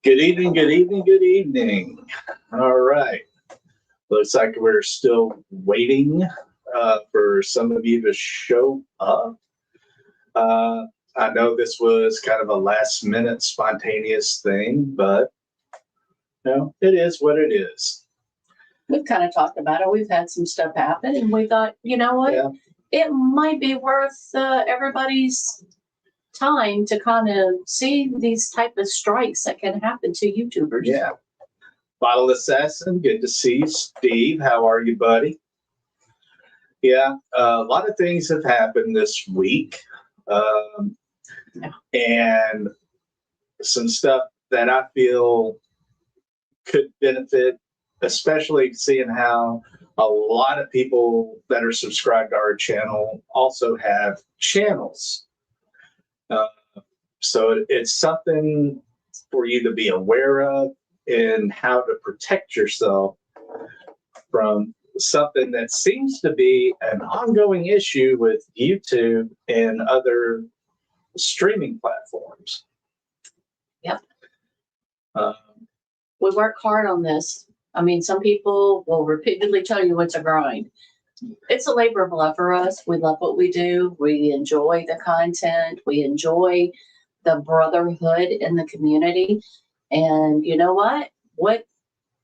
Good evening, good evening, good evening. All right. Looks like we're still waiting for some of you to show up. I know this was kind of a last minute spontaneous thing, but it is what it is. We've kind of talked about it. We've had some stuff happen and we thought, you know what? Yeah. It might be worth everybody's time to kind of see these type of strikes that can happen to YouTubers. Yeah. Bottle Assassin, good to see you. Steve, how are you, buddy? Yeah, a lot of things have happened this week. And some stuff that I feel could benefit, especially seeing how a lot of people that are subscribed to our channel also have channels. So it's something for you to be aware of and how to protect yourself from something that seems to be an ongoing issue with YouTube and other streaming platforms. Yep. We work hard on this. I mean, some people will repeatedly tell you it's a grind. It's a labor of love for us. We love what we do. We enjoy the content. We enjoy the brotherhood in the community. And you know what? What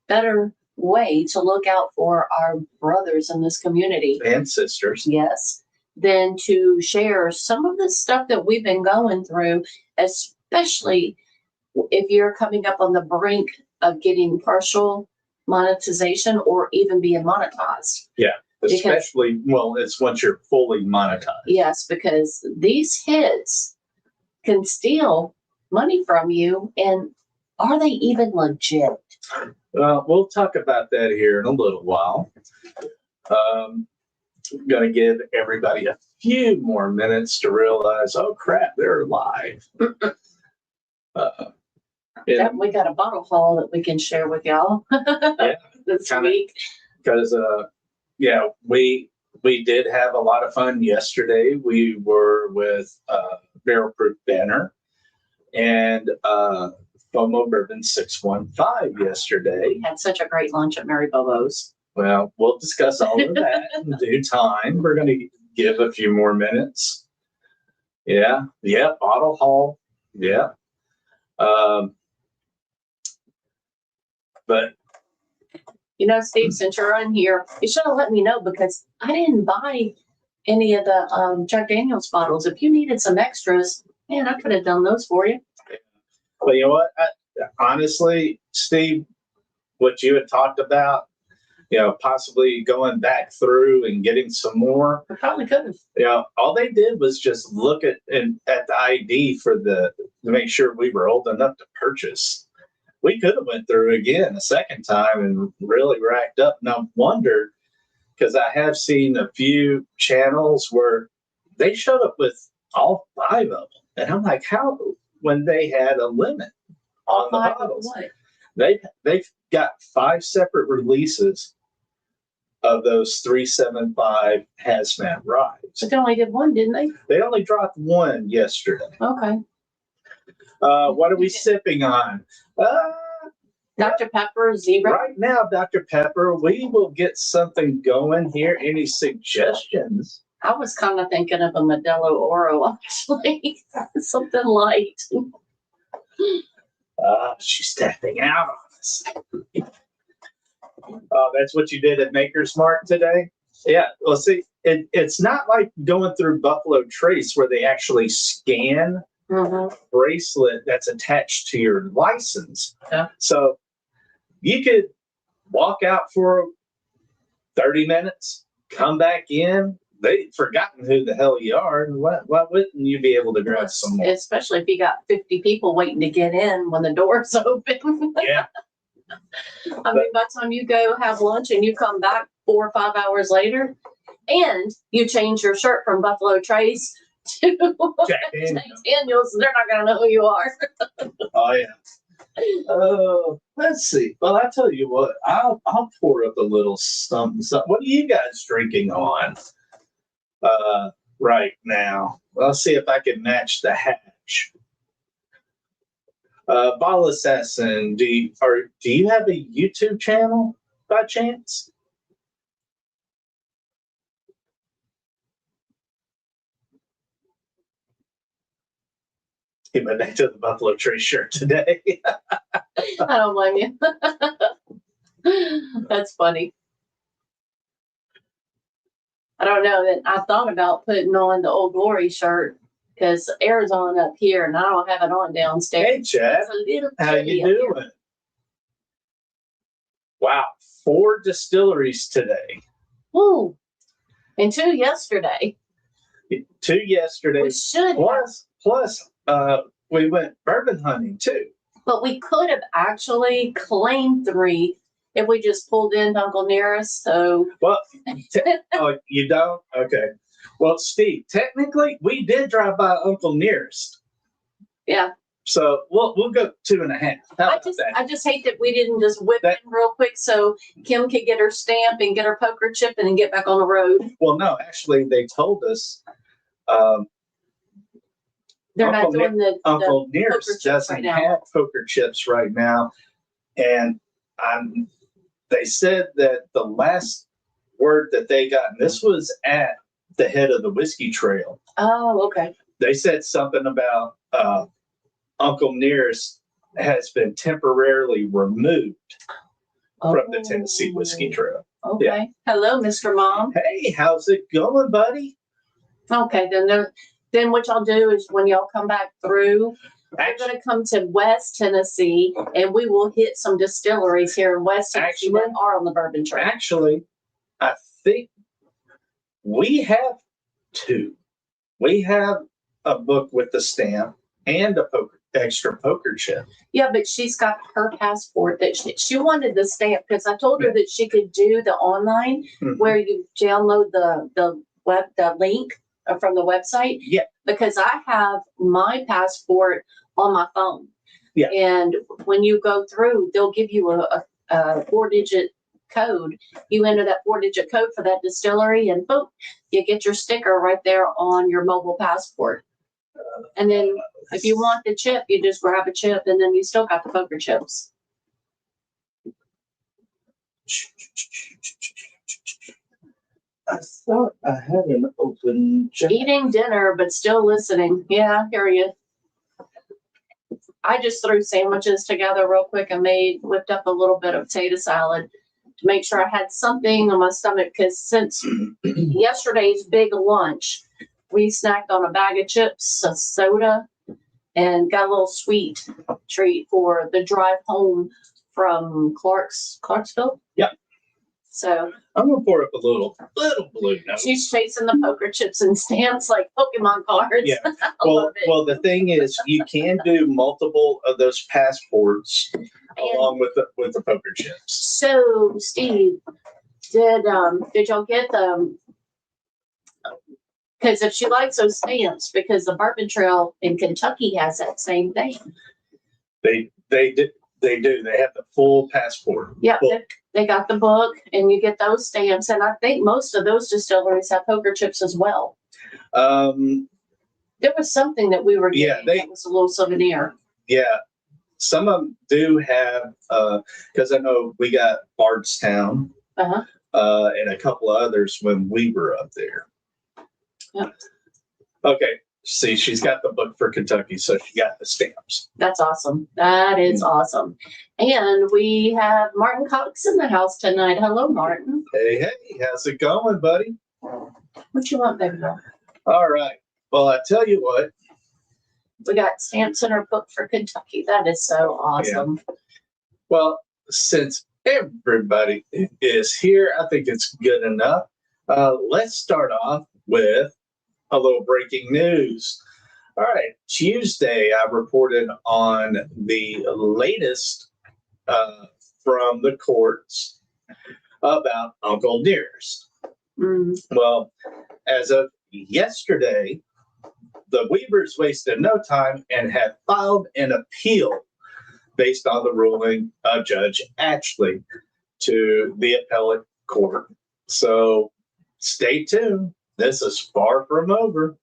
better way to look out for our brothers in this community And sisters. Yes, than to share some of the stuff that we've been going through, especially if you're coming up on the brink of getting partial monetization or even being monetized. Yeah, especially, well, it's once you're fully monetized. Yes, because these hits can steal money from you, and are they even legit? Well, we'll talk about that here in a little while. I'm going to give everybody a few more minutes to realize, oh crap, they're live. We got a bottle haul that we can share with y'all this week. Because, we did have a lot of fun yesterday. We were with Barrel Proof Banner and FOMO Bourbon 615 yesterday. We had such a great lunch at Mary Bobo's. Well, we'll discuss all of that in due time. We're going to give a few more minutes. Yeah, bottle haul. Yeah. But Steve, since you're on here, you should have let me know because I didn't buy any of the Jack Daniel's bottles. If you needed some extras, man, I could have done those for you. Well, you know what? Honestly, Steve, what you had talked about, possibly going back through and getting some more. I probably could have. All they did was just look at the ID to make sure we were old enough to purchase. We could have went through again a second time and really racked up. And I wondered, because I have seen a few channels where they showed up with all 5 of them. And I'm like, how, when they had a limit on the bottles? They've got 5 separate releases of those 375 hazmat rides. But they only did one, didn't they? They only dropped 1 yesterday. Okay. What are we sipping on? Dr. Pepper, Zebra. Right now, Dr. Pepper, we will get something going here. Any suggestions? I was kind of thinking of a Modelo Oro, actually. Something light. She's stepping out on us. That's what you did at Maker's Mark today? Yeah. Well, see, it's not like going through Buffalo Trace where they actually scan bracelet that's attached to your license. Yeah. So you could walk out for 30 minutes, come back in. They've forgotten who the hell you are. And why wouldn't you be able to grab some more? Especially if you got 50 people waiting to get in when the door's open. Yeah. I mean, by the time you go have lunch and you come back 4 or 5 hours later and you change your shirt from Buffalo Trace to Jack Daniels. Daniels, they're not going to know who you are. Oh, yeah. Let's see. Well, I tell you what, I'll pour up a little something. What are you guys drinking on right now? I'll see if I can match the hatch. Ball Assassin, do you have a YouTube channel by chance? He went back to the Buffalo Trace shirt today. I don't blame you. That's funny. I don't know that I thought about putting on the Old Glory shirt because air's on up here and I don't have it on downstairs. Hey, Chad. It's a little How chilly you up here. doing? Wow, 4 distilleries today. Woo. And 2 yesterday. 2 yesterday. We should have, Plus, we went bourbon hunting too. but we could have actually claimed 3 if we just pulled in Uncle Nearest. So Well, oh, you don't? Okay. Well, Steve, technically, we did drive by Uncle Nearest. yeah. So we'll go 2.5. How about that? I just hate that we didn't just whip in real quick so Kim could get her stamp and get her poker chip and then get back on the road. Well, no, actually, they told us They're not Uncle doing the Uncle poker Nearest chips doesn't right now. have poker chips right now. And they said that the last word that they got, and this was at the head of the whiskey trail, Oh, okay. they said something about Uncle Nearest has been temporarily removed from the Tennessee Whiskey Trail. Okay. Yeah. Hello, Mr. Mom. Hey, how's it going, buddy? Okay, then what y'all do is when y'all come back through, we're going to come to West Tennessee and we will hit some distilleries here in West Tennessee that are on the Bourbon Trail. Actually, I think we have 2. We have a book with the stamp and a extra poker chip. Yeah, but she's got her passport that she wanted the stamp because I told her that she could do the online where you download the link from the website. Yeah. Because I have my passport on my phone. Yeah. And when you go through, they'll give you a 4-digit code. You enter that 4-digit code for that distillery and boom, you get your sticker right there on your mobile passport. And then if you want the chip, you just grab a chip and then you still got the poker chips. I thought I had an open jack. Eating dinner, but still listening. Yeah, I hear you. I just threw sandwiches together real quick and whipped up a little bit of potato salad to make sure I had something on my stomach because since yesterday's big lunch, we snacked on a bag of chips, a soda, and got a little sweet treat for the drive home from Clarksville. Yep. So I'm gonna pour up a little blue note. she's chasing the poker chips and stamps like Pokemon cards. Yeah. I love it. Well, the thing is, you can do multiple of those passports along with the poker chips. So, Steve, did y'all get them? Because if she likes those stamps, because the Bourbon Trail in Kentucky has that same thing. They do. They have the full passport. Yeah, book. they got the book, and you get those stamps. And I think most of those distilleries have poker chips as well. There was something that we were getting that was a little souvenir. Yeah, some of them do have. Because I know we got Bardstown, and a couple of others when we were up there. Yep. Okay. See, she's got the book for Kentucky, so she got the stamps. That's awesome. That is awesome. And we have Martin Cox in the house tonight. Hello, Martin. Hey, how's it going, buddy? What you want, baby girl? All right. Well, I tell you what. We got stamps in our book for Kentucky. That is so awesome. Yeah. Well, since everybody is here, I think it's good enough. Let's start off with a little breaking news. All right, Tuesday, I reported on the latest from the courts about Uncle Nearest. Well, as of yesterday, the Weavers wasted no time and have filed an appeal based on the ruling of Judge Ashley to the appellate court. So stay tuned. This is far from over.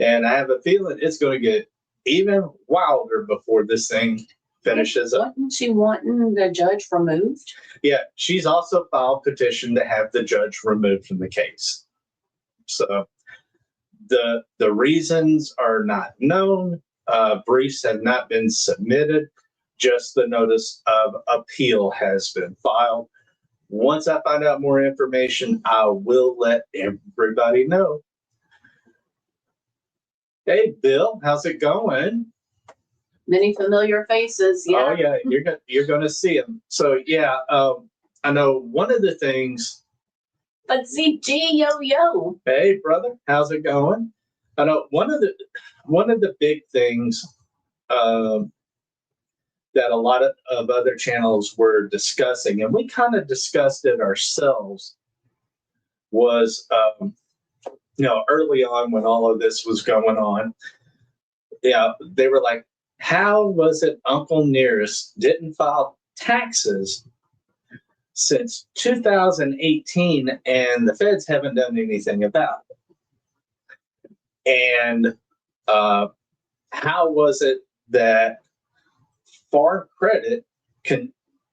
And I have a feeling it's going to get even wilder before this thing finishes up. Wasn't she wanting the judge removed? Yeah, she's also filed petition to have the judge removed from the case. So the reasons are not known. Briefs have not been submitted. Just the notice of appeal has been filed. Once I find out more information, I will let everybody know. Hey, Bill, how's it going? Many familiar faces. Yeah. Oh yeah, you're gonna see them. So yeah, I know one of the things. But CG yo. Hey, brother, how's it going? I know one of the big things that a lot of other channels were discussing, and we kind of discussed it ourselves, was early on when all of this was going on. Yeah, they were like, how was it Uncle Nearest didn't file taxes since 2018 and the feds haven't done anything about it? And how was it that Farm Credit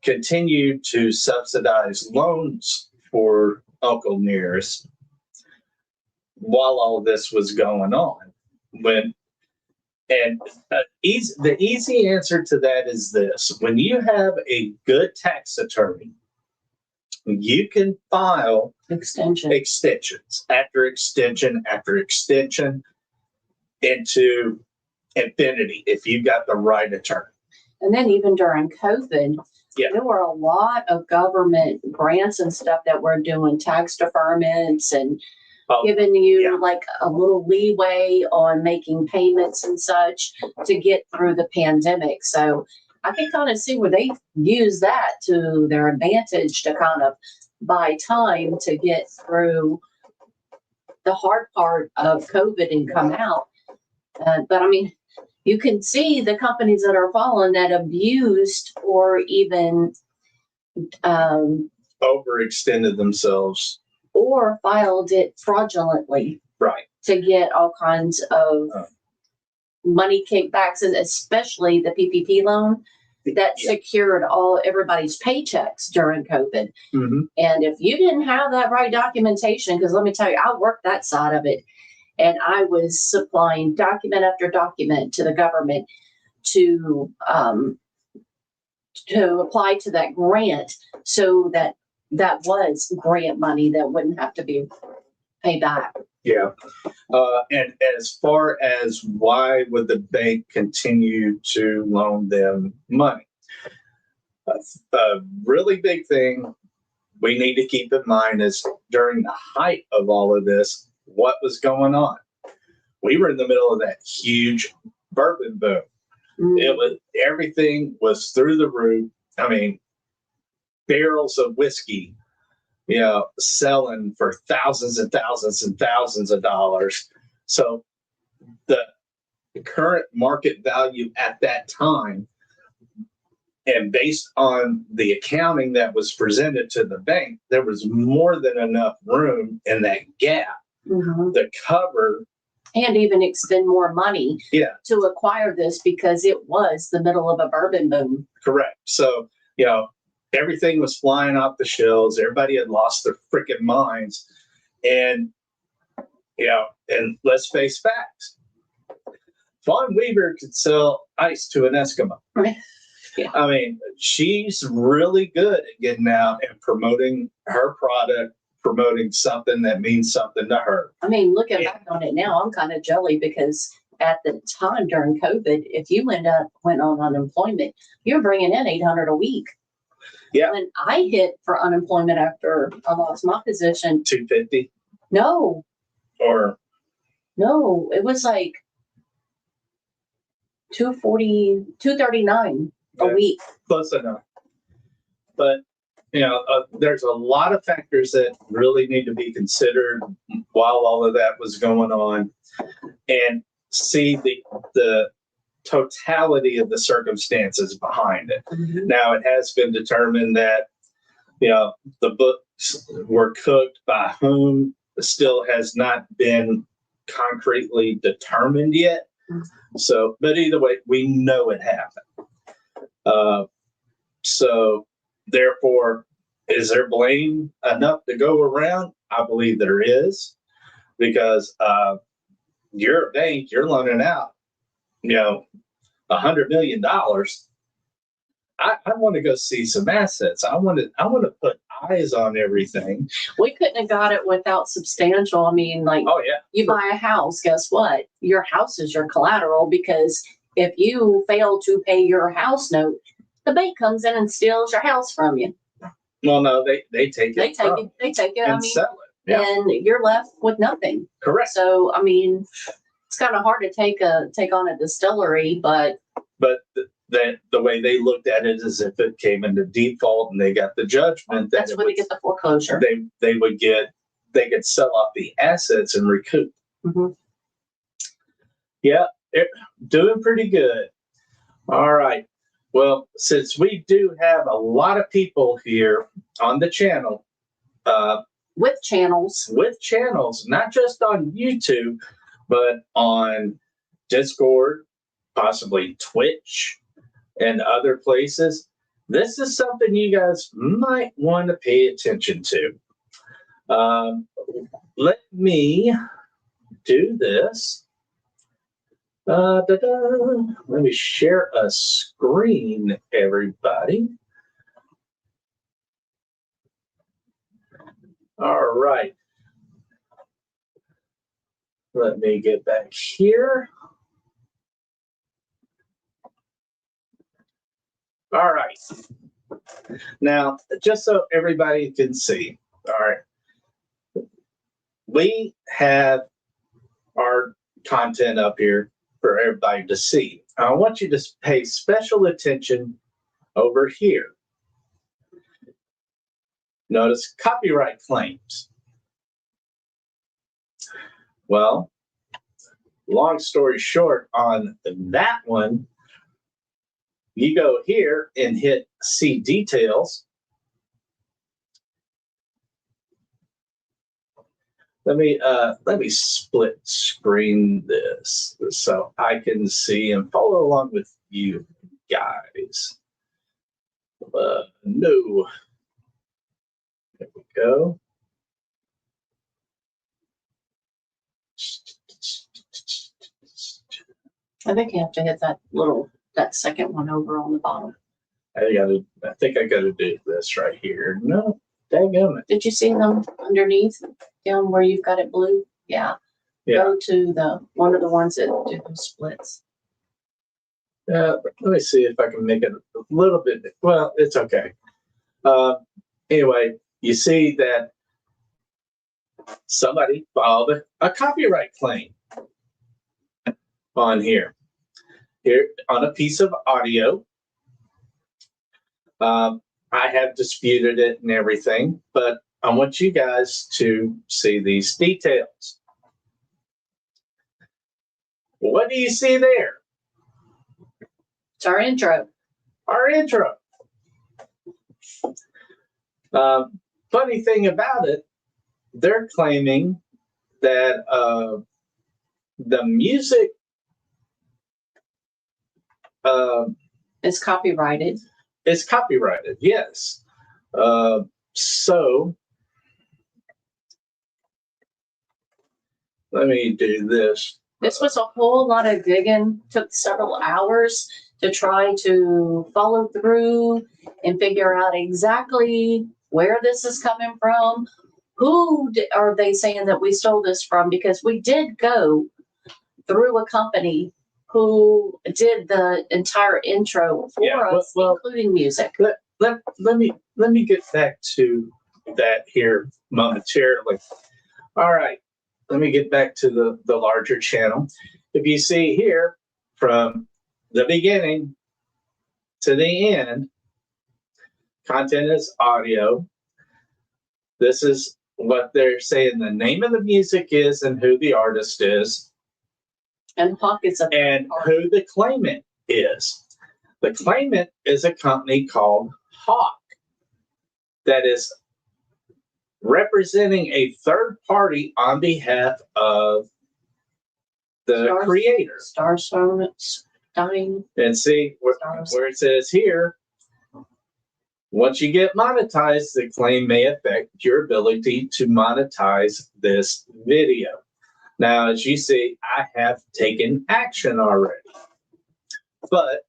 continued to subsidize loans for Uncle Nearest while all this was going on? The easy answer to that is this: when you have a good tax attorney, you can file extensions after extension after extension into infinity if you've got the right attorney. And then even during COVID, there were a lot of government grants and stuff that were doing tax deferments and giving you like a little leeway on making payments and such to get through the pandemic. So I can kind of see where they use that to their advantage to kind of buy time to get through the hard part of COVID and come out. But I mean, you can see the companies that are following that abused or even overextended themselves or filed it fraudulently, right, to get all kinds of money kickbacks, and especially the PPP loan that secured everybody's paychecks during COVID. Mm-hmm. And if you didn't have that right documentation, because let me tell you, I worked that side of it, and I was supplying document after document to the government to apply to that grant, so that was grant money that wouldn't have to be paid back. Yeah. And as far as why would the bank continue to loan them money? A really big thing we need to keep in mind is during the height of all of this, what was going on? We were in the middle of that huge bourbon boom. Mm. Everything was through the roof. I mean, barrels of whiskey, selling for thousands and thousands and thousands of dollars. So the current market value at that time, and based on the accounting that was presented to the bank, there was more than enough room in that gap to cover and even expend more money to acquire this, because it was the middle of a bourbon boom. Correct. So, everything was flying off the shelves. Everybody had lost their freaking minds. And, and let's face facts. Fawn Weaver could sell ice to an Eskimo. Yeah. I mean, she's really good at getting out and promoting her product, promoting something that means something to her. I mean, looking back on it now, I'm kind of jelly, because at the time during COVID, if you went on unemployment, you're bringing in $800 a week. Yeah. When I hit for unemployment after I lost my position, $250. No, it was like $239 a week. Close enough. But there's a lot of factors that really need to be considered while all of that was going on, and see the totality of the circumstances behind it. Mm-hmm. Now, it has been determined that the books were cooked by whom still has not been concretely determined yet. So, but either way, we know it happened. So therefore, is there blame enough to go around? I believe there is, because you're a bank, you're loaning out, $100 million. I want to go see some assets. I want to put eyes on everything. We couldn't have got it without substantial. I mean, like, Oh yeah, you buy a house, guess what? Your house is your collateral, because if you fail to pay your house note, the bank comes in and steals your house from you. well, no, they take it. They take it. And sell it. Yeah. And you're left with nothing. Correct. So, I mean, it's kind of hard to take on a distillery, but the way they looked at it is if it came into default and they got the judgment, that's when they get the foreclosure. They could sell off the assets and recoup. Mm-hmm. Yeah, doing pretty good. All right. Well, since we do have a lot of people here on the channel, with channels, not just on YouTube, but on Discord, possibly Twitch, and other places, this is something you guys might want to pay attention to. Let me do this. Let me share a screen, everybody. All right. Let me get back here. All right. Now, just so everybody can see, all right, we have our content up here for everybody to see. I want you to pay special attention over here. Notice copyright claims. Well, long story short, on that one, you go here and hit see details. Let me split screen this so I can see and follow along with you guys. No. There we go. I think you have to hit that second one over on the bottom. I think I gotta do this right here. No, daggum it. Did you see them underneath, down where you've got it blue? Yeah. Go to one of the ones that do those splits. Let me see if I can make it a little bit. Well, it's okay. Anyway, you see that somebody filed a copyright claim on here on a piece of audio. I have disputed it and everything, but I want you guys to see these details. What do you see there? It's our intro. Our intro. Funny thing about it, they're claiming that the music is copyrighted. It's copyrighted, yes. So let me do this. This was a whole lot of digging, took several hours to try to follow through and figure out exactly where this is coming from. Who are they saying that we stole this from? Because we did go through a company who did the entire intro for us, including music. Let me get back to that here momentarily. All right, let me get back to the larger channel. If you see here, from the beginning to the end, content is audio. This is what they're saying the name of the music is and who the artist is. And pockets of and who the claimant is. The claimant is a company called Hawk that is representing a third party on behalf of the creator. Dying. And see where it says here, once you get monetized, the claim may affect your ability to monetize this video. Now, as you see, I have taken action already. But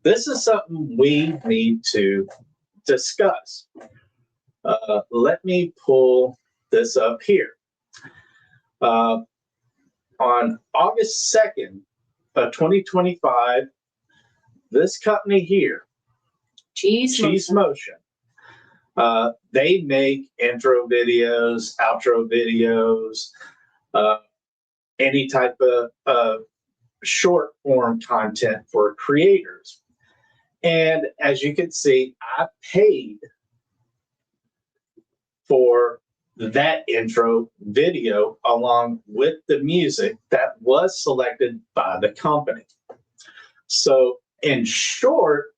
this is something we need to discuss. Let me pull this up here. On August 2nd of 2025, this company here, Cheese Motion, they make intro videos, outro videos, any type of short form content for creators. And as you can see, I paid for that intro video along with the music that was selected by the company. So in short,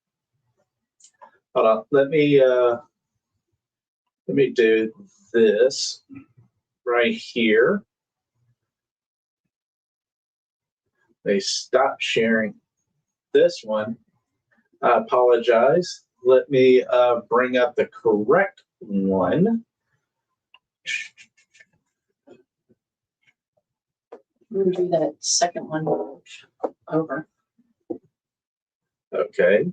hold on, let me do this right here. They stopped sharing this one. I apologize. Let me bring up the correct one. We'll do that second one over. Okay,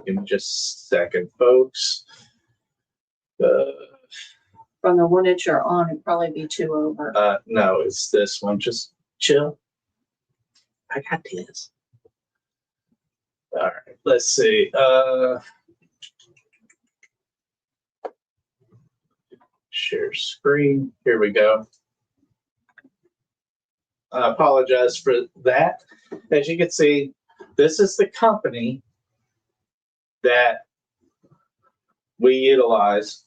give me just a second, folks. From the one that you're on, it'd probably be two over. No, it's this one. Just chill. I got this. All right, let's see. Share screen. Here we go. I apologize for that. As you can see, this is the company that we utilize.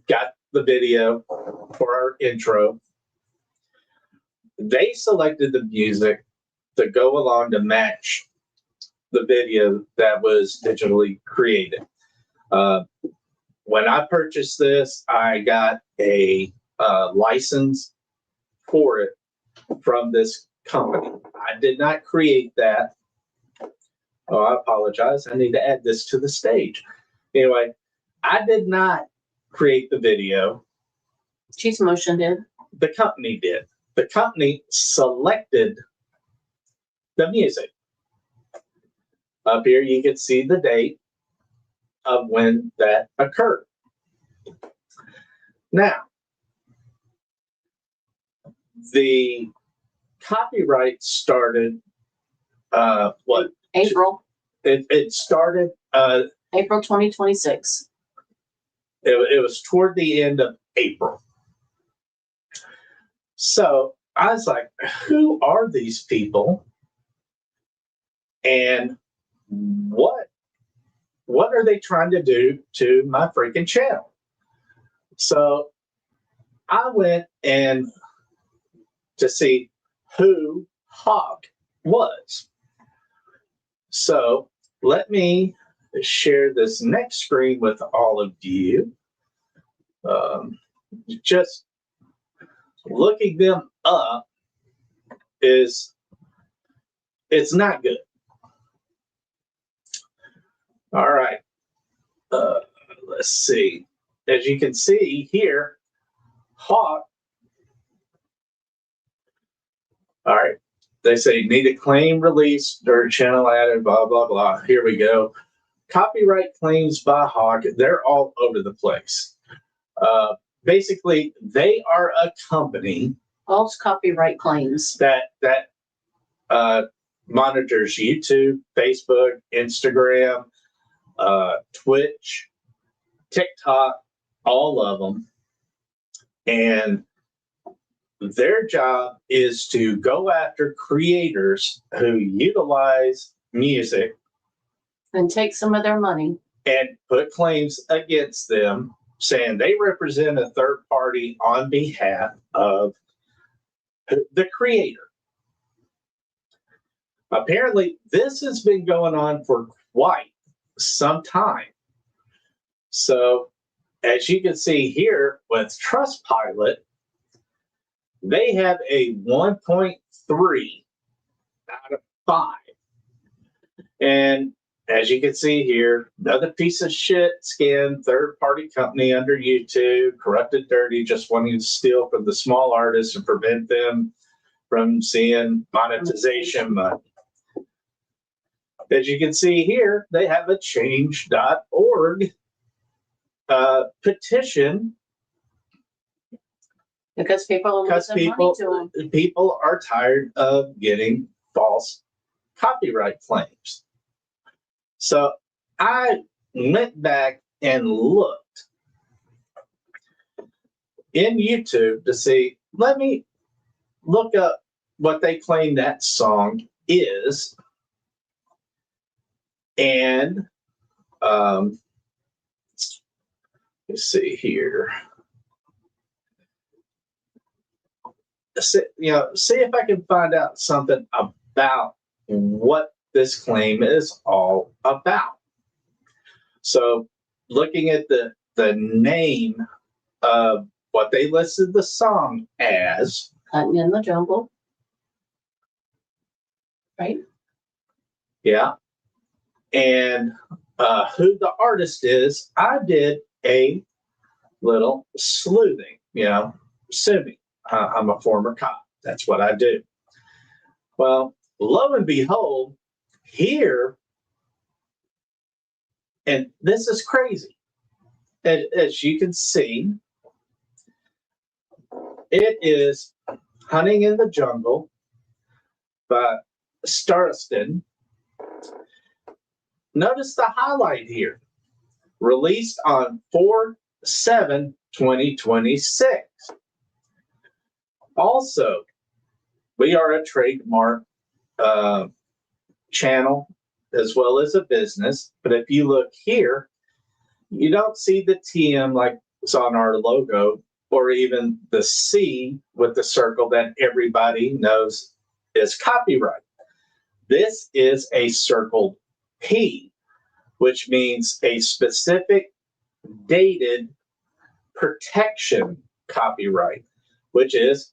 Got the video for our intro. They selected the music to go along to match the video that was digitally created. When I purchased this, I got a license for it from this company. I did not create that. Oh, I apologize. I need to add this to the stage. Anyway, I did not create the video. Cheese Motion did. The company did. The company selected the music. Up here, you can see the date of when that occurred. Now, the copyright started, what? April. It started. April 2026. It was toward the end of April. So I was like, who are these people? And what are they trying to do to my freaking channel? So I went and to see who Hawk was. So let me share this next screen with all of you. Just looking them up it's not good. All right. Let's see. As you can see here, Hawk. All right. They say need a claim released or channel added, blah, blah, blah. Here we go. Copyright claims by Hawk. They're all over the place. Basically, they are a company. False copyright claims. That monitors YouTube, Facebook, Instagram, Twitch, TikTok, all of them. And their job is to go after creators who utilize music and take some of their money and put claims against them, saying they represent a third party on behalf of the creator. Apparently, this has been going on for quite some time. So, as you can see here with Trustpilot, they have a 1.3 out of 5. And as you can see here, another piece of shit scam, third-party company under YouTube, corrupted dirty, just wanting to steal from the small artists and prevent them from seeing monetization money. As you can see here, they have a change.org petition because people are losing money to them. People are tired of getting false copyright claims. So I went back and looked in YouTube to see, let me look up what they claim that song is. And let's see here. See if I can find out something about what this claim is all about. So looking at the name of what they listed the song as. Hunting in the Jungle. Right? Yeah. And who the artist is, I did a little sleuthing, assuming I'm a former cop. That's what I do. Well, lo and behold, here, and this is crazy. As you can see, it is Hunting in the Jungle by Starston. Notice the highlight here. Released on 4/7/2026. Also, we are a trademark channel as well as a business. But if you look here, you don't see the TM like it's on our logo, or even the C with the circle that everybody knows is copyright. This is a circled P, which means a specific dated protection copyright, which is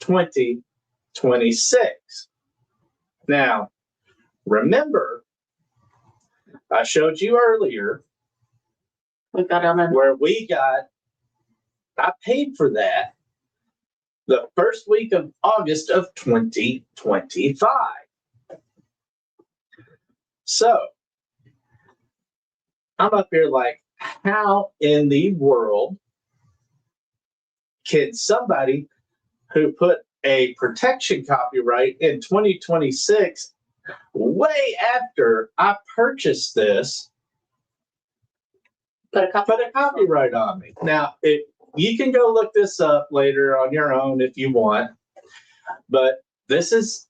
2026. Now, remember, I showed you earlier where I paid for that the first week of August of 2025. So, I'm up here like, how in the world can somebody who put a protection copyright in 2026, way after I purchased this, put a copyright on me? Now, you can go look this up later on your own if you want, but this is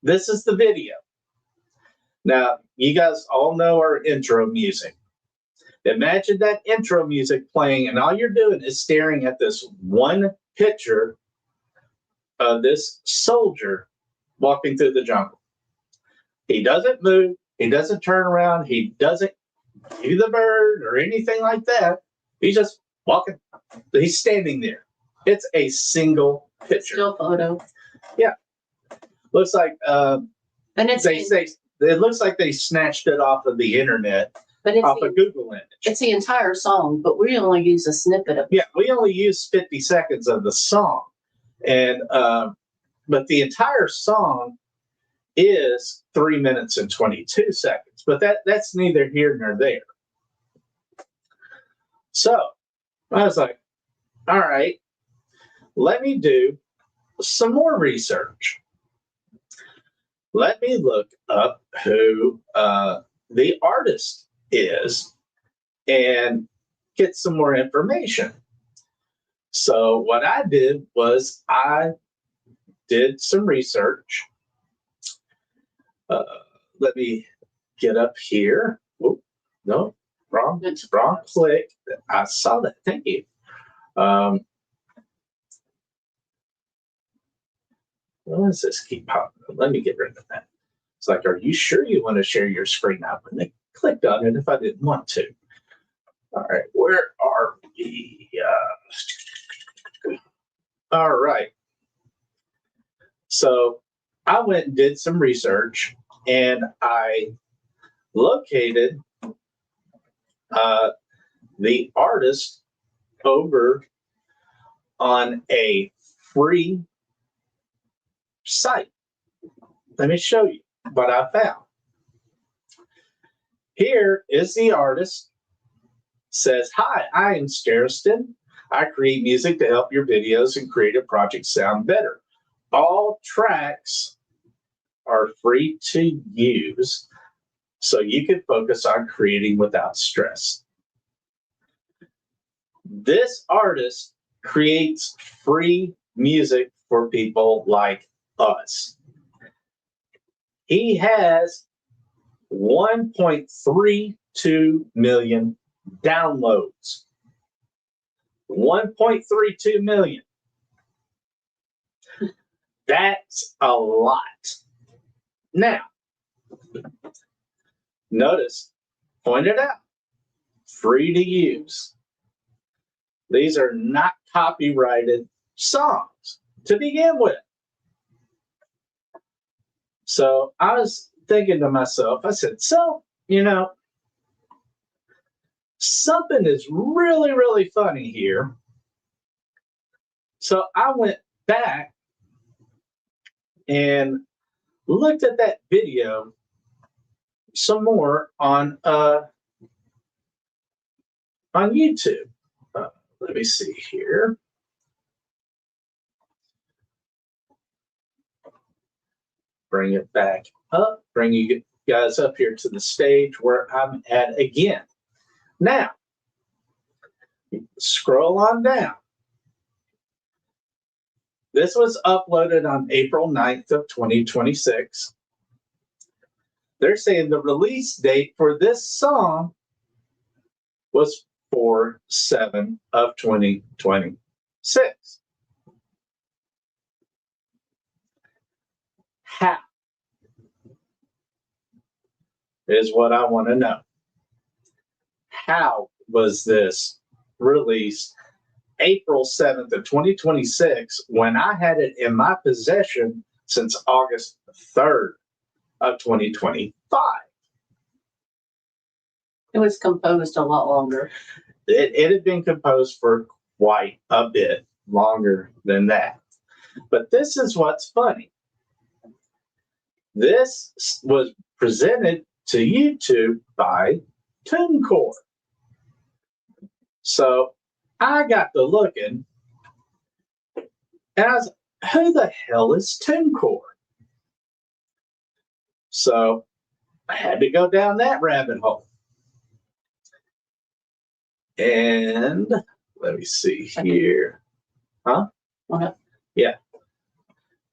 the video. Now, you guys all know our intro music. Imagine that intro music playing, and all you're doing is staring at this one picture of this soldier walking through the jungle. He doesn't move. He doesn't turn around. He doesn't do the bird or anything like that. He's just walking. He's standing there. It's a single picture. Still photo. Yeah. Looks like and it looks like they snatched it off of the internet. But it's off a Google image. It's the entire song, but we only use a snippet of it. Yeah, we only use 50 seconds of the song. And but the entire song is 3 minutes and 22 seconds. But that's neither here nor there. So I was like, all right, let me do some more research. Let me look up who the artist is and get some more information. So what I did was I did some research. Let me get up here. Oh, no, wrong click. I saw that. Thank you. Why does this keep popping up? Let me get rid of that. It's like, are you sure you want to share your screen? I wouldn't have clicked on it if I didn't want to. All right, where are we? All right. So I went and did some research, and I located the artist over on a free site. Let me show you what I found. Here is the artist. Says, "Hi, I am Scariston. I create music to help your videos and creative projects sound better. All tracks are free to use, so you can focus on creating without stress." This artist creates free music for people like us. He has 1.32 million downloads. 1.32 million. That's a lot. Now, notice, pointed out, free to use. These are not copyrighted songs to begin with. So I was thinking to myself, I said, something is really, really funny here. So I went back and looked at that video some more on YouTube. Let me see here. Bring it back up, bring you guys up here to the stage where I'm at again. Now, scroll on down. This was uploaded on April 9th of 2026. They're saying the release date for this song was 4/7 of 2026. How is what I want to know. How was this released April 7th of 2026 when I had it in my possession since August 3rd of 2025? It was composed a lot longer. It had been composed for quite a bit longer than that. But this is what's funny. This was presented to YouTube by TuneCore. So I got to looking, and I was like, who the hell is TuneCore? So I had to go down that rabbit hole. And let me see here. Huh? Okay. Yeah.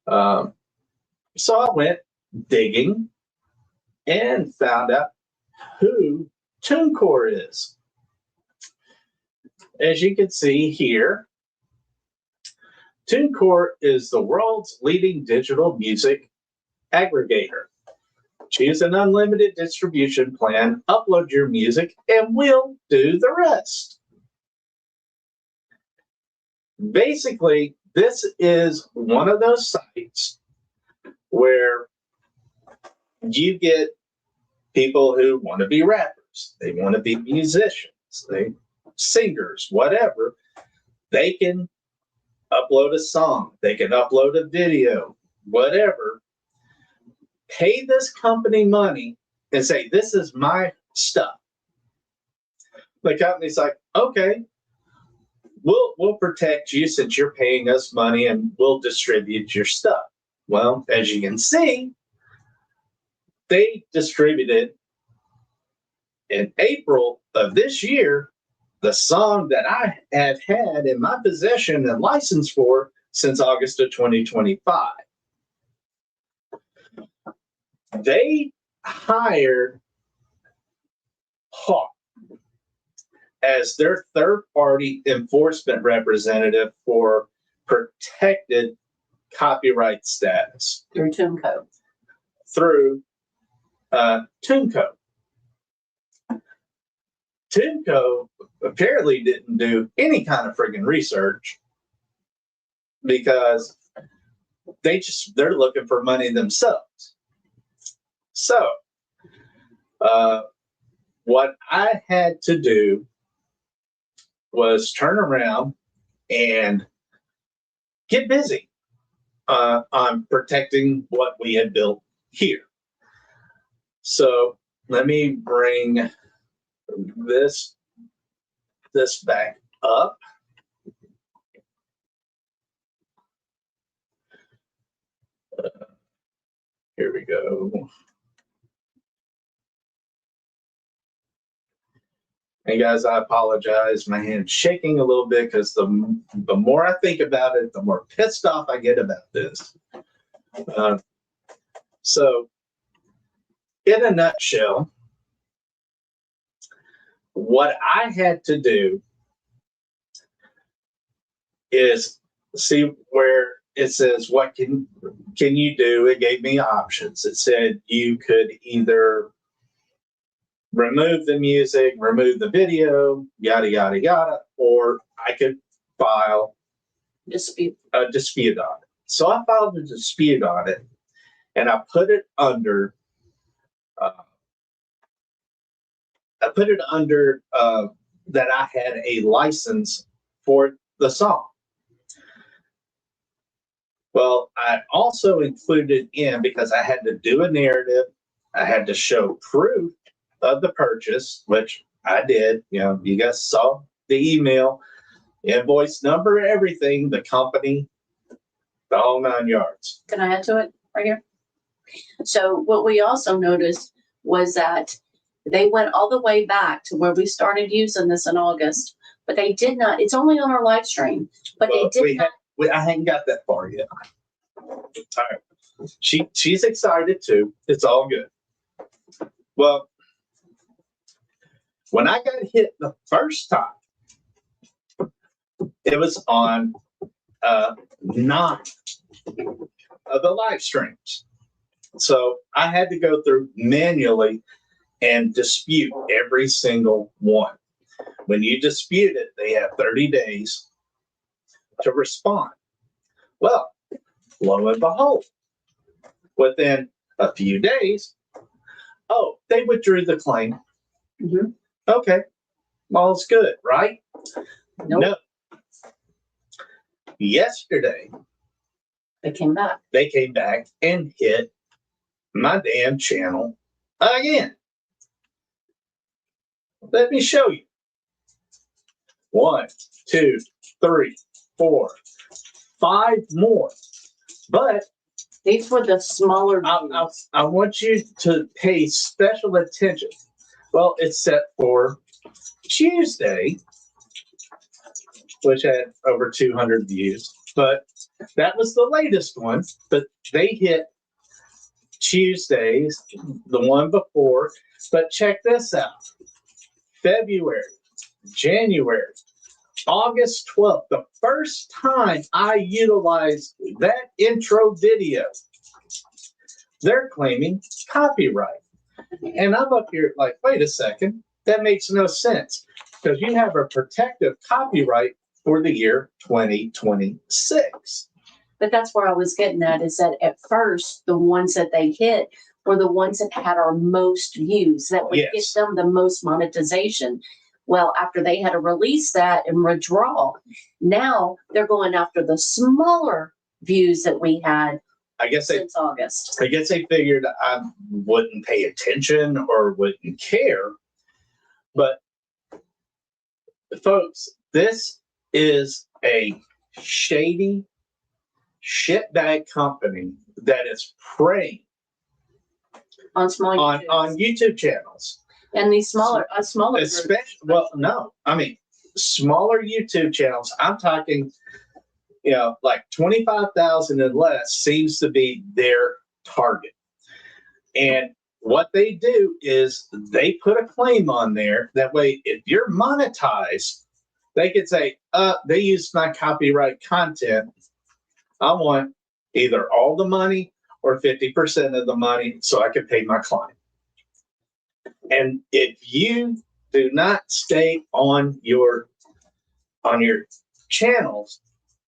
So I went digging and found out who TuneCore is. As you can see here, TuneCore is the world's leading digital music aggregator. Choose an unlimited distribution plan, upload your music, and we'll do the rest. Basically, this is one of those sites where you get people who want to be rappers, they want to be musicians, singers, whatever. They can upload a song, they can upload a video, whatever. Pay this company money and say, this is my stuff. The company's like, okay, we'll protect you since you're paying us money and we'll distribute your stuff. Well, as you can see, they distributed in April of this year the song that I had had in my possession and license for since August of 2025. They hired Hawk as their third-party enforcement representative for protected copyright status Through TuneCore. through TuneCore. TuneCore apparently didn't do any kind of friggin' research because they're looking for money themselves. So what I had to do was turn around and get busy on protecting what we had built here. So let me bring this back up. Here we go. And guys, I apologize. My hand's shaking a little bit because the more I think about it, the more pissed off I get about this. So, in a nutshell, what I had to do is see where it says, what can you do? It gave me options. It said you could either remove the music, remove the video, yada, yada, yada, or I could file a dispute on it. So I filed a dispute on it, and I put it under that I had a license for the song. Well, I also included in, because I had to do a narrative, I had to show proof of the purchase, which I did. You know, you guys saw the email, invoice number, everything, the company, the whole 9 yards. Can I add to it right here? So what we also noticed was that they went all the way back to where we started using this in August, but they did not, it's only on our live stream, but Well, they did not. I hadn't got that far yet. All right. She's excited too. It's all good. Well, when I got hit the first time, it was on 9 of the live streams. So I had to go through manually and dispute every single one. When you dispute it, they have 30 days to respond. Well, lo and behold, within a few days, they withdrew the claim. Mm-hmm. Okay, well, it's good, right? Nope. No. Yesterday, They came back and hit my damn channel again. Let me show you. 1, 2, 3, 4, 5 more. But these were the smaller. I want you to pay special attention. Well, it's set for Tuesday, which had over 200 views, but that was the latest one. But they hit Tuesdays, the one before. But check this out. February, January, August 12th, the first time I utilized that intro video, they're claiming copyright. And I'm up here like, wait a second, that makes no sense, because you have a protective copyright for the year 2026. But that's where I was getting at, is that at first, the ones that they hit were the ones that had our most views, that would get them the most monetization. Well, after they had to release that and withdraw, now they're going after the smaller views that we had since August. I guess they figured I wouldn't pay attention or wouldn't care. But folks, this is a shady shitbag company that is preying on small on YouTube channels. And these smaller especially, well, no, I mean, smaller YouTube channels. I'm talking, like 25,000 and less seems to be their target. And what they do is they put a claim on there. That way, if you're monetized, they could say, they used my copyright content. I want either all the money or 50% of the money so I can pay my client. And if you do not stay on your channels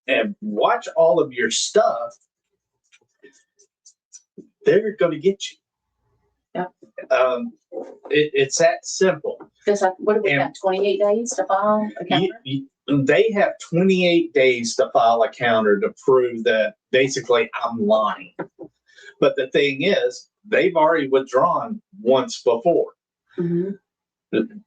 and watch all of your stuff, they're going to get you. Yep. It's that simple. Because what do we And- got? 28 days to file a counter? They have 28 days to file a counter to prove that basically I'm lying. But the thing is, they've already withdrawn once before. Mhm.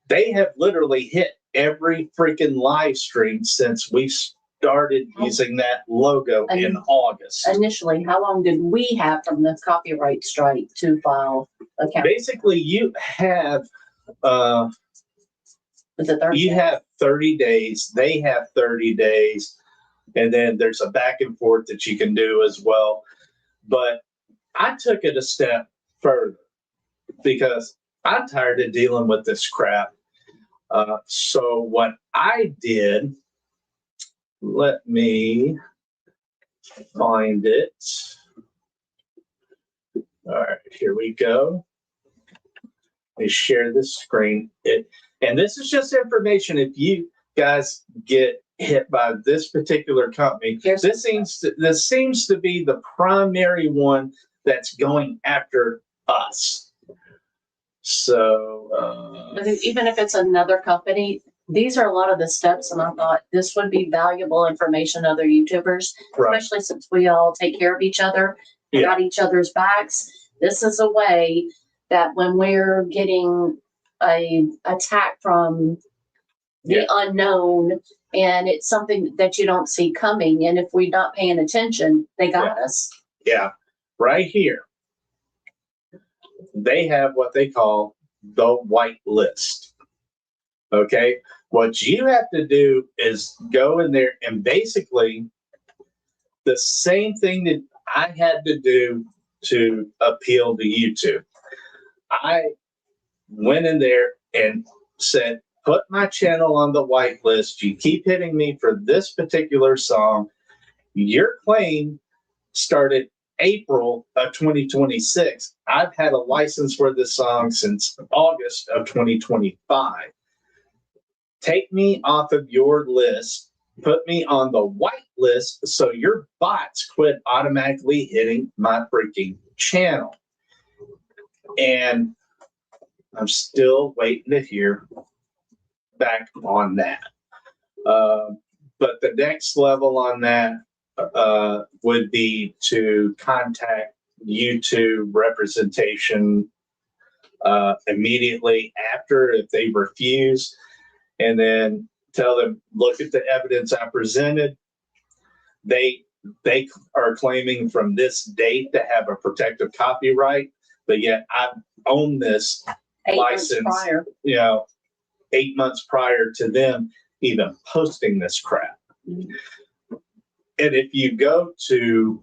They have literally hit every freaking live stream since we started using that logo in August. Initially, how long did we have from the copyright strike to file a counter? Basically, you have Was it 30 you days? have 30 days. They have 30 days, and then there's a back and forth that you can do as well. But I took it a step further because I'm tired of dealing with this crap. So what I did, let me find it. All right, here we go. Let me share this screen. And this is just information. If you guys get hit by this particular company, this seems to be the primary one that's going after us. So, But even if it's another company, these are a lot of the steps, and I thought this would be valuable information to other YouTubers, right, especially since we all take care of each other, Yeah. got each other's backs. This is a way that when we're getting a attack from the unknown, and it's something that you don't see coming, and if we're not paying attention, they got us. yeah, right here, they have what they call the white list. Okay, what you have to do is go in there and basically the same thing that I had to do to appeal to YouTube. I went in there and said, put my channel on the whitelist. You keep hitting me for this particular song. Your claim started April of 2026. I've had a license for this song since August of 2025. Take me off of your list, put me on the white list so your bots quit automatically hitting my freaking channel. And I'm still waiting to hear back on that. But the next level on that would be to contact YouTube representation immediately after if they refuse, and then tell them, look at the evidence I presented. They are claiming from this date to have a protective copyright, but yet I've owned this 8 months license, prior. 8 months prior to them even posting this crap. Mhm. And if you go to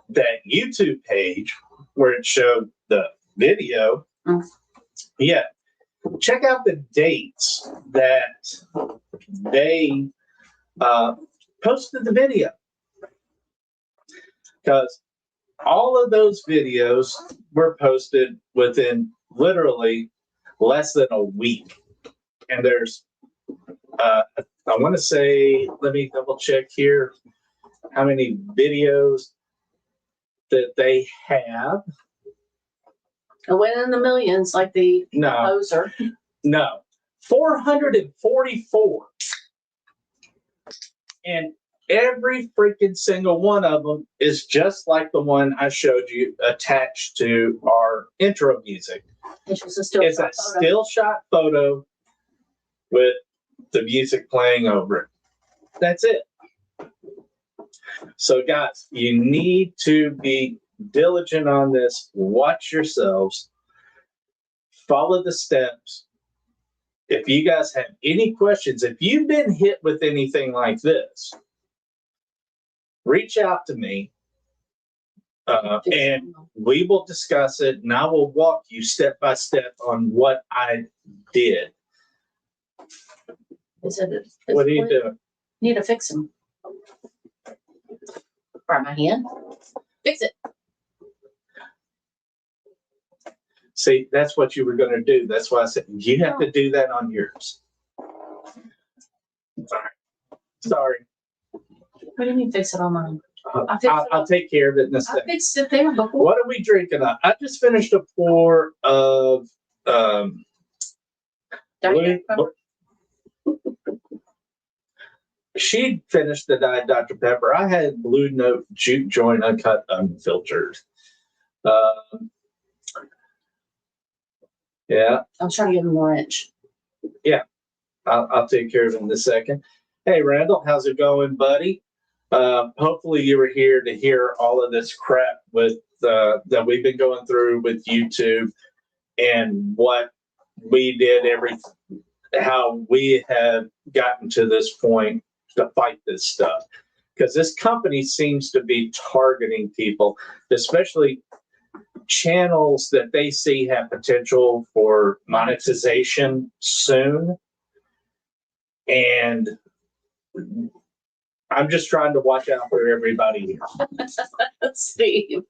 that YouTube page where it showed the video, yeah, check out the dates that they posted the video. Because all of those videos were posted within literally less than a week. And there's, I want to say, let me double check here how many videos that they have. It went in the millions like the composer. No, 444. And every freaking single one of them is just like the one I showed you attached to our intro music. It's just a still It's a shot photo. still shot photo with the music playing over it. That's it. So guys, you need to be diligent on this. Watch yourselves. Follow the steps. If you guys have any questions, if you've been hit with anything like this, reach out to me and we will discuss it, and I will walk you step by step on what I did. What are you doing? Need to fix them. By my hand. Fix it. See, that's what you were going to do. That's why I said you have to do that on yours. Sorry. What do you mean fix it on mine? I'll take care of it in a I second. fixed it there before. What are we drinking on? I just finished a pour of Diet Blue- she finished the Diet Dr. Pepper. I had Blue Note Juke Joint Uncut Unfiltered. Yeah, I'm trying to give him a wrench. I'll take care of it in a second. Hey, Randall, how's it going, buddy? Hopefully you were here to hear all of this crap with that we've been going through with YouTube and what we did, how we have gotten to this point to fight this stuff. Because this company seems to be targeting people, especially channels that they see have potential for monetization soon. And I'm just trying to watch out for everybody here. Steve.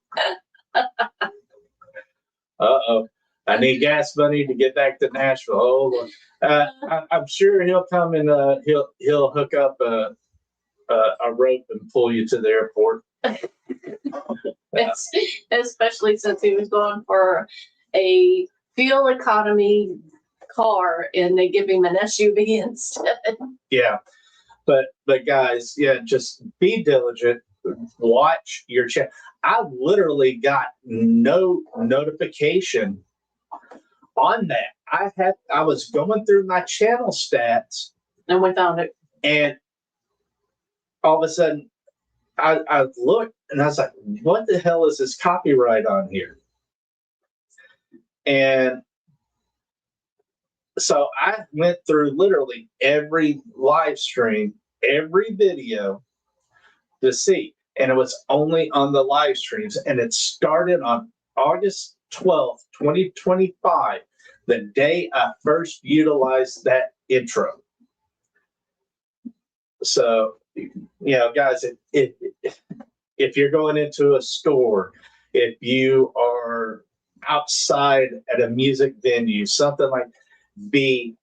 Uh-oh. I need gas money to get back to Nashville. I'm sure he'll come and he'll hook up a rope and pull you to the airport. Especially since he was going for a fuel economy car and they give him an SUV instead. Yeah. But guys, yeah, just be diligent. Watch your channel. I literally got no notification on that. I was going through my channel stats And we found it. and all of a sudden I looked and I was like, what the hell is this copyright on here? And so I went through literally every live stream, every video to see. And it was only on the live streams. And it started on August 12th, 2025, the day I first utilized that intro. So, guys, if you're going into a store, if you are outside at a music venue, something like, be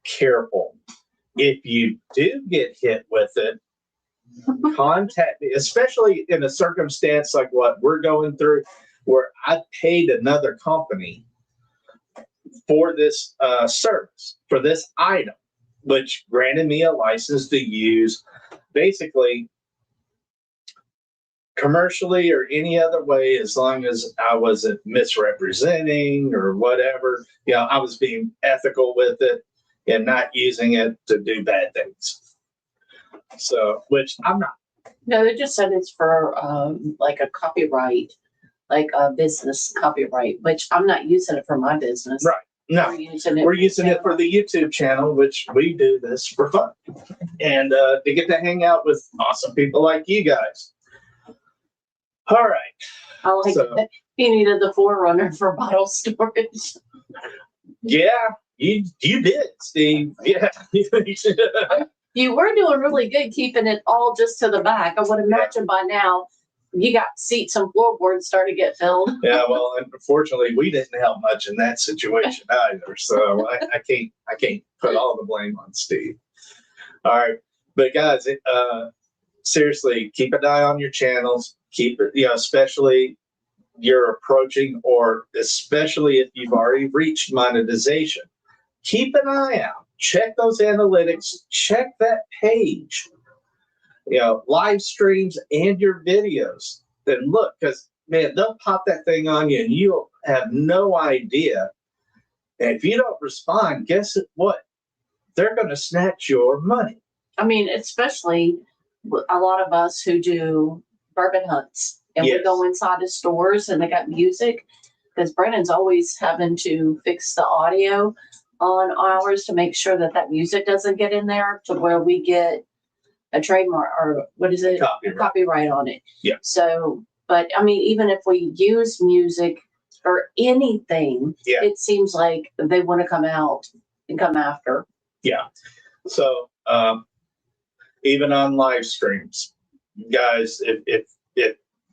careful. If you do get hit with it, contact me, especially in a circumstance like what we're going through, where I paid another company for this service, for this item, which granted me a license to use basically commercially or any other way, as long as I wasn't misrepresenting or whatever. I was being ethical with it and not using it to do bad things. So, which I'm not. No, they just said it's for like a copyright, like a business copyright, which I'm not using it for my business. Right. No, we're using it for the YouTube channel, which we do this for fun and to get to hang out with awesome people like you guys. All right. I like that. He needed the Forerunner for bottle storage. Yeah, you did, Steve. Yeah. You were doing really good keeping it all just to the back. I would imagine by now you got seats and floorboards starting to get filled. Yeah, well, unfortunately, we didn't help much in that situation either. So I can't put all the blame on Steve. All right, but guys, seriously, keep an eye on your channels. Keep it, especially you're approaching, or especially if you've already reached monetization. Keep an eye out. Check those analytics. Check that page. Live streams and your videos. Then look, because man, they'll pop that thing on you, and you'll have no idea. And if you don't respond, guess what? They're going to snatch your money. I mean, especially a lot of us who do bourbon hunts, and Yes. we go inside the stores and they got music, because Brennan's always having to fix the audio on ours to make sure that music doesn't get in there to where we get a trademark, or what is it? Copyright on it. Yeah. So, but I mean, even if we use music or anything, Yeah. it seems like they want to come out and come after. Yeah. So even on live streams, guys, if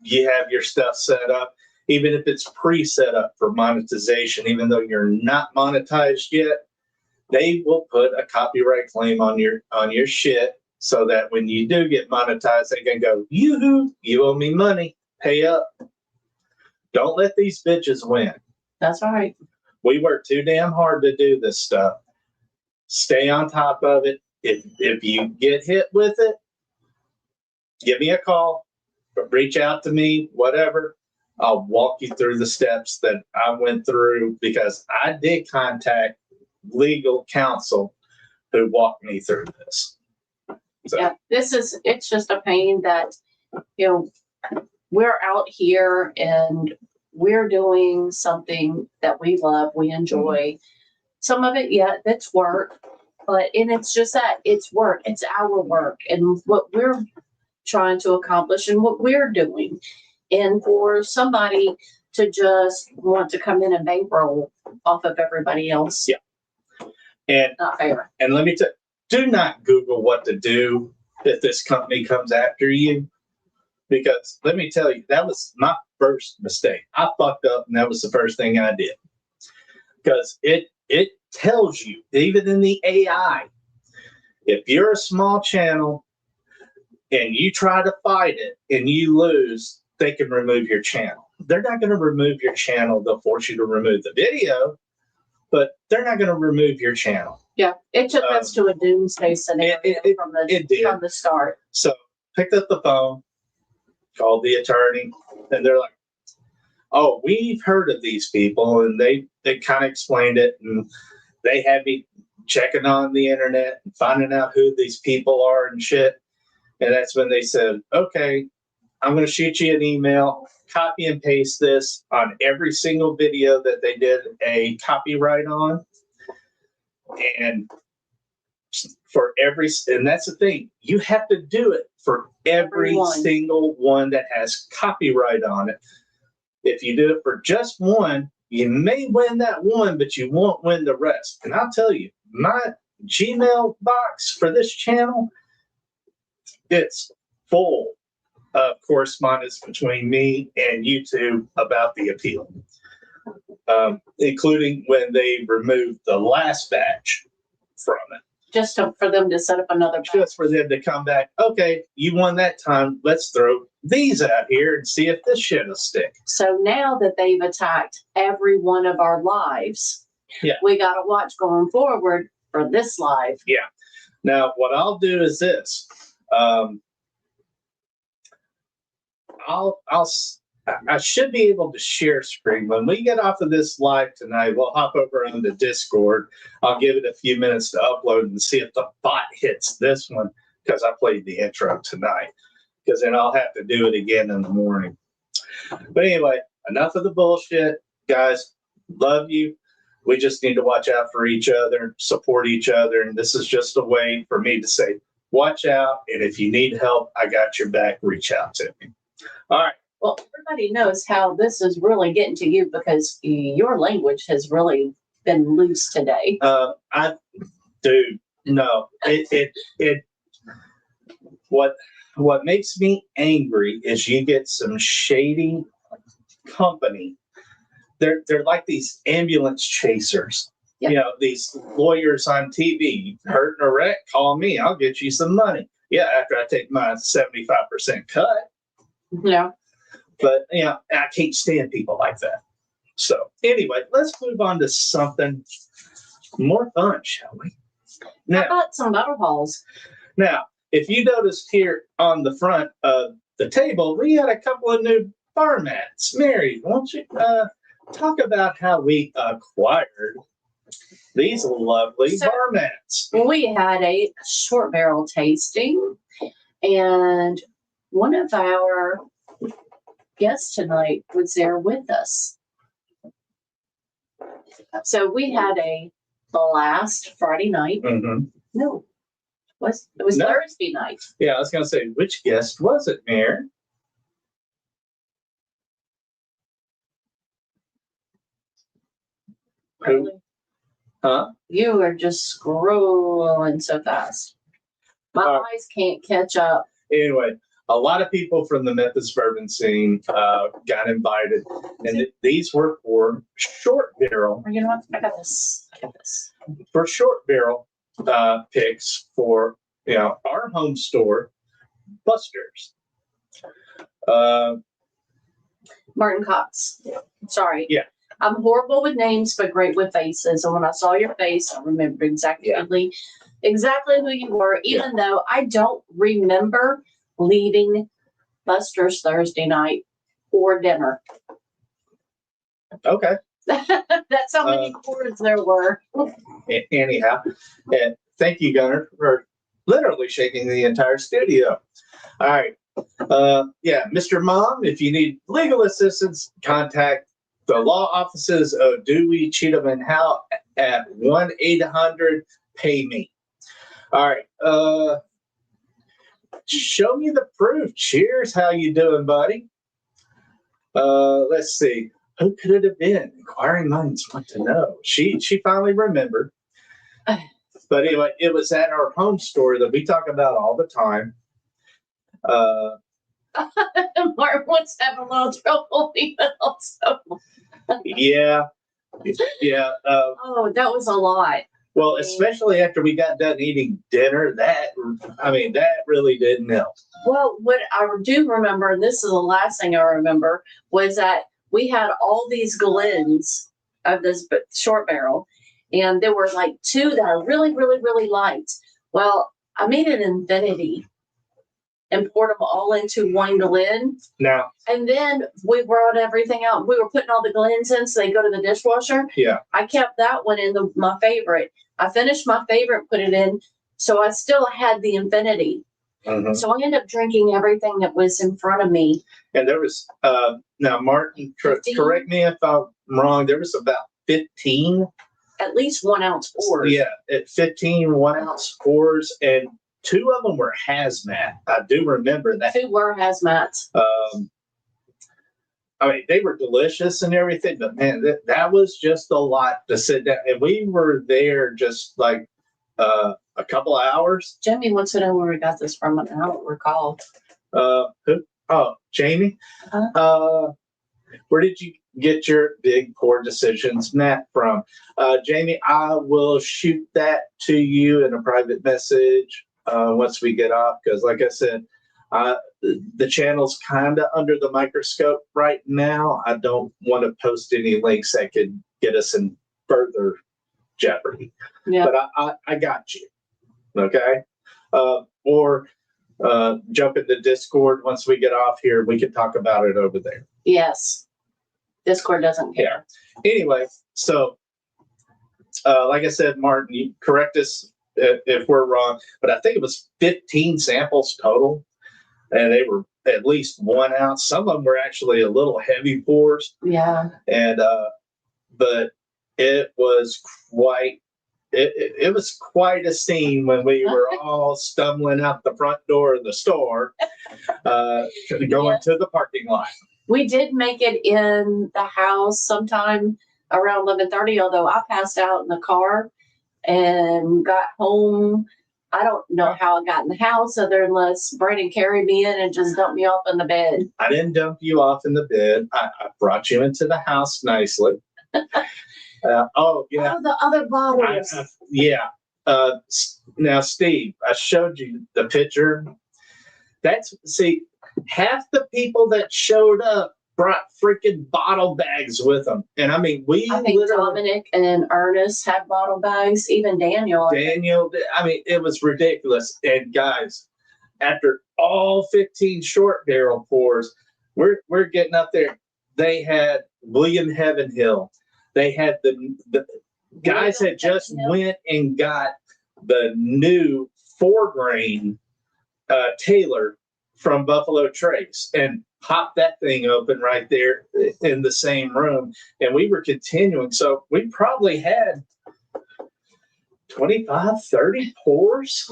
you have your stuff set up, even if it's pre-set up for monetization, even though you're not monetized yet, they will put a copyright claim on your shit so that when you do get monetized, they can go, yoo-hoo, you owe me money, pay up. Don't let these bitches win. That's right. We work too damn hard to do this stuff. Stay on top of it. If you get hit with it, give me a call, reach out to me, whatever. I'll walk you through the steps that I went through, because I did contact legal counsel who walked me through this. So. Yeah, it's just a pain that, we're out here and we're doing something that we love, we enjoy. Some of it, yeah, that's work, and it's just that it's work, it's our work and what we're trying to accomplish and what we're doing. And for somebody to just want to come in and bankroll off of everybody else. Yeah. And not fair. And let me tell you, do not Google what to do if this company comes after you. Because let me tell you, that was my first mistake. I fucked up and that was the first thing I did. Because it tells you, even in the AI, if you're a small channel and you try to fight it and you lose, they can remove your channel. They're not going to remove your channel. They'll force you to remove the video, but they're not going to remove your channel. Yeah, it took us to a doomsday scenario from the start. So picked up the phone, called the attorney, and they're like, "Oh, we've heard of these people," and they kind of explained it, and they had me checking on the internet and finding out who these people are and shit. And that's when they said, "Okay, I'm going to shoot you an email, copy and paste this on every single video that they did a copyright on." And and that's the thing, you have to do it for every single one that has copyright on it. If you do it for just one, you may win that one, but you won't win the rest. And I'll tell you, my Gmail box for this channel, it's full of correspondence between me and YouTube about the appeal, including when they removed the last batch from it. Just for them to set up another batch. Just for them to come back, okay, you won that time, let's throw these out here and see if this shit will stick. So now that they've attacked every one of our lives, we got to watch going forward for this live. Yeah. Now, what I'll do is this. I should be able to share screen. When we get off of this live tonight, we'll hop over on the Discord. I'll give it a few minutes to upload and see if the bot hits this one, because I played the intro tonight, because then I'll have to do it again in the morning. But anyway, enough of the bullshit. Guys, love you. We just need to watch out for each other, support each other. And this is just a way for me to say, watch out. And if you need help, I got your back. Reach out to me. All right. Well, everybody knows how this is really getting to you, because your language has really been loose today. What makes me angry is you get some shady company. They're like these ambulance chasers. Yep. You know, these lawyers on TV, hurt in a wreck, call me, I'll get you some money. Yeah, after I take my 75% cut. Yeah. But, I can't stand people like that. So, anyway, let's move on to something more fun, shall we? Now, how about some butterballs? Now, if you noticed here on the front of the table, we had a couple of new bar mats. Mary, won't you talk about how we acquired these lovely bar mats? We had a short barrel tasting, and one of our guest tonight was there with us. So we had a blast Friday night. Mm-hmm. No, it was Thursday night. Yeah, I was going to say, which guest was it, Mayor? Really? Huh? You are just scrolling so fast. My eyes can't catch up. Anyway, a lot of people from the Memphis bourbon scene got invited, and these were for short barrel. You know what? I got this. For short barrel picks for our home store, Buster's. Uh, Martin Cox. Sorry. Yeah. I'm horrible with names, but great with faces. And when I saw your face, I remembered exactly who you were, even though I don't remember leaving Buster's Thursday night or dinner. Okay. That's how many cords there were. Anyhow, and thank you, Gunnar, for literally shaking the entire studio. All right. Mr. Mom, if you need legal assistance, contact the law offices of Dewey, Cheatham, and Howe at 1-800-PAY-ME. All right. Show me the proof. Cheers. How you doing, buddy? Let's see. Who could it have been? Inquiring minds want to know. She finally remembered. But anyway, it was at our home store that we talk about all the time. Martin was having a little trouble even also. Yeah. Oh, that was a lot. Well, especially after we got done eating dinner, that really didn't help. Well, what I do remember, and this is the last thing I remember, was that we had all these Glens of this short barrel, and there were like two that I really, really, really liked. Well, I made an infinity and poured them all into one Glen. Now, and then we brought everything out. We were putting all the Glens in so they go to the dishwasher. Yeah. I kept that one in my favorite. I finished my favorite, put it in. So I still had the infinity. Mm-hmm. So I ended up drinking everything that was in front of me. And there was, now Martin, correct me if I'm wrong, there was about 15. At least 1 ounce pours. Yeah, at 15 1-ounce pours, and 2 of them were hazmat. I do remember that. 2 were hazmats. They were delicious and everything, but man, that was just a lot to sit down. And we were there just like a couple of hours. Jamie wants to know where we got this from, and I don't recall. Who? Oh, Jamie. Where did you get your big pour decisions, Matt, from? Jamie, I will shoot that to you in a private message once we get off, because like I said, the channel's kind of under the microscope right now. I don't want to post any links that could get us in further jeopardy. Yeah. But I got you. Okay. Or jump into Discord once we get off here. We can talk about it over there. Yes. Discord doesn't care. Yeah. Anyway, so like I said, Martin, you correct us if we're wrong, but I think it was 15 samples total, and they were at least 1 ounce. Some of them were actually a little heavy pours. Yeah. And but it was quite a scene when we were all stumbling out the front door of the store, going to the parking lot. We did make it in the house sometime around 11:30, although I passed out in the car and got home. I don't know how I got in the house other unless Brandon carried me in and just dumped me off in the bed. I didn't dump you off in the bed. I brought you into the house nicely. Oh, yeah. Oh, the other bottles. Yeah. Now, Steve, I showed you the picture. Half the people that showed up brought freaking bottle bags with them. And I mean, I think Dominic and Ernest had bottle bags, even Daniel. It was ridiculous. And guys, after all 15 short barrel pours, we're getting up there. They had William Heavenhill. They had the guys had just went and got the new 4-grain Taylor from Buffalo Trace and popped that thing open right there in the same room. And we were continuing. So we probably had 25, 30 pours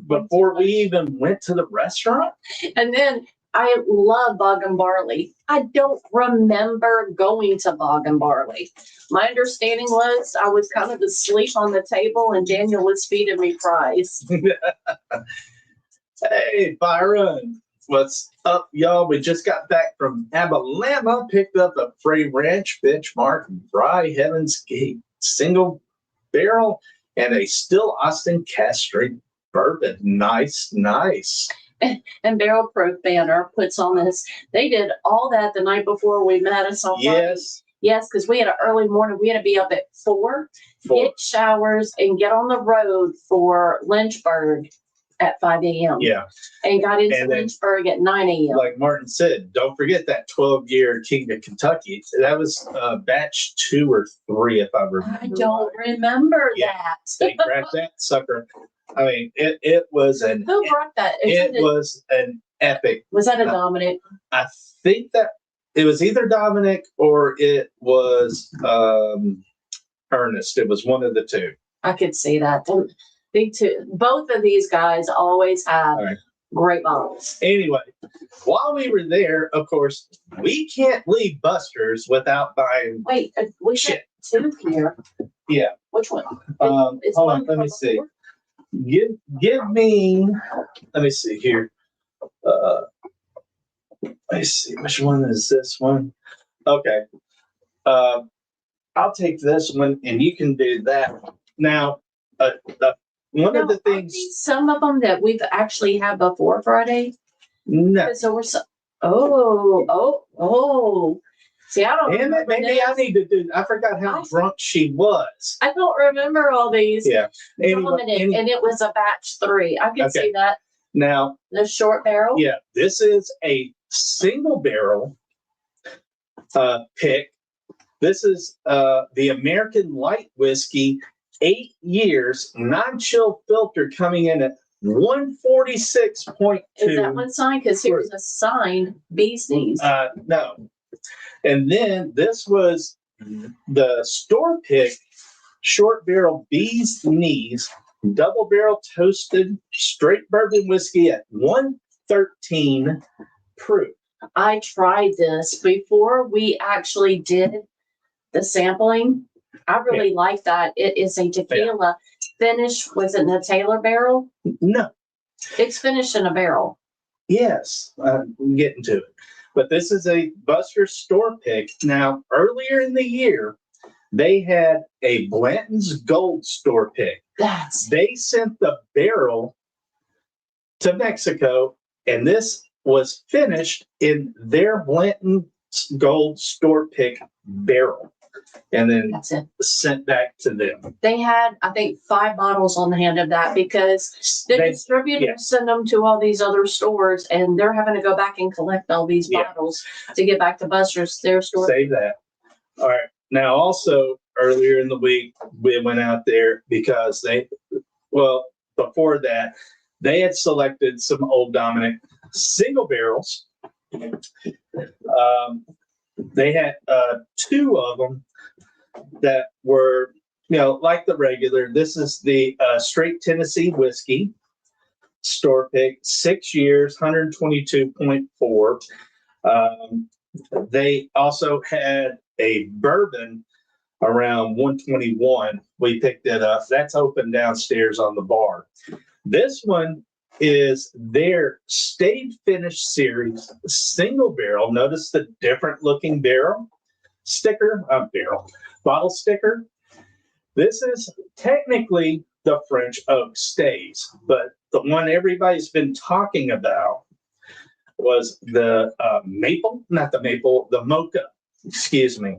before we even went to the restaurant. And then I love Bog and Barley. I don't remember going to Bog and Barley. My understanding was I was kind of asleep on the table and Daniel was feeding me fries. Hey, Byron. What's up, y'all? We just got back from Alabama, picked up a Free Ranch benchmark, Rye Heaven's Gate single barrel, and a Still Austin Cast Strength bourbon. Nice. And Barrel Proof Banner puts on this. They did all that the night before we met us on Friday. Yes, because we had an early morning. We had to be up at 4, get showers, and get on the road for Lynchburg at 5 a.m. Yeah. And got into Lynchburg at 9 a.m. Like Martin said, don't forget that 12-year King of Kentucky. That was batch 2 or 3, if I remember. I don't remember that. They cracked that sucker. I mean, it was an. Who brought that? It was an epic. Was that a Dominic? I think that it was either Dominic or it was Ernest. It was one of the two. I could see that. Both of these guys always have great bottles. Anyway, while we were there, of course, we can't leave Buster's without buying. Wait, we shit. Got 2 here. Yeah. Which one? Hold on, let me see. Give me. Let me see here. Let me see. Which one is this one? Okay. I'll take this one, and you can do that. Now, one of the things. Some of them that we've actually had before Friday. No. So we're See, I don't remember. Maybe I need to do. I forgot how drunk she was. I don't remember all these. Yeah. Dominic, and it was a batch 3. I can see that. Now, the short barrel. Yeah, this is a single barrel pick. This is the American Light Whiskey, 8 years, non-chill filter, coming in at 146.2. Is that one signed? Because here's a signed Bee's Knees. No. And then this was the store pick short barrel Bee's Knees, double barrel toasted straight bourbon whiskey at 113 proof. I tried this before we actually did the sampling. I really like that. It is a tequila finish. Was it in a Taylor barrel? No. It's finished in a barrel. Yes, I'm getting to it. But this is a Buster store pick. Now, earlier in the year, they had a Blanton's Gold store pick. They sent the barrel to Mexico, and this was finished in their Blanton's Gold store pick barrel, and then sent back to them. They had, I think, 5 bottles on hand of that because the distributors send them to all these other stores, and they're having to go back and collect all these bottles to get back to Buster's, their store. Save that. All right. Now, also earlier in the week, we went out there because before that, they had selected some Old Dominic single barrels. They had 2 of them that were, like the regular. This is the straight Tennessee whiskey store pick, 6 years, 122.4. They also had a bourbon around 121. We picked it up. That's open downstairs on the bar. This one is their Stayed Finish series single barrel. Notice the different looking bottle sticker. This is technically the French oak stays, but the one everybody's been talking about was the the mocha. Excuse me.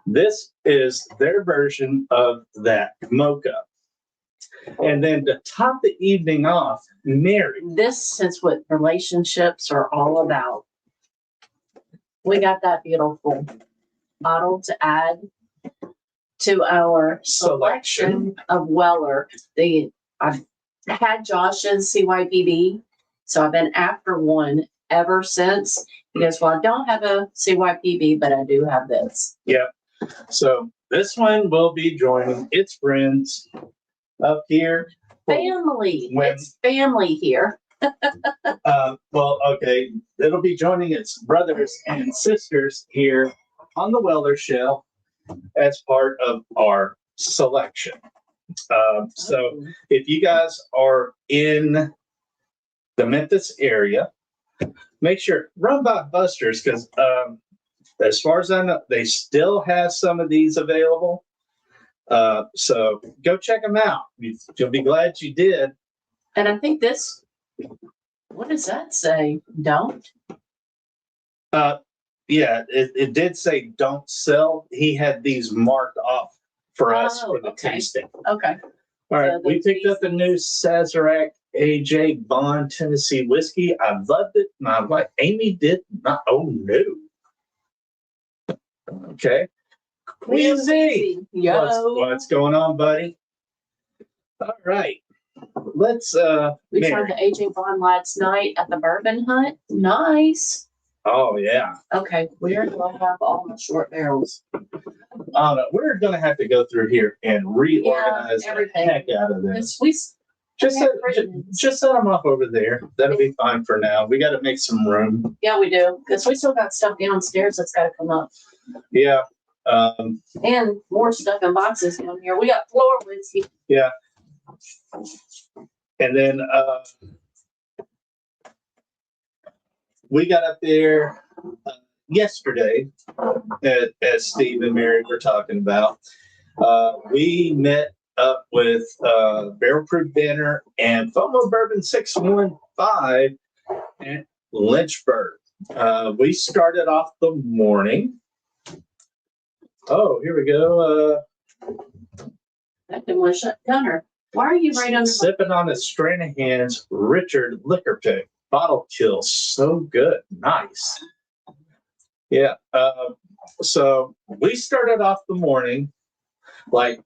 This is their version of that mocha. And then to top the evening off, Mary. This is what relationships are all about. We got that beautiful bottle to add to our selection of Weller. I've had Josh's CYPB, so I've been after one ever since. He goes, well, I don't have a CYPB, but I do have this. Yeah. So this one will be joining its friends up here. Family. It's family here. It'll be joining its brothers and sisters here on the Weller shelf as part of our selection. So if you guys are in the Memphis area, make sure run by Buster's, because as far as I know, they still have some of these available. So go check them out. You'll be glad you did. And I think this, what does that say? Don't? Yeah, it did say don't sell. He had these marked off for us for the okay. tasting. Okay. All right, So we those picked up a new Sazerac AJ Bond Tennessee whiskey. I loved it. My wife Amy did not. Oh no. Okay. Queasy. Yo. What's going on, buddy? All right. Let's We Mary. tried the AJ Bond last night at the Bourbon Hunt. Nice. Oh yeah. Okay, we're gonna have all the short barrels. We're gonna have to go through here and reorganize the everything. heck out of this. We Just set them up over there. That'll be fine for now. We got to make some room. Yeah, we do, because we still got stuff downstairs that's got to come up, Yeah. and more stuff in boxes down here. We got floor whiskey. Yeah. And then we got up there yesterday, as Steve and Mary were talking about. We met up with Barrel Proof Banner and FOMO Bourbon 615 in Lynchburg. We started off the morning. Oh, here we go. That didn't want to shut Gunner. Why are you right under Sipping on a Stranahan's Richard Liquor Pick. Bottle kill. So good. Nice. Yeah. So we started off the morning like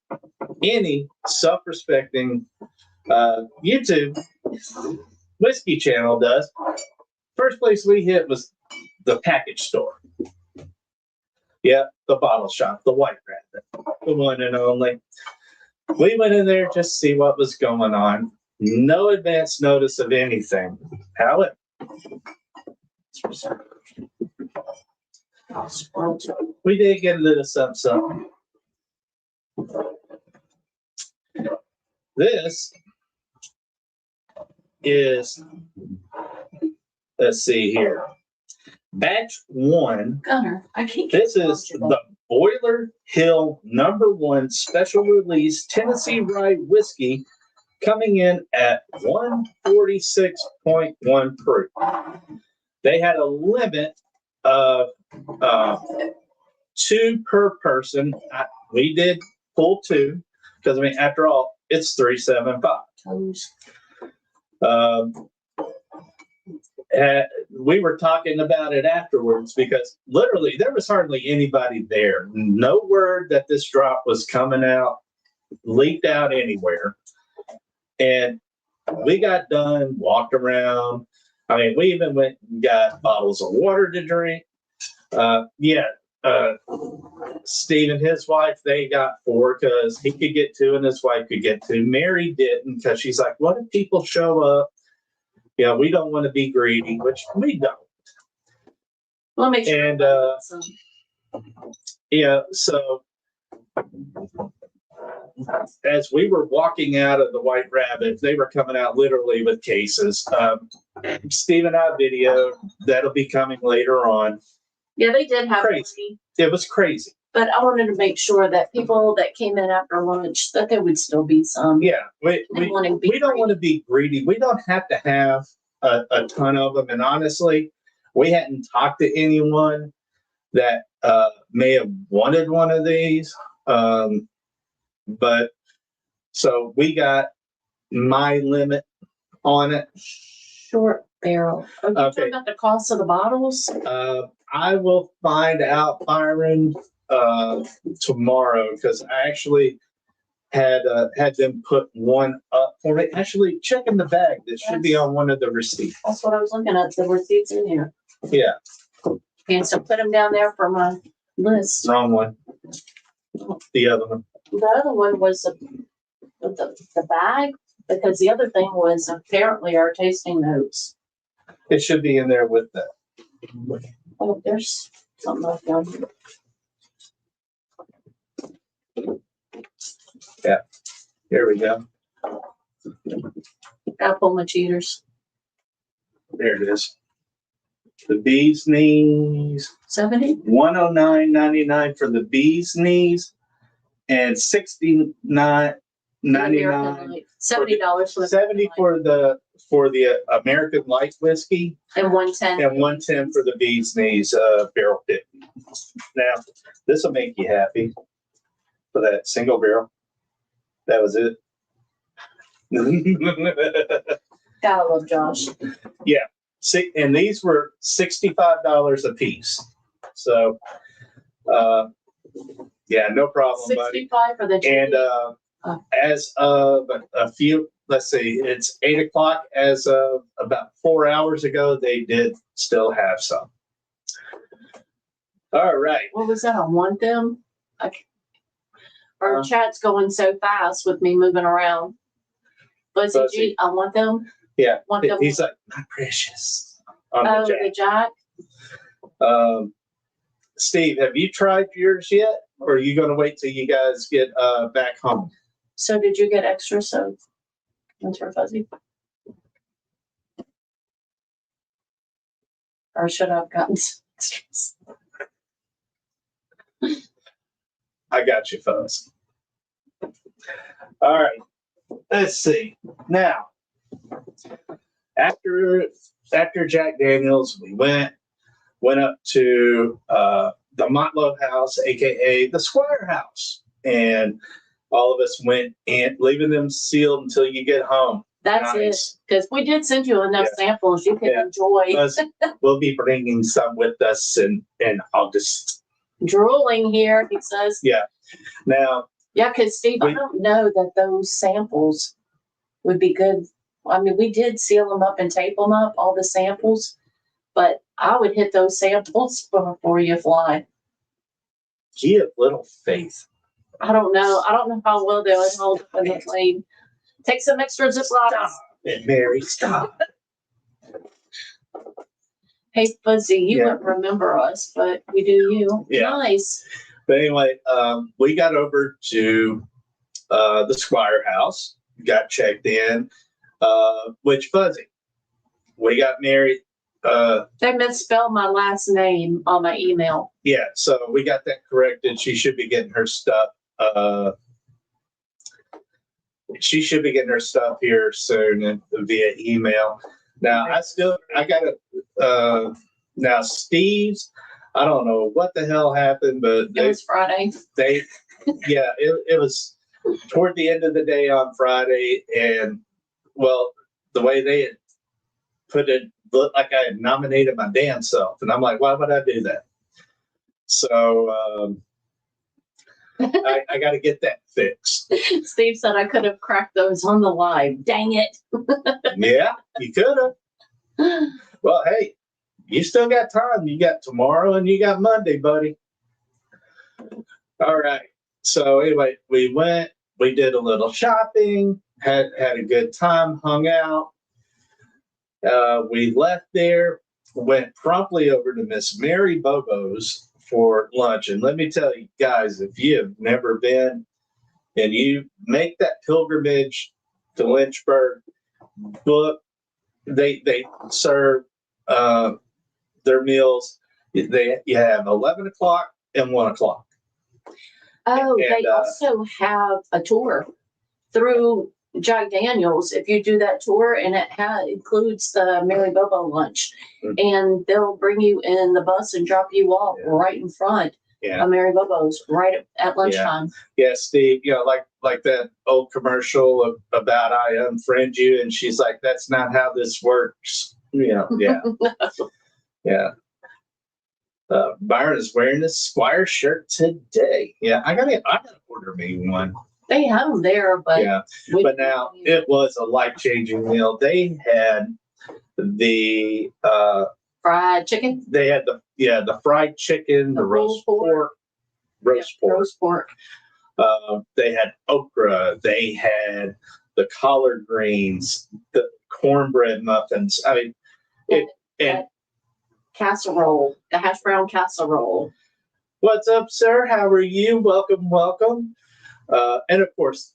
any self-respecting YouTube whiskey channel does. First place we hit was the package store. Yeah, the bottle shop, the White Rabbit, the one and only. We went in there just to see what was going on. No advance notice of anything. However, we did get a little something. This is, let's see here, batch 1. Gunner, I can't. This is the Boiler Hill #1 special release Tennessee Rye whiskey, coming in at 146.1 proof. They had a limit of 2 per person. We did pull 2 because, I mean, after all, it's 375. We were talking about it afterwards because literally there was hardly anybody there. No word that this drop was coming out, leaked out anywhere. And we got done, walked around. I mean, we even went and got bottles of water to drink. Steve and his wife, they got 4 because he could get 2 and his wife could get 2. Mary didn't because she's like, what if people show up? Yeah, we don't want to be greedy, which we don't. Well, make sure. And yeah, so as we were walking out of the White Rabbit, they were coming out literally with cases. Steve and I videoed. That'll be coming later on. Yeah, they did have Crazy. It was crazy. But I wanted to make sure that people that came in after lunch, that there would still be some. Yeah, we don't want to be greedy. We don't have to have a ton of them. And honestly, we hadn't talked to anyone that may have wanted one of these. But so we got my limit on it. Short barrel. Are you talking about the cost of the bottles? I will find out, Byron, tomorrow, because I actually had them put one up for me. Actually, check in the bag. This should be on one of the receipts. That's what I was looking at. The receipts in here. Yeah. And so put them down there for my list. Wrong one. The other one. The other one was the bag, because the other thing was apparently our tasting notes. It should be in there with that. Oh, there's something like down here. Yeah. Here we go. Gotta pull my cheaters. There it is. The bee's knees. 70? $109.99 for the bee's knees, and $69 $99. $70 for the 70 for the American Light whiskey, and 110. and 110 for the Bee's Knees barrel pick. Now, this will make you happy for that single barrel. That was it. Gotta love Josh. Yeah. See, and these were $65 a piece. So, yeah, no problem, buddy. 65 for the And as of a few, let's see, it's 8 o'clock. As of about 4 hours ago, they did still have some. All right. What was that? I want them. Our chat's going so fast with me moving around. Buzzy G, I want them. Yeah. Want them. He's like, my precious. On Oh, the Jack. Steve, have you tried yours yet? Or are you going to wait till you guys get back home? So did you get extra? So that's for Fuzzy. Or should I have gotten extras? I got you, Fuzz. All right. Let's see. Now, after Jack Daniels, we went up to the Motlow House, aka the Squire House, and all of us went in, leaving them sealed until you get home. That's it, because we did send you enough samples you can enjoy. We'll be bringing some with us in August. Drooling here, he says. Yeah. Now. Yeah, because Steve, I don't know that those samples would be good. I mean, we did seal them up and tape them up, all the samples, but I would hit those samples before you fly. You have little faith. I don't know. I don't know how well they'll hold up in the plane. Take some extra Ziplocs. Stop it, Mary. Stop. Hey, Fuzzy, you wouldn't remember us, but we do you. Yeah. Nice. But anyway, we got over to the Squire House, got checked in, which Fuzzy, we got married. They misspelled my last name on my email. Yeah, so we got that corrected. She should be getting her stuff. She should be getting her stuff here soon via email. Now, I got to, now Steve's, I don't know what the hell happened, but it was Friday. It was toward the end of the day on Friday. And well, the way they had put it, looked like I had nominated my damn self. And I'm like, why would I do that? So, I got to get that fixed. Steve said I could have cracked those on the live. Dang it. Yeah, you could have. Well, hey, you still got time. You got tomorrow and you got Monday, buddy. All right. So anyway, we went, we did a little shopping, had a good time, hung out. We left there, went promptly over to Miss Mary Bobo's for lunch. And let me tell you guys, if you have never been and you make that pilgrimage to Lynchburg, book, they serve their meals. You have 11 o'clock and 1 o'clock. Oh, they also have a tour through Jack Daniels. If you do that tour, and it includes the Mary Bobo lunch, and they'll bring you in the bus and drop you off right in front of Mary Bobo's right at lunchtime. Yeah, Steve, you know, like that old commercial about I unfriend you, and she's like, that's not how this works. You know, yeah. Yeah. Byron is wearing a Squire shirt today. Yeah, I gotta order me one. They have them there, but but now it was a life-changing meal. They had the fried chicken. They had the fried chicken, the roast pork. They had okra. They had the collard greens, the cornbread muffins. I mean, and casserole, the hash brown casserole. What's up, sir? How are you? Welcome, welcome. And of course,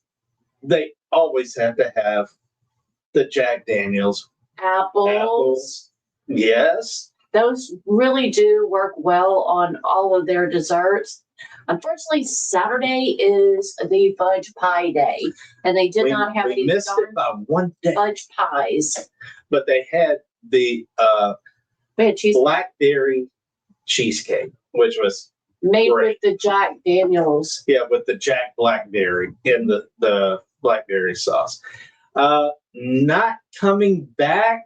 they always have to have the Jack Daniels apples. Yes. those really do work well on all of their desserts. Unfortunately, Saturday is the fudge pie day, and they did not have we any missed it by one day, fudge pies. but they had the We had cheese blackberry cheesecake, which was made great. with the Jack Daniels. Yeah, with the Jack Blackberry in the blackberry sauce. Not coming back,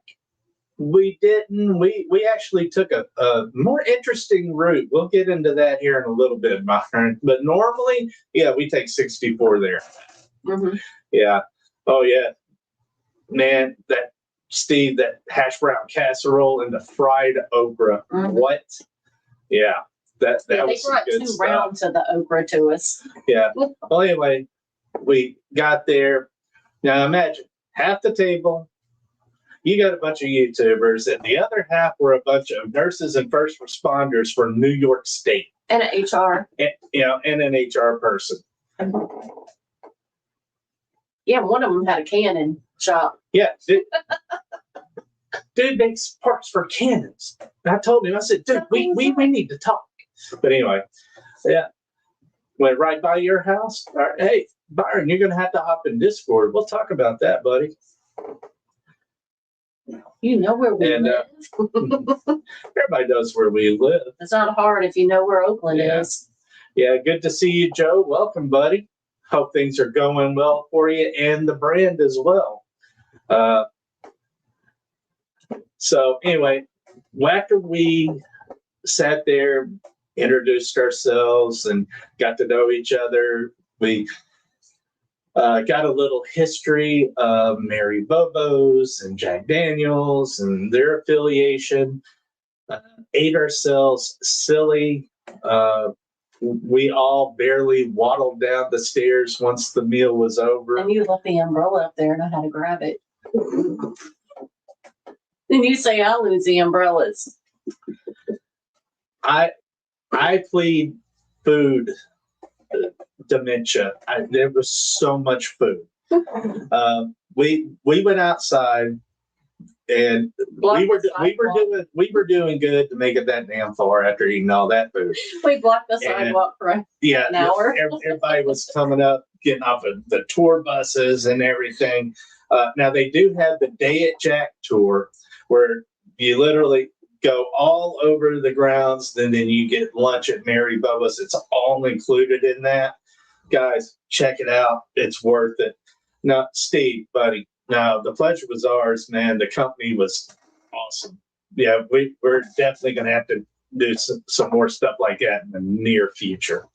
we didn't. We actually took a more interesting route. We'll get into that here in a little bit, Byron. But normally, yeah, we take 64 there. Mm-hmm. Yeah. Oh, yeah. Man, that Steve, that hash brown casserole and the fried okra. Mm-hmm. What? Yeah. That Yeah, they was some brought good 2 stuff. rounds of the okra to us. Yeah. Well, anyway, we got there. Now imagine half the table, you got a bunch of YouTubers, and the other half were a bunch of nurses and first responders from New York State. And an HR. And, and an HR person. Yeah, one of them had a cannon shop. Yeah. Dude makes parts for cannons. And I told him, I said, dude, we need to talk. But anyway, yeah. Went right by your house. All right, hey, Byron, you're going to have to hop in Discord. We'll talk about that, buddy. You know where we And, live. Everybody knows where we live. It's not hard if you know where Oakland Yeah. is. Yeah, good to see you, Joe. Welcome, buddy. Hope things are going well for you and the brand as well. So anyway, after we sat there, introduced ourselves, and got to know each other, we got a little history of Mary Bobo's and Jack Daniels and their affiliation. Ate ourselves silly. We all barely waddled down the stairs once the meal was over. And you left the umbrella up there and I had to grab it. And you say I'll lose the umbrellas. I plead food dementia. There was so much food. We went outside, and we were doing good to make it that damn far after eating all that food. We blocked the sidewalk for an hour. Everybody was coming up, getting off of the tour buses and everything. Now they do have the Day at Jack tour, where you literally go all over the grounds, and then you get lunch at Mary Bobo's. It's all included in that. Guys, check it out. It's worth it. Now, Steve, buddy, now the pleasure was ours, man. The company was awesome. Yeah, we're definitely going to have to do some more stuff like that in the near future.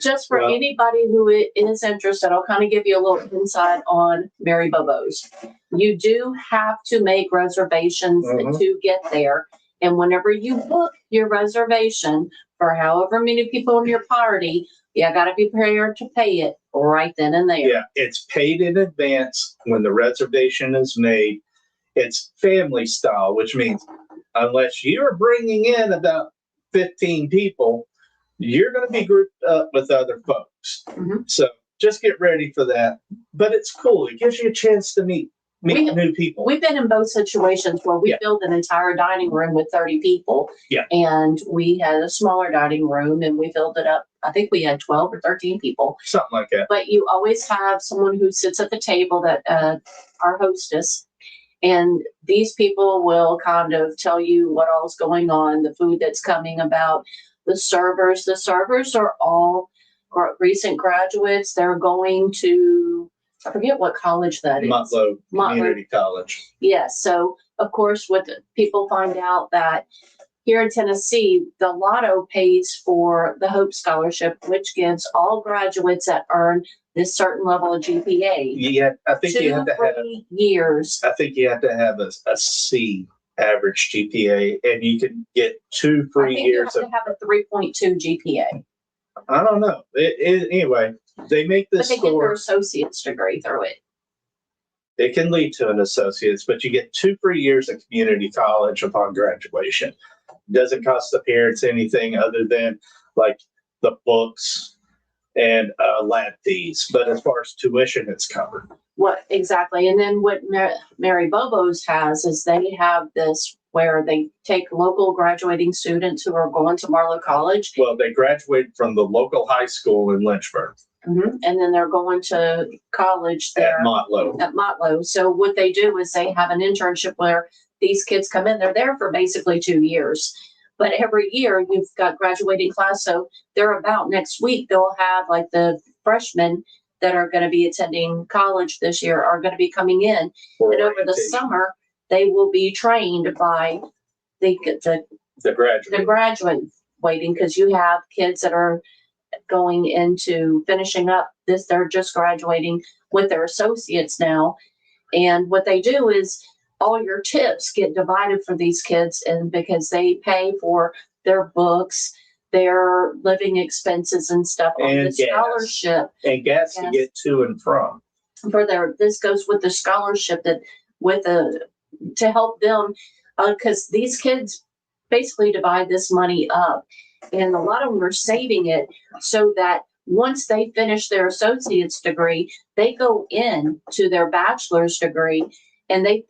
Just for anybody who is interested, I'll kind of give you a little insight on Mary Bobo's. You do have to make reservations to get there. And whenever you book your reservation for however many people in your party, you got to be prepared to pay it right then and there. Yeah, it's paid in advance when the reservation is made. It's family style, which means unless you're bringing in about 15 people, you're going to be grouped up with other folks. Mm-hmm. So just get ready for that. But it's cool. It gives you a chance to meet new people. We've been in both situations where we filled an entire dining room with 30 people. Yeah. And we had a smaller dining room and we filled it up. I think we had 12 or 13 people. Something like that. But you always have someone who sits at the table, that our hostess. And these people will kind of tell you what all's going on, the food that's coming about. The servers are all recent graduates. They're going to, I forget what college that is. Motlow Community College. Yes. So, of course, what people find out that here in Tennessee, the Lotto pays for the Hope Scholarship, which gives all graduates that earn this certain level of GPA. Yeah, I think you have to have years. I think you have to have a C average GPA, and you can get 2 free years. You have to have a 3.2 GPA. I don't know. Anyway, they make this but they get their associate's degree through it. It can lead to an associate's, but you get 2 free years of community college upon graduation. Doesn't cost the parents anything other than like the books and lab fees. But as far as tuition, it's covered. What exactly? And then what Mary Bobo's has is they have this where they take local graduating students who are going to Marlowe College. Well, they graduate from the local high school in Lynchburg. And then they're going to college there At Motlow. At Motlow. So what they do is they have an internship where these kids come in. They're there for basically 2 years. But every year you've got graduating class. So they're about next week, they'll have like the freshmen that are going to be attending college this year are going to be coming in. And over the summer, they will be trained by the graduating, because you have kids that are going into finishing up this. They're just graduating with their associates now. And what they do is all your tips get divided for these kids, and because they pay for their books, their living expenses and stuff on the scholarship. And gas to get to and from. This goes with the scholarship that to help them, because these kids basically divide this money up, and a lot of them are saving it so that once they finish their associate's degree, they go in to their bachelor's degree, and a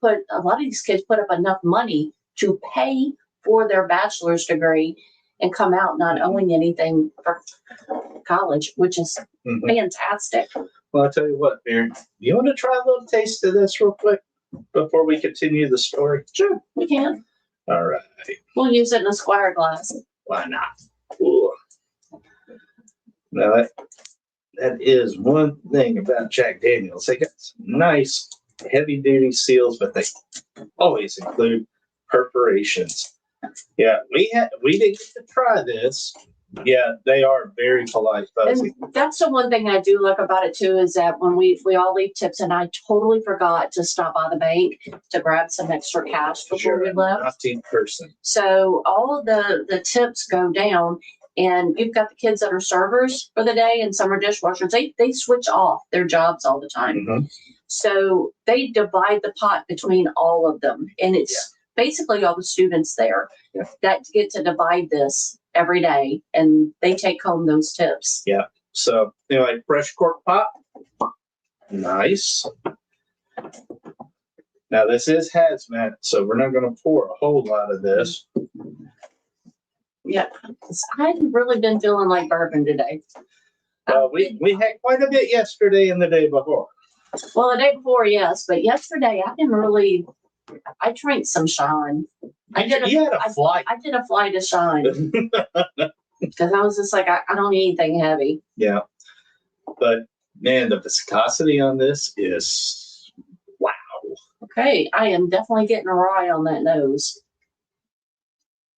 lot of these kids put up enough money to pay for their bachelor's degree and come out not owing anything for college, which is fantastic. Well, I'll tell you what, Mary, you want to try a little taste of this real quick before we continue the story? Sure, we can. All right. We'll use it in a square glass. Why not? Ooh. Now, that is one thing about Jack Daniels. They got some nice heavy-duty seals, but they always include perforations. Yeah, we didn't get to try this. Yeah, they are very polite, fuzzy. And that's the one thing I do like about it too, is that when we all leave tips, and I totally forgot to stop by the bank to grab some extra cash before we left. Naughty person. So all of the tips go down, and you've got the kids that are servers for the day, and some are dishwashers. They switch off their jobs all the time. So they divide the pot between all of them, and it's basically all the students there that get to divide this every day, and they take home those tips. Yeah. So anyway, fresh cork pot. Nice. Now this is hazmat, so we're not going to pour a whole lot of this. Yeah, I haven't really been feeling like bourbon today. We had quite a bit yesterday and the day before. Well, the day before, yes, but yesterday I didn't really. I drank some Shine. You had a flight. I did a flight of Shine because I was just like, I don't need anything heavy. Yeah, but man, the viscosity on this is wow. Okay, I am definitely getting a rye on that nose.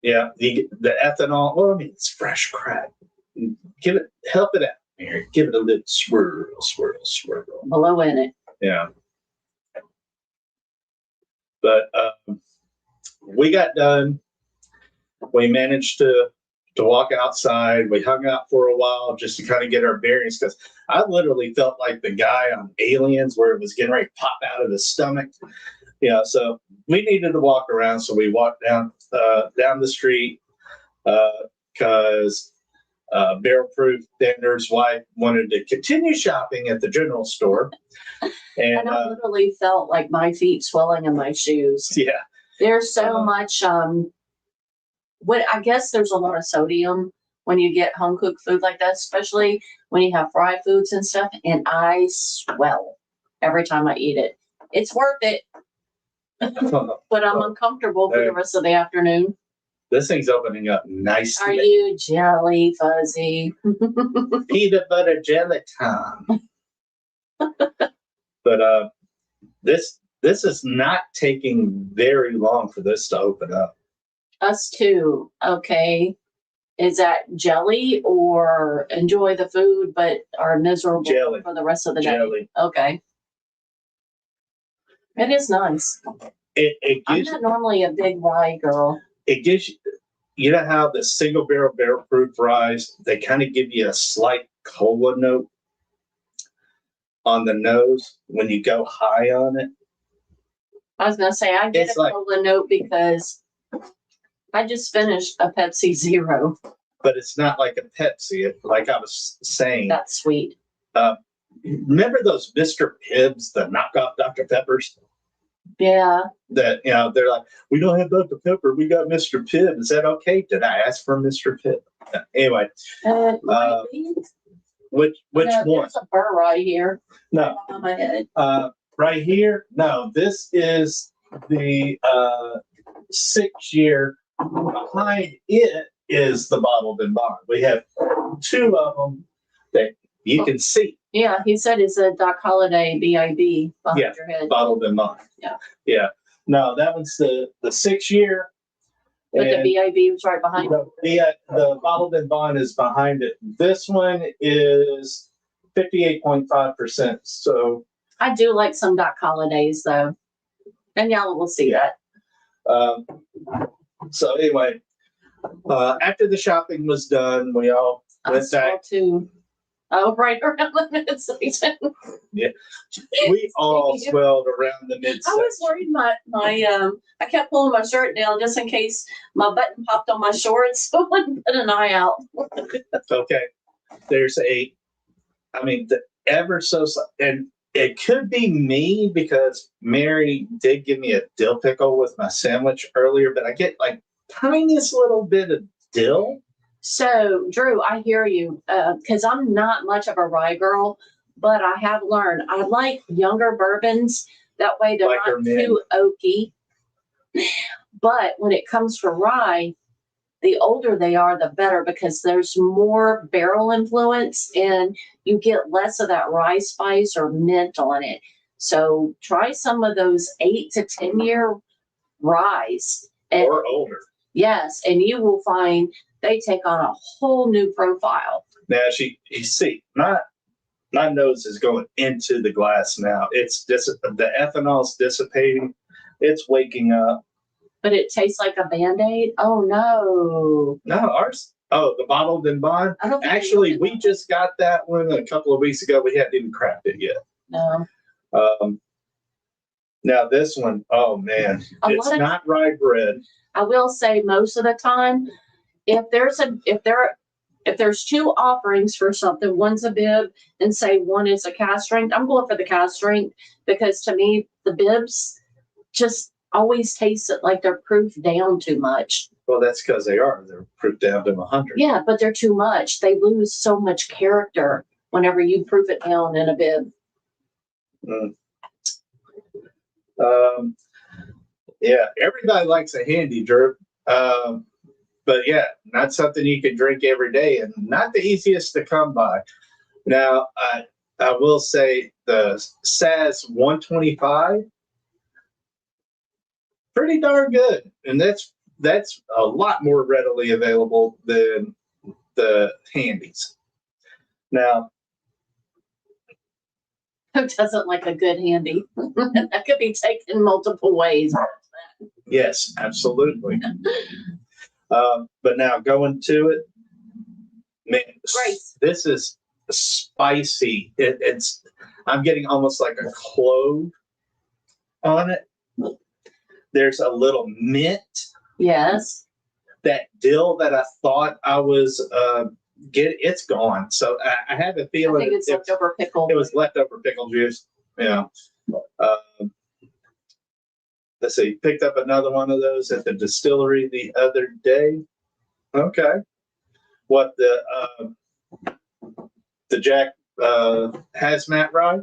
Yeah, the ethanol. Well, I mean, it's fresh crack. Help it out, Mary. Give it a little swirl. Below in it. Yeah. But we got done. We managed to walk outside. We hung out for a while just to kind of get our bearings, because I literally felt like the guy on Aliens where it was getting ready to pop out of his stomach. Yeah, so we needed to walk around. So we walked down the street because Barrel Proof Dender's wife wanted to continue shopping at the general store. And I literally felt like my feet swelling in my shoes. Yeah. There's so much, I guess there's a lot of sodium when you get home cooked food like that, especially when you have fried foods and stuff. And I swell every time I eat it. It's worth it. But I'm uncomfortable for the rest of the afternoon. This thing's opening up nicely. Are you jelly fuzzy? Peanut butter jelly time. But this is not taking very long for this to open up. Us too. Okay. Is that jelly or enjoy the food but are miserable jelly for the rest of the jelly. day? Okay. It is nice. I'm not normally a big rye girl. It gives you know how the single barrel proof ryes, they kind of give you a slight cola note on the nose when you go high on it. I was going to say, I get a cola note because I just finished a Pepsi Zero. But it's not like a Pepsi. Like I was saying. That's sweet. Remember those Mr. Pibbs, the knockoff Dr. Peppers? Yeah. That, they're like, we don't have Dr. Pepper. We got Mr. Pibb. Is that okay? Did I ask for Mr. Pibb? Anyway, which one? There's a burr right here. No. On my head. Right here? No, this is the 6-year. Behind it is the bottled and bond. We have 2 of them that you can see. Yeah, he said it's a Doc Holliday BIB behind your head. Bottled and bond. Yeah. Yeah. No, that one's the 6-year. But the BIB was right behind it. The bottled and bond is behind it. This one is 58.5%. So I do like some Doc Hollidays though. And y'all will see that. So anyway, after the shopping was done, we all went back to right around the midsection. Yeah, we all swelled around the midsection. I was worried I kept pulling my shirt down just in case my button popped on my shorts, so I wouldn't put an eye out. Okay, there's and it could be me because Mary did give me a dill pickle with my sandwich earlier, but I get like tiniest little bit of dill. So, Drew, I hear you, because I'm not much of a rye girl, but I have learned I like younger bourbons. That way they're not too oaky. But when it comes to rye, the older they are, the better, because there's more barrel influence and you get less of that rye spice or mint on it. So try some of those 8 to 10 year ryes. Or older. Yes, and you will find they take on a whole new profile. Now, you see, my nose is going into the glass now. The ethanol's dissipating. It's waking up. But it tastes like a Band-Aid? Oh, no. No, ours. Oh, the bottled and bond? Actually, we just got that one a couple of weeks ago. We hadn't even cracked it yet. No. Now, this one, oh, man. It's not rye bread. I will say most of the time, if there's 2 offerings for something, one's a bib and say one is a cast strength, I'm going for the cast strength because to me the bibs just always taste it like they're proof down too much. Well, that's because they're proof down to 100. Yeah, but they're too much. They lose so much character whenever you proof it down in a bib. Yeah, everybody likes a handy, Drew. But yeah, not something you can drink every day and not the easiest to come by. Now, I will say the SAS 125, pretty darn good. And that's a lot more readily available than the handies. Now, who doesn't like a good handy? That could be taken multiple ways. Yes, absolutely. But now going to it, man, Grace. This is spicy. I'm getting almost like a clove on it. There's a little mint. Yes. That dill that I thought I was it's gone. So I have a feeling I think it's leftover pickle. It was leftover pickle juice. Yeah. Let's see. Picked up another one of those at the distillery the other day. Okay. What the Jack hazmat rye?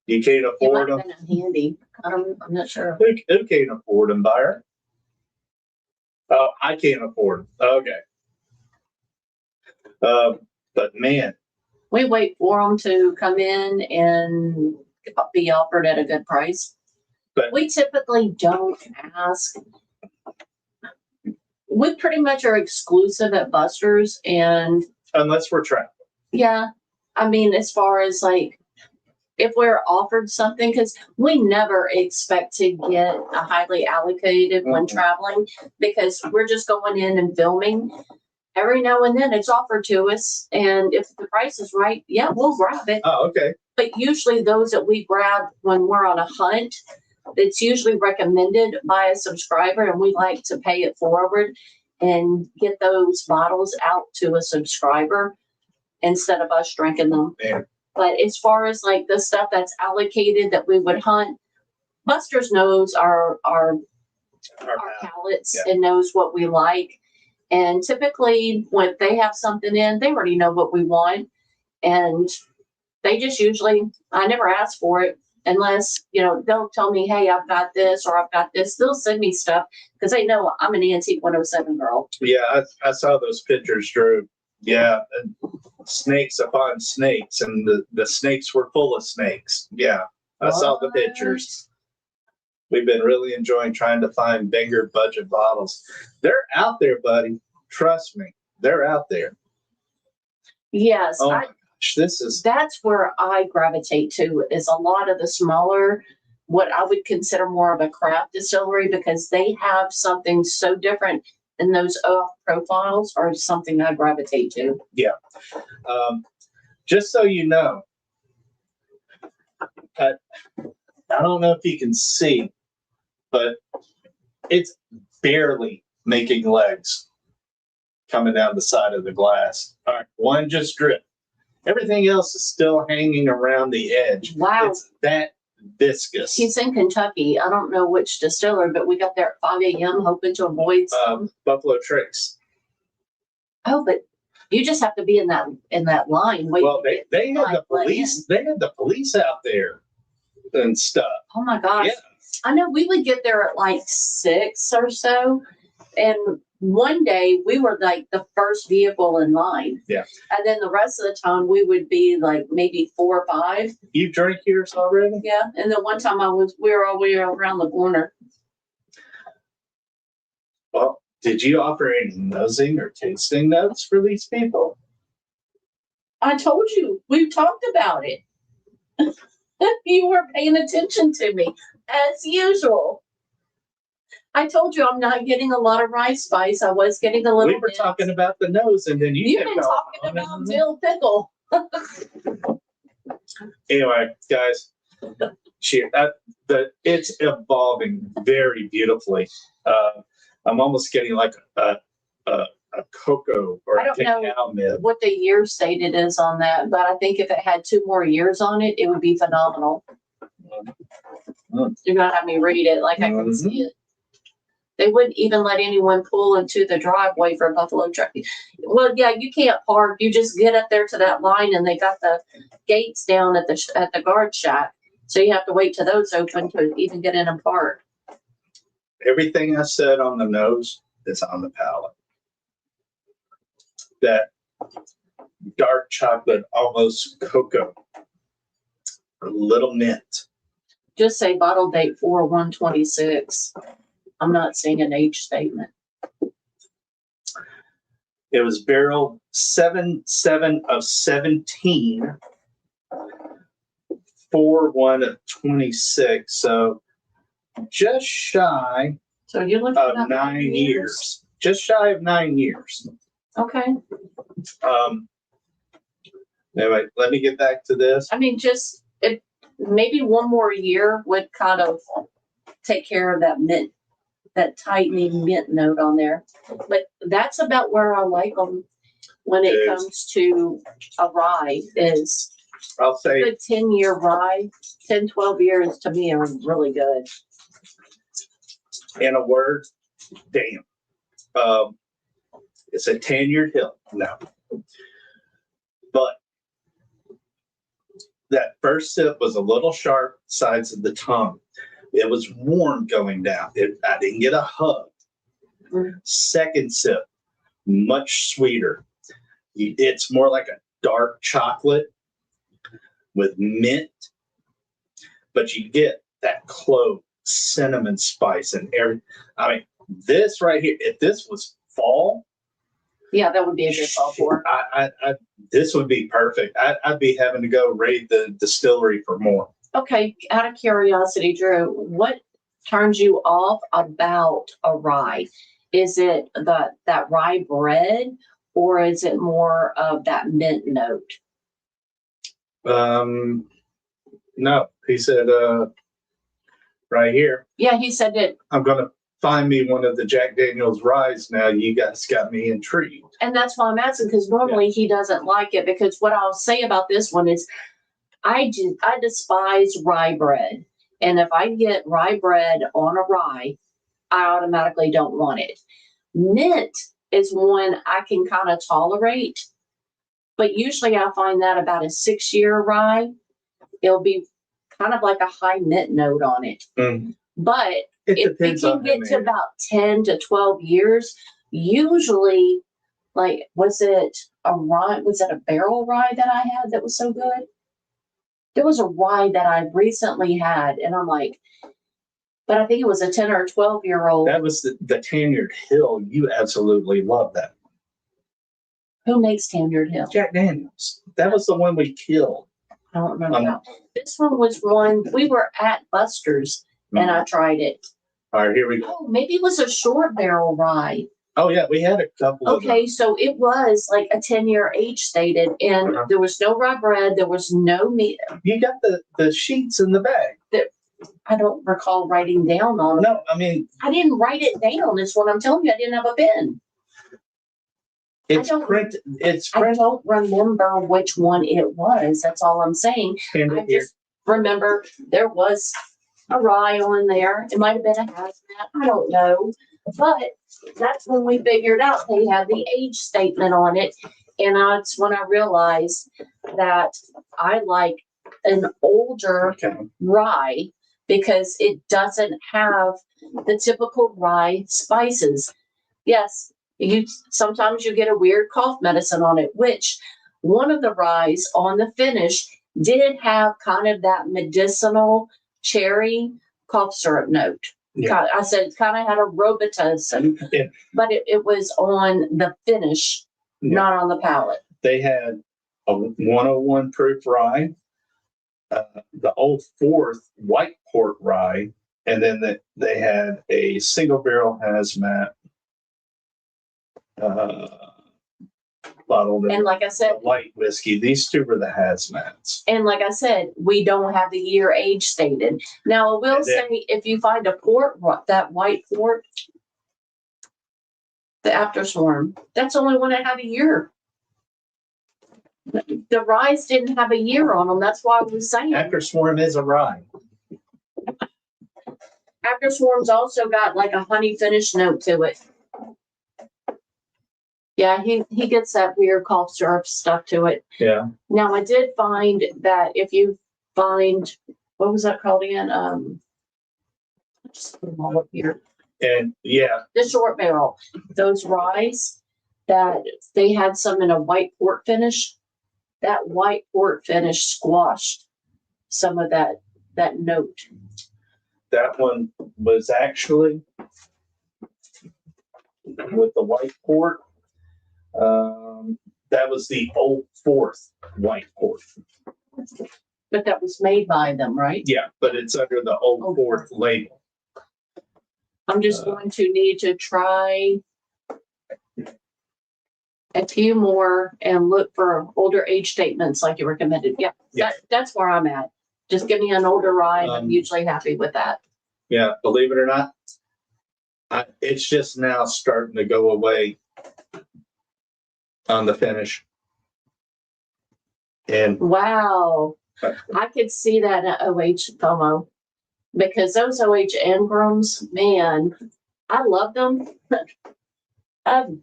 You can't afford them. Handy. I'm not sure. Who can't afford them, buyer? Oh, I can't afford them. Okay. But man, we wait for them to come in and be offered at a good price. But we typically don't ask. We pretty much are exclusive at Buster's, and unless we're traveling. Yeah, I mean, as far as like if we're offered something, because we never expect to get a highly allocated when traveling, because we're just going in and filming. Every now and then it's offered to us, and if the price is right, yeah, we'll grab it. Oh, okay. But usually those that we grab when we're on a hunt, it's usually recommended by a subscriber, and we like to pay it forward and get those bottles out to a subscriber instead of us drinking them. Man, But as far as like the stuff that's allocated that we would hunt, Buster's knows our palates and knows what we like. And typically when they have something in, they already know what we want. And they just usually, I never ask for it unless, they'll tell me, hey, I've got this or I've got this. They'll send me stuff because they know I'm an Antique 107 girl. Yeah, I saw those pictures, Drew. Yeah, and snakes upon snakes, and the snakes were full of snakes. Yeah, I saw the pictures. We've been really enjoying trying to find bigger budget bottles. They're out there, buddy. Trust me, they're out there. Yes, oh my gosh, that's where I gravitate to, is a lot of the smaller, what I would consider more of a craft distillery, because they have something so different, and those off profiles are something I gravitate to. Yeah. Just so you know, I don't know if you can see, but it's barely making legs coming down the side of the glass. All right, one just dripped. Everything else is still hanging around the edge. Wow. It's that viscous. He's in Kentucky. I don't know which distiller, but we got there at 5 a.m. hoping to avoid some. Buffalo Trace. Oh, but you just have to be in that line. Well, they had the police. They had the police out there and stuff. Oh my gosh. Yeah. I know we would get there at like 6 or so. And one day we were like the first vehicle in line. Yeah. And then the rest of the time we would be like maybe 4 or 5. You drank yours already? Yeah. And then one time we were all the way around the corner. Well, did you offer any nosing or tasting notes for these people? I told you, we've talked about it. You were paying attention to me as usual. I told you I'm not getting a lot of rice spice. I was getting a little. We were talking about the nose, and then you've been talking about dill pickle. Anyway, guys, it's evolving very beautifully. I'm almost getting like a cocoa or I don't know what the year stated is on that, but I think if it had 2 more years on it, it would be phenomenal. You're gonna have me read it like I can see it. They wouldn't even let anyone pull into the driveway for a Buffalo truck. Well, yeah, you can't park. You just get up there to that line, and they got the gates down at the guard shack, so you have to wait till those open to even get in and park. Everything I said on the nose is on the palate. That dark chocolate, almost cocoa, a little mint. Just say bottle date 4/1/26. I'm not seeing an age statement. It was barrel 7/7 of 17, 4/1/26. So just shy So you're looking of at 9 years. Just shy of 9 years. Okay. Anyway, let me get back to this. I mean, just maybe one more year would kind of take care of that mint, that tightening mint note on there. But that's about where I like them when it comes to a rye. Is I'll say a 10-year rye, 10, 12 years to me are really good. in a word, damn. It's a tenured hill now. But that first sip was a little sharp, sides of the tongue. It was warm going down. I didn't get a hug. Second sip, much sweeter. It's more like a dark chocolate with mint, but you get that clove, cinnamon spice, and everything. I mean, this right here, if this was fall, yeah, that would be a good fall for. This would be perfect. I'd be having to go raid the distillery for more. Okay, out of curiosity, Drew, what turns you off about a rye? Is it that rye bread, or is it more of that mint note? No, he said right here. Yeah, he said that. I'm gonna find me one of the Jack Daniel's ryes now. You guys got me intrigued. And that's why I'm asking, because normally he doesn't like it, because what I'll say about this one is I despise rye bread. And if I get rye bread on a rye, I automatically don't want it. Mint is one I can kind of tolerate, but usually I find that about a 6-year rye, it'll be kind of like a high mint note on it. Mm. But It if it depends can on get who to made it. about 10 to 12 years, usually, like, was it a barrel rye that I had that was so good? There was a rye that I recently had, and I'm like, but I think it was a 10 or 12-year-old. That was the Tanyard Hill. You absolutely love that. Who makes Tanyard Hill? Jack Daniels. That was the one we killed. I don't remember that. This one was one, we were at Buster's and I tried it. All right, here we go. Oh, maybe it was a short barrel rye. Oh, yeah, we had a couple of them. Okay, so it was like a 10-year age stated, and there was no rye bread, there was no meat. You got the sheets in the bag. I don't recall writing down on them. No, I mean, I didn't write it down. It's what I'm telling you. I didn't have a pen. it's printed. I don't remember which one it was. That's all I'm saying. I just remember there was a rye on there. It might have been a hazmat. I don't know. But that's when we figured out they had the age statement on it. And that's when I realized that I like an older rye because it doesn't have the typical rye spices. Yes, sometimes you get a weird cough medicine on it, which one of the ryes on the finish did have kind of that medicinal cherry cough syrup note. Yeah. I said it kind of had a Robitussin, but it was on the finish, not on the palate. They had a 101 proof rye, the Old Fourth white port rye, and then they had a single barrel hazmat bottled and like I said, light whiskey. These two were the hazmats. And like I said, we don't have the year age stated. Now I will say, if you find a port, that white port, the After Swarm, that's the only one that had a year. The ryes didn't have a year on them. That's why I was saying. After Swarm is a rye. After Swarm's also got like a honey finish note to it. Yeah, he gets that weird cough syrup stuff to it. Yeah. Now I did find that if you find, what was that called again? Just put them all up here. And yeah. The short barrel, those ryes that they had some in a white port finish. That white port finish squashed some of that note. That one was actually with the white port. That was the Old Fourth white port. But that was made by them, right? Yeah, but it's under the Old Fourth label. I'm just going to need to try a few more and look for older age statements like you recommended. Yeah. That's where I'm at. Just give me an older rye and I'm usually happy with that. Yeah, believe it or not, it's just now starting to go away on the finish. And wow, I could see that at OH FOMO because those OH Ingrams, man, I love them. I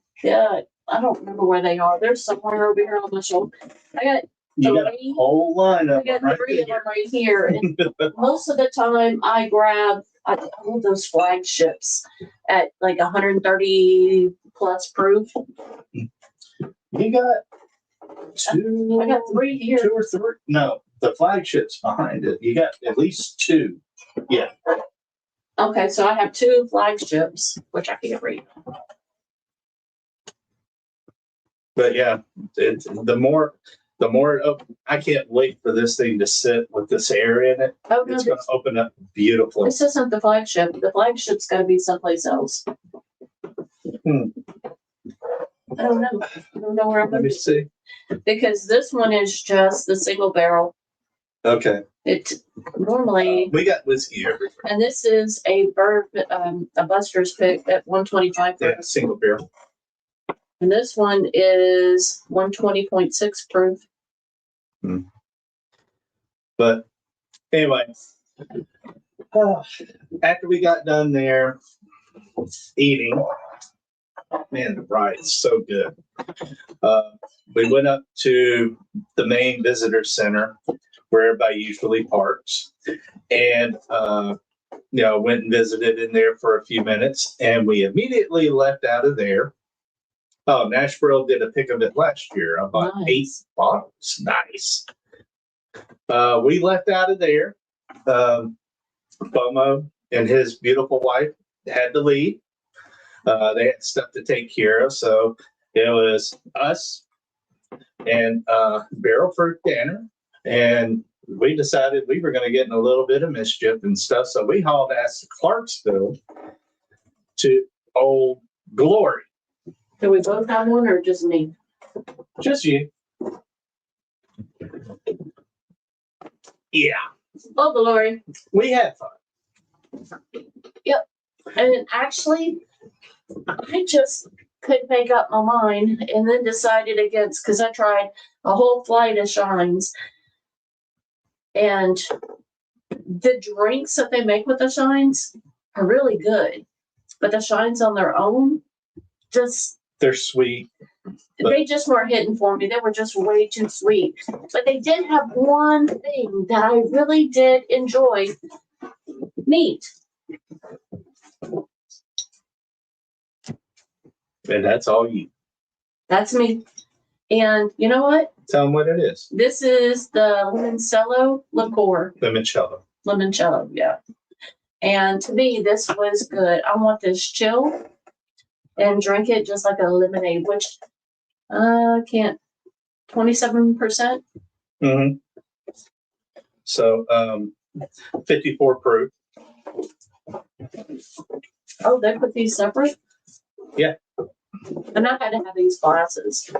don't remember where they are. They're somewhere over here on my shoulder. I got a whole line of them right here. And most of the time I grab all those flagships at like 130 plus proof. You got two. I got 3 here. 2 or 3. No, the flagship's behind it. You got at least 2. Yeah. Okay, so I have 2 flagships, which I can't read. But yeah, the more I can't wait for this thing to sit with this air in it. Oh, no, it's going to open up beautifully. This isn't the flagship. The flagship's got to be someplace else. I don't know. I don't know where I'm Let me see. Because this one is just the single barrel. Okay. It normally we got whiskey everywhere. And this is a Buster's pick at 125. Yeah, single barrel. And this one is 120.6 proof. But anyway, after we got done there eating, man, the ride is so good. We went up to the main visitor center where everybody usually parks, and went and visited in there for a few minutes, and we immediately left out of there. Oh, Nashville did a pick of it last year. I bought 8 bottles. Nice. We left out of there. Bomo and his beautiful wife had to leave. They had stuff to take care of, so it was us and Barrel Fruit Dinner, and we decided we were going to get in a little bit of mischief and stuff, so we hauled ass to Clarksville to Old Glory. Do we both have one or just me? Just you. Yeah. Oh, glory. We had fun. Yep. And actually, I just couldn't make up my mind and then decided against, because I tried a whole flight of shines. And the drinks that they make with the shines are really good. But the shines on their own, they're sweet. They just weren't hitting for me. They were just way too sweet. But they did have one thing that I really did enjoy. Meat. And that's all you. That's me. And you know what? Tell them what it is. This is the limoncello liqueur. Limoncello. Limoncello, yeah. And to me, this was good. I want this chill and drink it just like a lemonade, which can't 27%. Mm-hmm. So 54 proof. Oh, they put these separate? Yeah. And I had to have these glasses.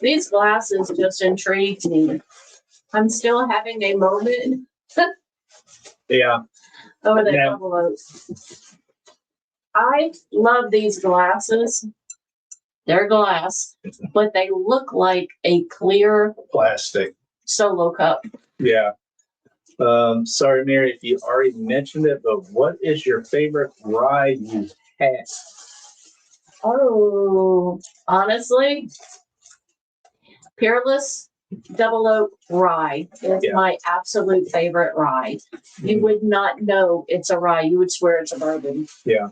These glasses just intrigued me. I'm still having a moment. Yeah. Over the envelopes. I love these glasses. They're glass, but they look like a clear plastic Solo cup. Yeah. Sorry, Mary, if you already mentioned it, but what is your favorite rye you've had? Oh, honestly, Peerless Double Oak Rye is my absolute favorite rye. You would not know it's a rye. You would swear it's a bourbon. Yeah.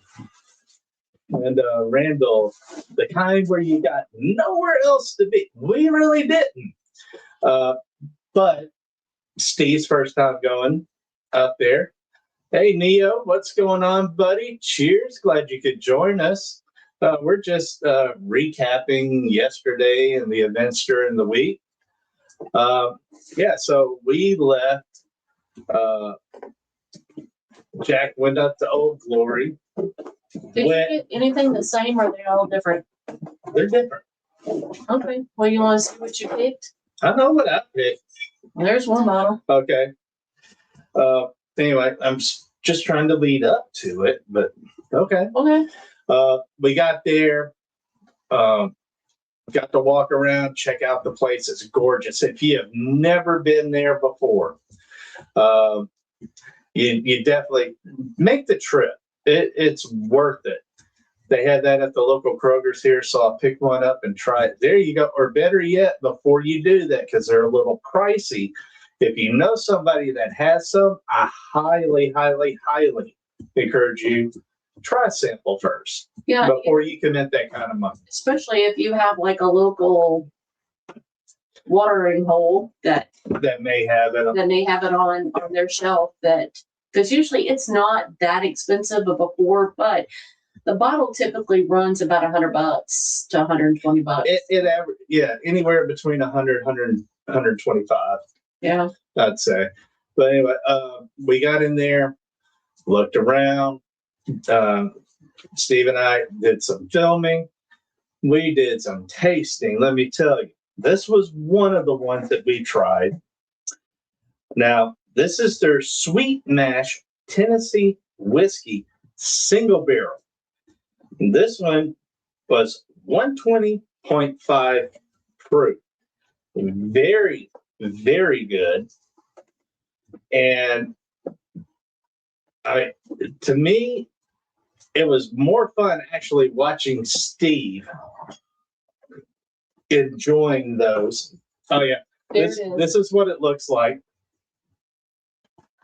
And Randall, the kind where you got nowhere else to be. We really didn't. But Steve's first time going up there. Hey, Neo, what's going on, buddy? Cheers. Glad you could join us. We're just recapping yesterday and the events during the week. So we left. Jack went up to Old Glory. Did you get anything the same or are they all different? They're different. Okay. Well, you want to see what you picked? I know what I picked. Well, there's one bottle. Okay. Anyway, I'm just trying to lead up to it, but okay. Okay. We got there, got to walk around, check out the place. It's gorgeous. If you have never been there before, you definitely make the trip. It's worth it. They had that at the local Kroger's here, so I'll pick one up and try it. There you go. Or better yet, before you do that, because they're a little pricey, if you know somebody that has some, I highly, highly, highly encourage you to try a sample first. Yeah. Before you commit that kind of money. Especially if you have like a local watering hole that may have it. Then they have it on their shelf because usually it's not that expensive of a pour, but the bottle typically runs about $100 to $120. Anywhere between 100, 125. Yeah. I'd say. But anyway, we got in there, looked around. Steve and I did some filming. We did some tasting. Let me tell you, this was one of the ones that we tried. Now, this is their Sweet Mash Tennessee Whiskey Single Barrel. And this one was 120.5 proof. Very, very good. And to me, it was more fun actually watching Steve enjoying those. Oh yeah, this is what it looks like.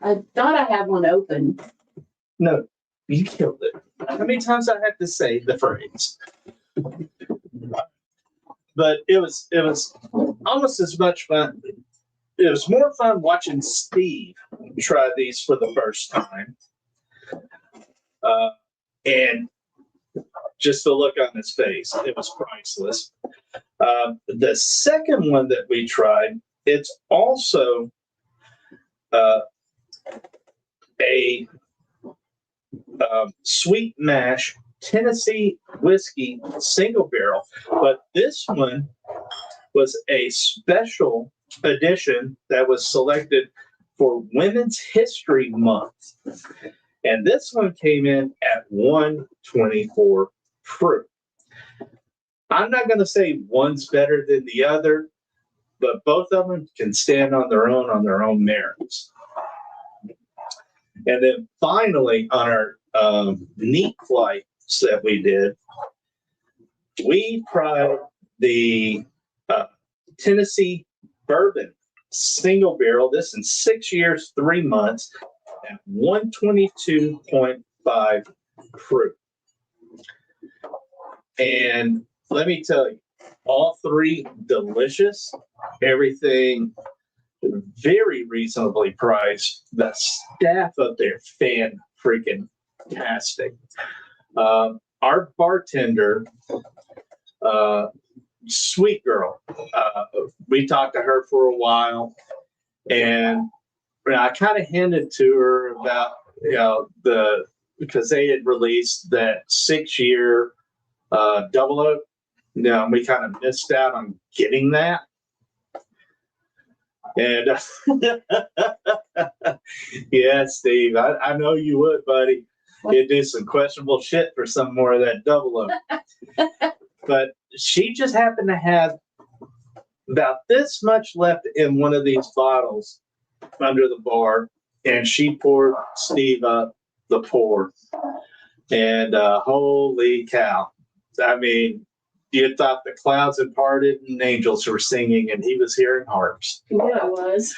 I thought I had one open. No, you killed it. How many times I had to say the phrase? But it was almost as much fun. It was more fun watching Steve try these for the first time. And just the look on his face, it was priceless. The second one that we tried, it's also a sweet mash Tennessee whiskey single barrel, but this one was a special edition that was selected for Women's History Month. And this one came in at 124 proof. I'm not going to say one's better than the other, but both of them can stand on their own merits. And then finally, on our neat flights that we did, we tried the Tennessee bourbon single barrel. This in 6 years, 3 months at 122.5 proof. And let me tell you, all three delicious, everything very reasonably priced. The staff up there, fan-freaking-tastic. Our bartender, sweet girl, we talked to her for a while, and I kind of hinted to her about, because they had released that 6-year double oak. We kind of missed out on getting that. And yeah, Steve, I know you would, buddy. You'd do some questionable shit for some more of that double oak. But she just happened to have about this much left in one of these bottles under the bar, and she poured Steve up the pour. And holy cow. I mean, you thought the clouds had parted and angels were singing, and he was hearing harps. Yeah, I was.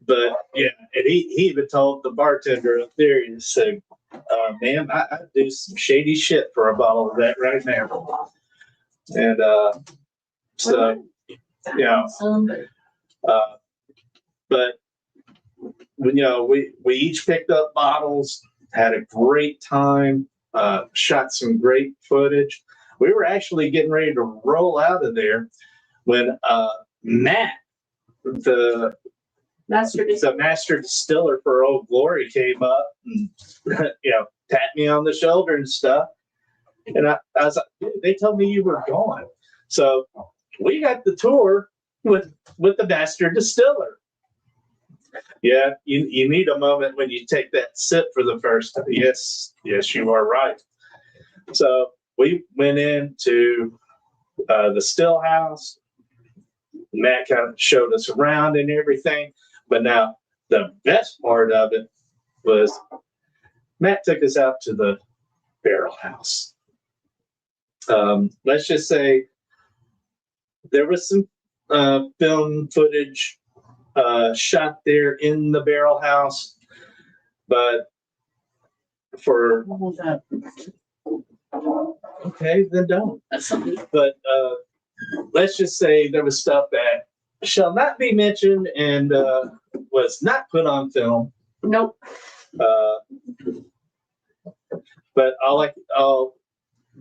But yeah, and he even told the bartender up there, he said, "Ma'am, I'd do some shady shit for a bottle of that right now." And so, yeah. But we each picked up bottles, had a great time, shot some great footage. We were actually getting ready to roll out of there when Matt, the master distiller for Old Glory, came up and tapped me on the shoulder and stuff. And I was like, "Dude, they told me you were gone." So we got the tour with the master distiller. Yeah, you need a moment when you take that sip for the first time. Yes, you are right. So we went into the still house. Matt kind of showed us around and everything. But now the best part of it was Matt took us out to the barrel house. Let's just say there was some film footage shot there in the barrel house, but for okay, then don't. But let's just say there was stuff that shall not be mentioned and was not put on film. Nope. But all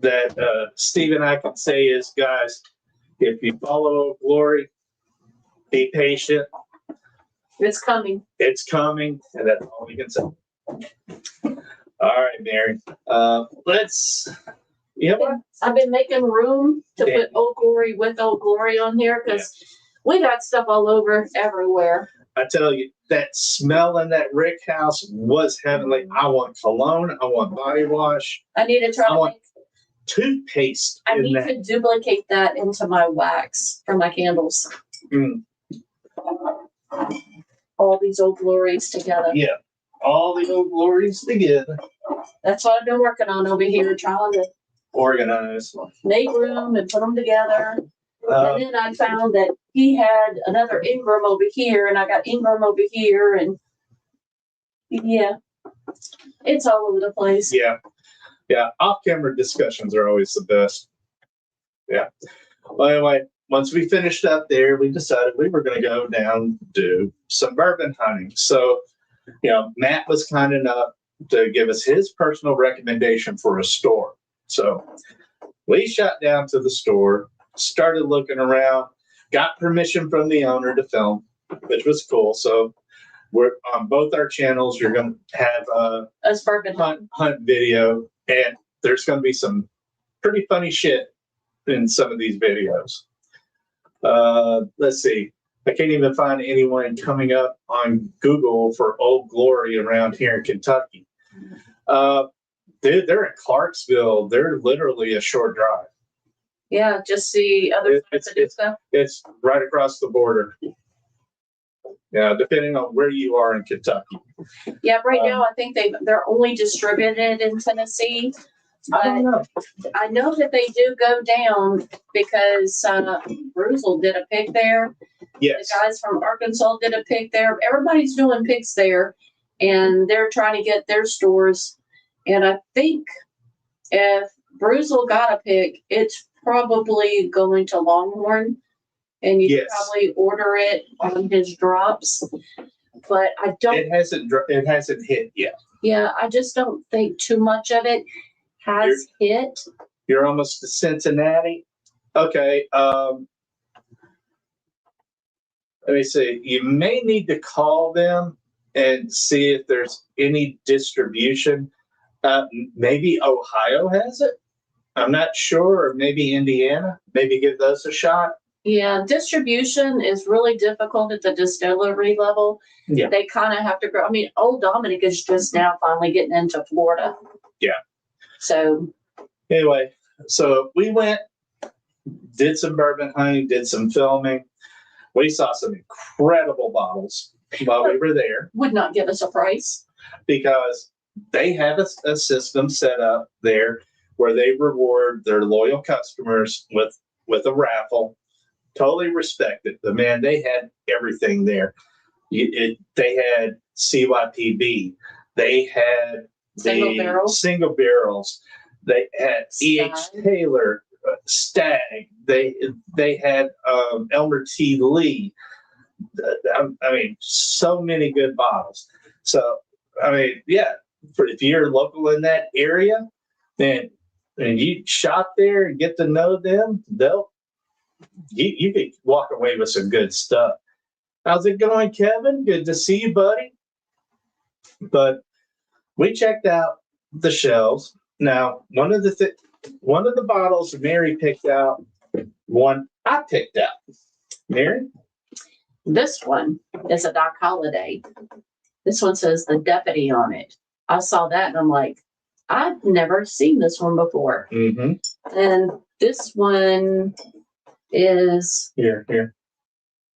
that Steve and I can say is, guys, if you follow Glory, be patient. It's coming. It's coming, and that's all we can say. All right, Mary. Let's. You know what? I've been making room to put Old Glory with Old Glory on here because we got stuff all over everywhere. I tell you, that smell in that Rick house was heavenly. I want cologne. I want body wash. I need to try to make toothpaste. I need to duplicate that into my wax for my candles. all these old glories together. Yeah, all the old glories together. That's what I've been working on over here, trying to Organize. make room and put them together. Um, And then I found that he had another Ingram over here, and I got Ingram over here, and yeah, it's all over the place. yeah, off-camera discussions are always the best. Yeah. Well, anyway, once we finished up there, we decided we were going to go down do some bourbon hunting. So, Matt was kind enough to give us his personal recommendation for a store. So we shot down to the store, started looking around, got permission from the owner to film, which was cool. So we're on both our channels. You're going to have a bourbon hunt video, and there's going to be some pretty funny shit in some of these videos. Let's see. I can't even find anyone coming up on Google for Old Glory around here in Kentucky. They're in Clarksville. They're literally a short drive. Yeah, just the other side. It's right across the border. Yeah, depending on where you are in Kentucky. Yeah, right now I think they're only distributed in Tennessee. I don't know. I know that they do go down because Bruzel did a pick there. Yes. The guys from Arkansas did a pick there. Everybody's doing picks there, and they're trying to get their stores. And I think if Bruzel got a pick, it's probably going to Longhorn, and you can probably order it on his drops. But I don't. It hasn't hit yet. Yeah, I just don't think too much of it has hit. You're almost to Cincinnati. Okay. Let me see. You may need to call them and see if there's any distribution. Maybe Ohio has it. I'm not sure, or maybe Indiana. Maybe give those a shot. Yeah, distribution is really difficult at the distillery level. Yeah. They kind of have to grow. I mean, Old Dominic is just now finally getting into Florida. Yeah. So anyway, so we went, did some bourbon hunting, did some filming. We saw some incredible bottles while we were there. Would not give us a price. Because they have a system set up there where they reward their loyal customers with a raffle. Totally respect it. But man, they had everything there. They had CYPB. They had single barrels. They had E.H. Taylor, Stag. They had Elmer T. Lee. I mean, so many good bottles. So, I mean, yeah, if you're local in that area, then and you shop there and get to know them, you could walk away with some good stuff. How's it going, Kevin? Good to see you, buddy. But we checked out the shelves. Now, one of the bottles Mary picked out, one I picked out. Mary? This one is a Doc Holliday. This one says the Deputy on it. I saw that and I'm like, I've never seen this one before. Mm-hmm. And this one is here.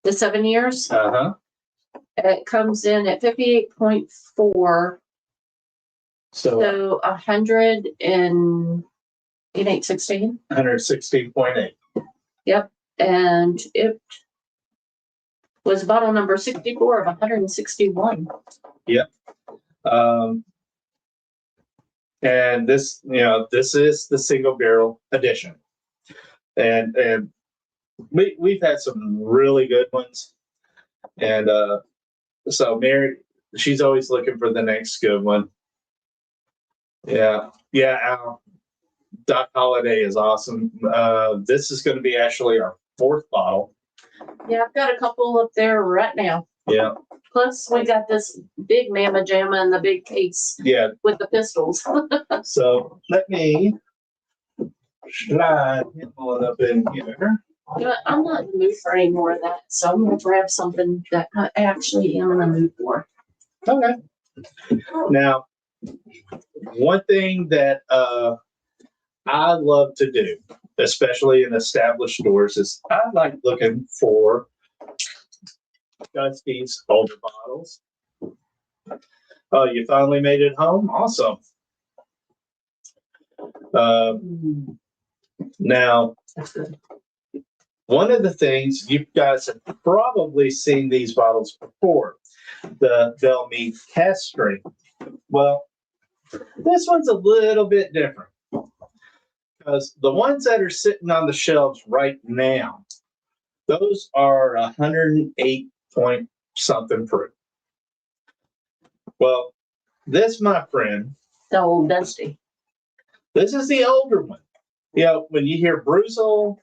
The 7 years. Uh-huh. It comes in at 58.4. So 100 and 816. 116.8. Yep. And it was bottle number 64 of 161. Yep. And this is the single barrel edition. And we've had some really good ones. And so Mary, she's always looking for the next good one. Yeah. Doc Holliday is awesome. This is going to be actually our fourth bottle. Yeah, I've got a couple up there right now. Yeah. Plus, we got this big Mamma Jamma in the big case. Yeah. With the pistols. So let me slide him on up in here. But I'm not in the mood for any more of that, so I'm going to grab something that I actually am in the mood for. Okay. Now, one thing that I love to do, especially in established stores, is I like looking for Dusty's older bottles. Oh, you finally made it home? Awesome. Now, That's good. one of the things you guys have probably seen these bottles before, the Bellmead cast strength. Well, this one's a little bit different because the ones that are sitting on the shelves right now, those are 108 point something proof. Well, this, my friend, The old Dusty. this is the older one. You know, when you hear Bruzel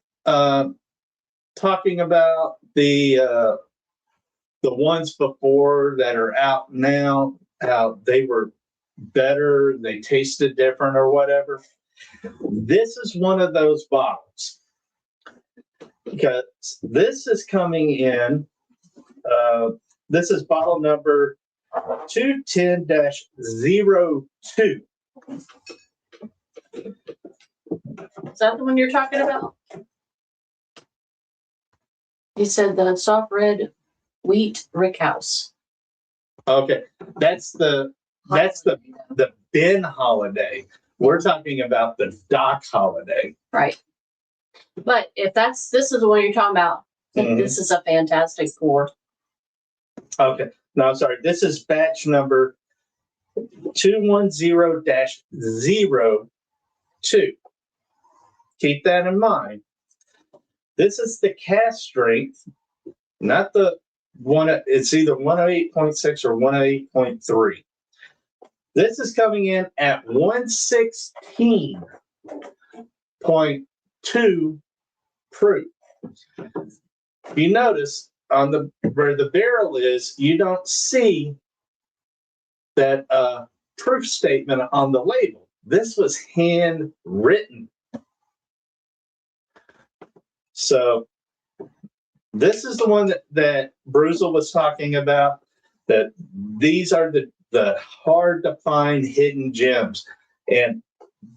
talking about the ones before that are out now, how they were better, they tasted different or whatever. This is one of those bottles because this is coming in. This is bottle number 210-02. Is that the one you're talking about? You said the soft red wheat rickhouse. Okay, that's the Ben Holiday. We're talking about the Doc Holiday. Right. But if this is the one you're talking about, this is a fantastic pour. Okay, no, I'm sorry. This is batch number 210-02. Keep that in mind. This is the cast strength, not the one. It's either 108.6 or 108.3. This is coming in at 116.2 proof. You notice on the where the barrel is, you don't see that proof statement on the label. This was handwritten. So this is the one that Bruzel was talking about, that these are the hard to find hidden gems. And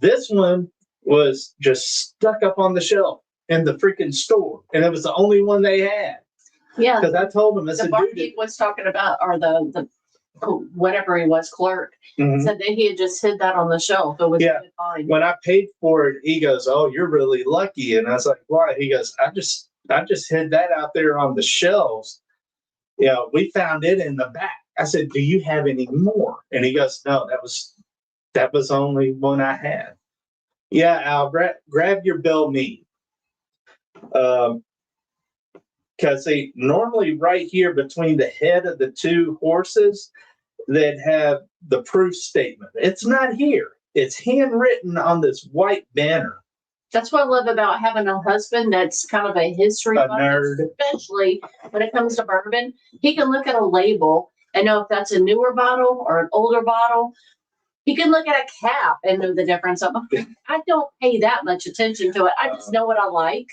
this one was just stuck up on the shelf in the freaking store. And it was the only one they had. Yeah. Because I told him, I The said, barkeep was talking about, or the whatever he was, clerk, said that he had just hid that on the shelf. It was fine. When I paid for it, he goes, "Oh, you're really lucky." And I was like, "Why?" He goes, I just hid that out there on the shelves. You know, we found it in the back. I said, "Do you have any more?" And he goes, "No, that was only one I had." Yeah, Al, grab your Bellmead. Because they normally right here between the head of the two horses that have the proof statement. It's not here. It's handwritten on this white banner. That's what I love about having a husband that's kind of a history buff, nerd, especially when it comes to bourbon. He can look at a label and know if that's a newer bottle or an older bottle. He can look at a cap and know the difference. I don't pay that much attention to it. I just know what I like,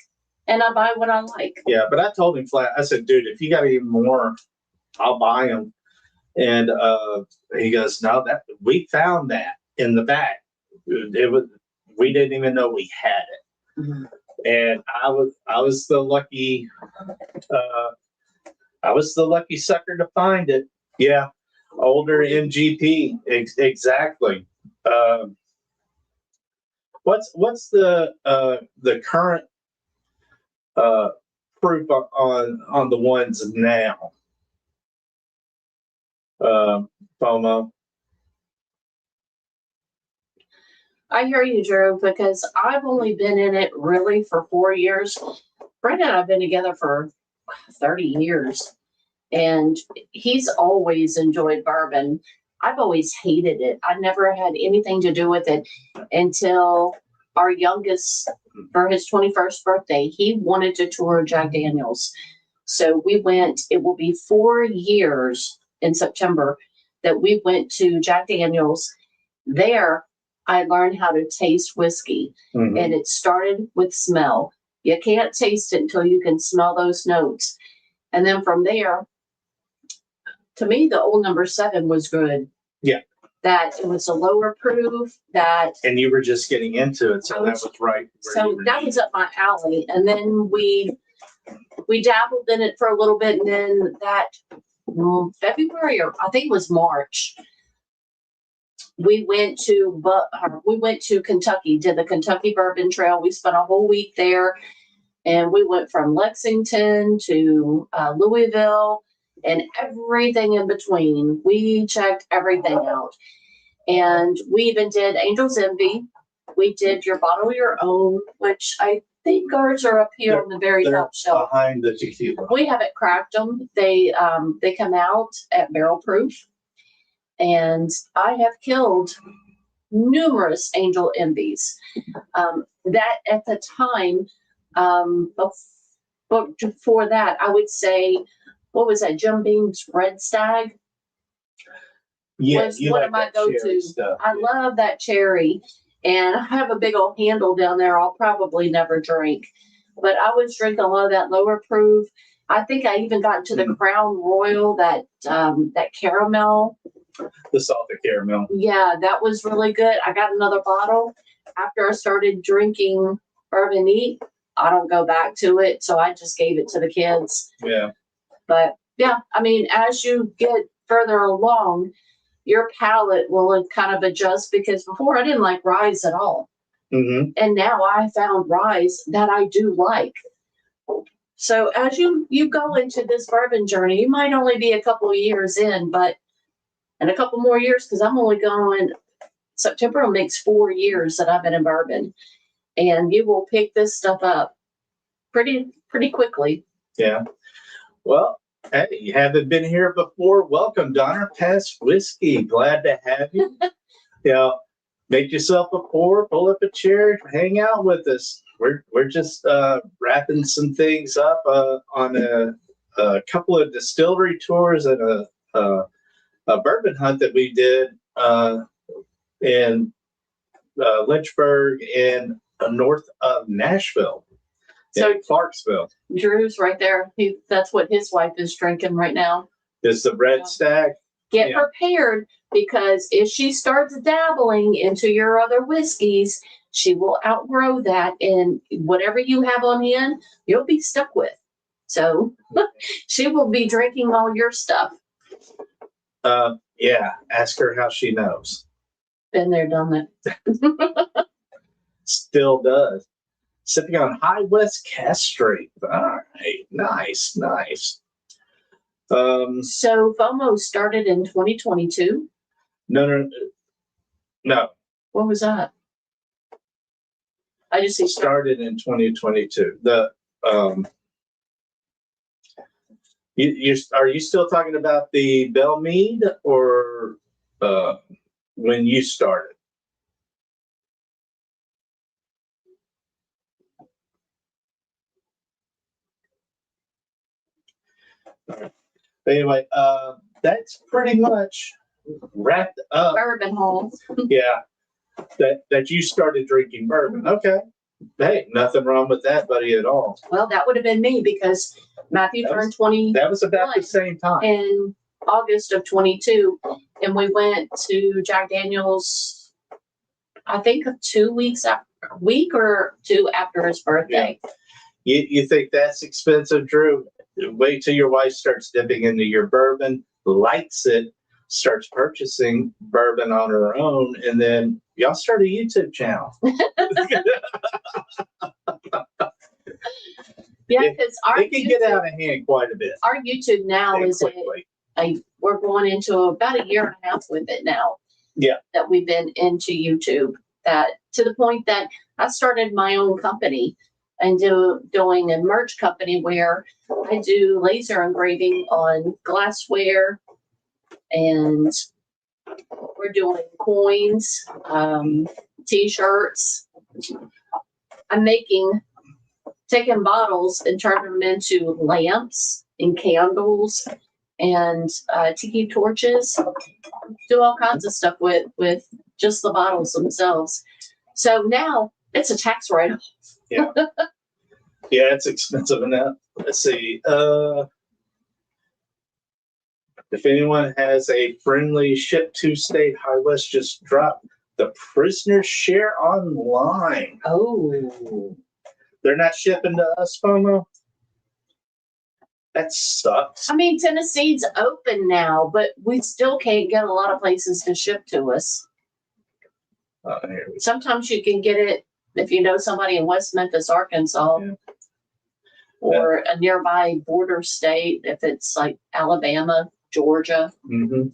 and I buy what I like. Yeah, but I told him flat. I said, "Dude, if you got any more, I'll buy them." And he goes, "No, that we found that in the back. It was we didn't even know we had it." And I was the lucky sucker to find it. Yeah, older MGP, exactly. What's the current proof on the ones now? FOMO. I hear you, Drew, because I've only been in it really for 4 years. Brenda and I have been together for 30 years, and he's always enjoyed bourbon. I've always hated it. I never had anything to do with it until our youngest, for his 21st birthday, he wanted to tour Jack Daniels. So we went, it will be 4 years in September that we went to Jack Daniels. There, I learned how to taste whiskey, and it started with smell. You can't taste it until you can smell those notes. And then from there, to me, the old number 7 was good. Yeah. That it was a lower proof, that. And you were just getting into it, so that was right. So that was up my alley. And then we we dabbled in it for a little bit, and then that February, or I think it was March, we went to Kentucky, did the Kentucky Bourbon Trail. We spent a whole week there, and we went from Lexington to Louisville and everything in between. We checked everything out, and we even did Angel's Envy. We did Your Bottle Your Own, which I think ours are up here on the very top shelf behind the tequila. We haven't cracked them. They come out at barrel proof, and I have killed numerous Angel Envies. That at the time, but before that, I would say, what was that? Jim Beam's Red Stag. Yes, was one of my go-tos. I love that cherry, and I have a big old handle down there. I'll probably never drink, but I was drinking a lot of that lower proof. I think I even got into the Crown Royal, that caramel. The salted caramel. Yeah, that was really good. I got another bottle after I started drinking bourbon neat. I don't go back to it, so I just gave it to the kids. Yeah. But yeah, I mean, as you get further along, your palate will kind of adjust, because before I didn't like rye at all. Mm-hmm. And now I found rye that I do like. So as you go into this bourbon journey, you might only be a couple of years in, but in a couple more years, because I'm only going, September makes 4 years that I've been in bourbon, and you will pick this stuff up pretty quickly. Yeah. Well, hey, you haven't been here before. Welcome, Donner Pass Whiskey. Glad to have you. Make yourself a pour, pull up a chair, hang out with us. We're just wrapping some things up on a couple of distillery tours and a bourbon hunt that we did in Lynchburg and north of Nashville. So Clarksville. Drew's right there. That's what his wife is drinking right now. Is the Red Stag. Get prepared, because if she starts dabbling into your other whiskeys, she will outgrow that, and whatever you have on hand, you'll be stuck with. So she will be drinking all your stuff. Yeah, ask her how she knows. Been there, done that. Still does. Sipping on High West Cask Strength. All right, nice. So FOMO started in 2022. No. What was that? I just see started in 2022. Are you still talking about the Belle Meade, or when you started? Anyway, that's pretty much wrapped up. Bourbon Hall. Yeah, that you started drinking bourbon. Okay. Hey, nothing wrong with that, buddy, at all. Well, that would have been me, because Matthew turned 20. That was about the same time. In August of 22, and we went to Jack Daniel's, I think, a week or two after his birthday. Yeah. You think that's expensive, Drew? Wait till your wife starts dipping into your bourbon, likes it, starts purchasing bourbon on her own, and then y'all start a YouTube channel. Yeah, because it can get out of hand quite a bit. Our YouTube now is we're going into about a year and a half with it now. Yeah, that we've been into YouTube. That to the point that I started my own company and doing a merch company where I do laser engraving on glassware, and we're doing coins, t-shirts. I'm taking bottles and turning them into lamps and candles and tiki torches. Do all kinds of stuff with just the bottles themselves. So now it's a tax write-off. Yeah. Yeah, it's expensive enough. Let's see. If anyone has a friendly ship to state High West, just drop the prisoner's share online. Oh. They're not shipping to us, FOMO? That sucks. I mean, Tennessee's open now, but we still can't get a lot of places to ship to us. Here we Sometimes you can get it if you know somebody in West Memphis, Arkansas, Yeah. or a nearby border state, if it's like Alabama, Georgia. Mm-hmm.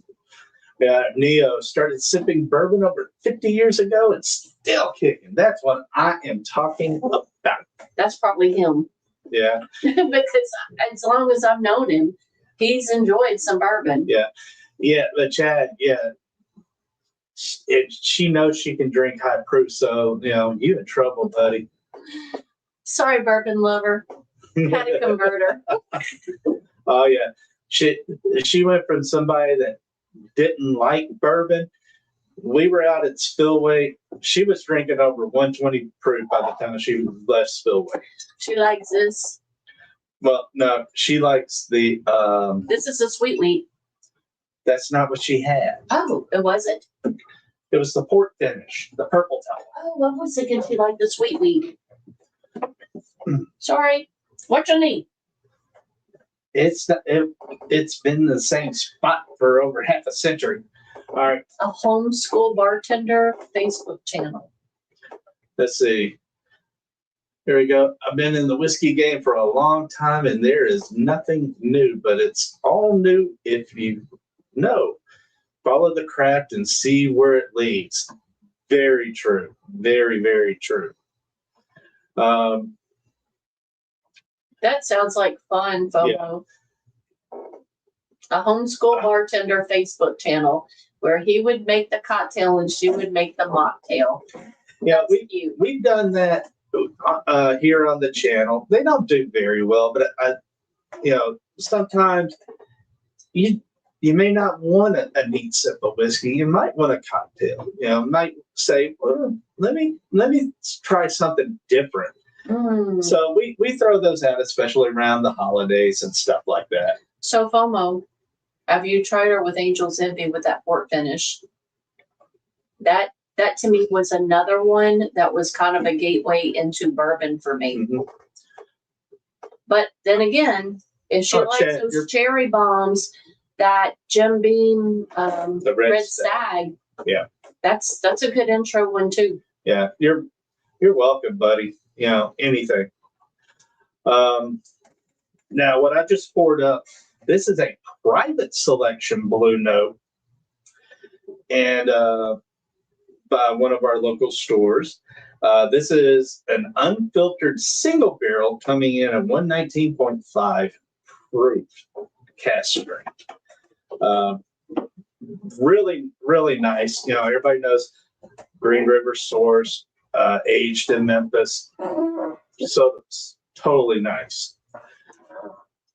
Yeah, Neo started sipping bourbon over 50 years ago and still kicking. That's what I am talking about. That's probably him. Yeah, Because as long as I've known him, he's enjoyed some bourbon. yeah, but Chad, yeah, she knows she can drink high proof, so you in trouble, buddy. Sorry, bourbon lover. Had a converter. Oh yeah, she went from somebody that didn't like bourbon. We were out at Spillway. She was drinking over 120 proof by the time she left Spillway. She likes this. Well, no, she likes the. This is a sweet wheat. That's not what she had. Oh, it wasn't? It was the port finish, the purple towel. Oh, I was thinking she liked the sweet wheat. Sorry. What you need? It's been the same spot for over half a century. All right, A homeschool bartender Facebook channel. let's see. Here we go. I've been in the whiskey game for a long time, and there is nothing new, but it's all new if you know. Follow the craft and see where it leads. Very true. Very, very true. That sounds like fun, FOMO. A homeschool bartender Facebook channel where he would make the cocktail and she would make the mocktail. Yeah, That's cute. we've done that here on the channel. They don't do very well, but sometimes you may not want a neat sip of whiskey. You might want a cocktail. Might say, well, let me try something different. So we throw those out, especially around the holidays and stuff like that. So FOMO, have you tried her with Angel's Envy with that port finish? That to me was another one that was kind of a gateway into bourbon for me. Mm-hmm. But then again, if she likes Chad, those cherry bombs, that Jim Beam, The Red Stag, Yeah. that's a good intro one too. Yeah, you're welcome, buddy. Anything. Now, what I just poured up, this is a private selection Blue Note, and by one of our local stores. This is an unfiltered single barrel coming in at 119.5 proof cask strength. Really, really nice. Everybody knows Green River source, aged in Memphis. So it's totally nice.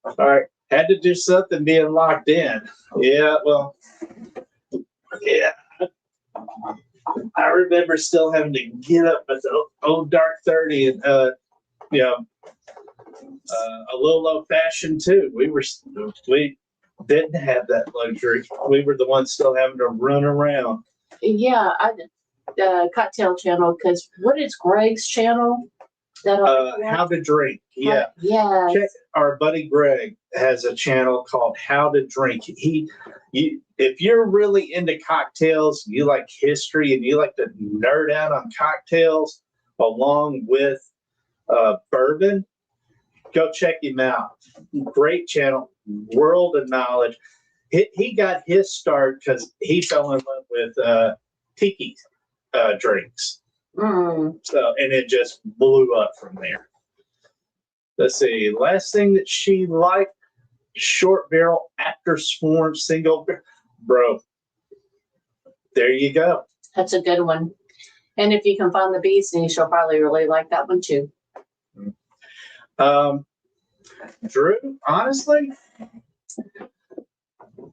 All right. Had to do something being locked in. Yeah, well, yeah. I remember still having to get up at the old dark 30 and, a little old fashioned too. We didn't have that luxury. We were the ones still having to run around. Yeah, cocktail channel, because what is Greg's channel? How to Drink. Yeah. Yeah. Check, our buddy Greg has a channel called How to Drink. If you're really into cocktails, you like history, and you like to nerd out on cocktails along with bourbon, go check him out. Great channel, world of knowledge. He got his start because he fell in love with tiki drinks. So, and it just blew up from there. Let's see. Last thing that she liked, short barrel after swarm single barrel. Bro, there you go. That's a good one. And if you can find the bee's knees, you'll probably really like that one too. Drew, honestly,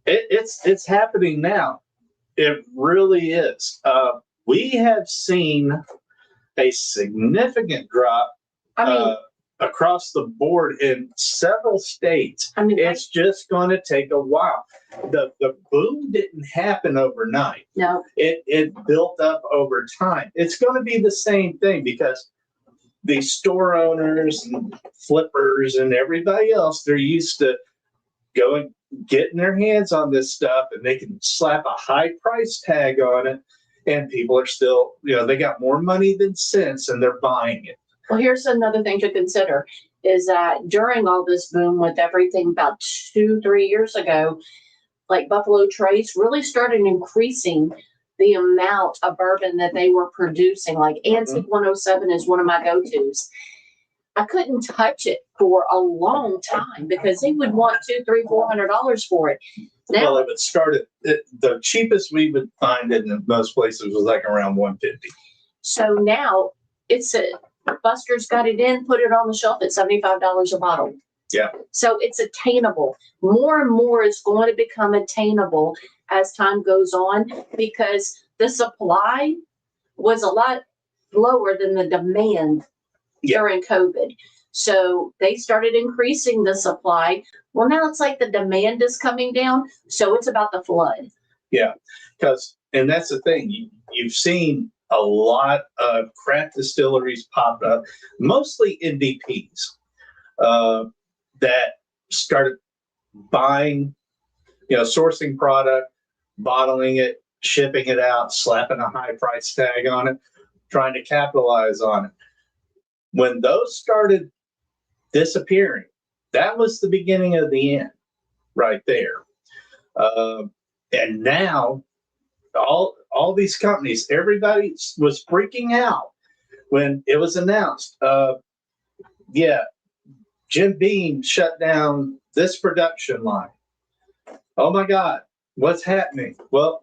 it's happening now. It really is. We have seen a significant drop across the board in several states. It's just going to take a while. The boom didn't happen overnight. No. It built up over time. It's going to be the same thing because the store owners and flippers and everybody else, they're used to going, getting their hands on this stuff, and they can slap a high price tag on it, and people are still, they got more money than sense, and they're buying it. Well, here's another thing to consider is that during all this boom with everything about 2-3 years ago, like Buffalo Trace really started increasing the amount of bourbon that they were producing. Like Antique 107 is one of my go-tos. I couldn't touch it for a long time because they would want $200, $300, $400 for it. Now, well, it would start at the cheapest we would find it in most places was like around $150. So now it's Buster's got it in, put it on the shelf at $75 a bottle. Yeah. So it's attainable. More and more is going to become attainable as time goes on because the supply was a lot lower than the demand during COVID. So they started increasing the supply. Well, now it's like the demand is coming down. So it's about the flood. Yeah. And that's the thing. You've seen a lot of craft distilleries pop up, mostly NDPs, that started buying, sourcing product, bottling it, shipping it out, slapping a high price tag on it, trying to capitalize on it. When those started disappearing, that was the beginning of the end right there. And now all these companies, everybody was freaking out when it was announced. Jim Beam shut down this production line. Oh my God, what's happening? Well,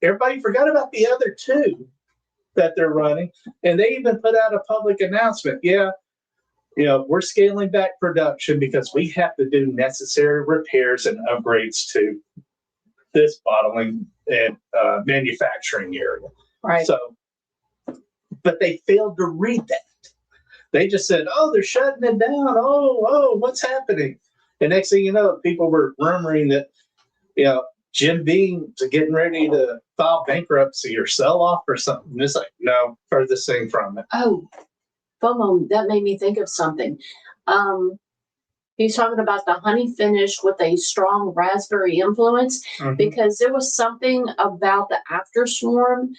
everybody forgot about the other two that they're running, and they even put out a public announcement. We're scaling back production because we have to do necessary repairs and upgrades to this bottling and manufacturing area. Right. So, but they failed to read that. They just said, "Oh, they're shutting it down. Oh, what's happening?" And next thing you know, people were murmuring that, Jim Beam's getting ready to file bankruptcy or sell off or something. And it's like, no, furthest thing from it. Oh, FOMO, that made me think of something. He's talking about the honey finish with a strong raspberry influence, because there was something about the after swarm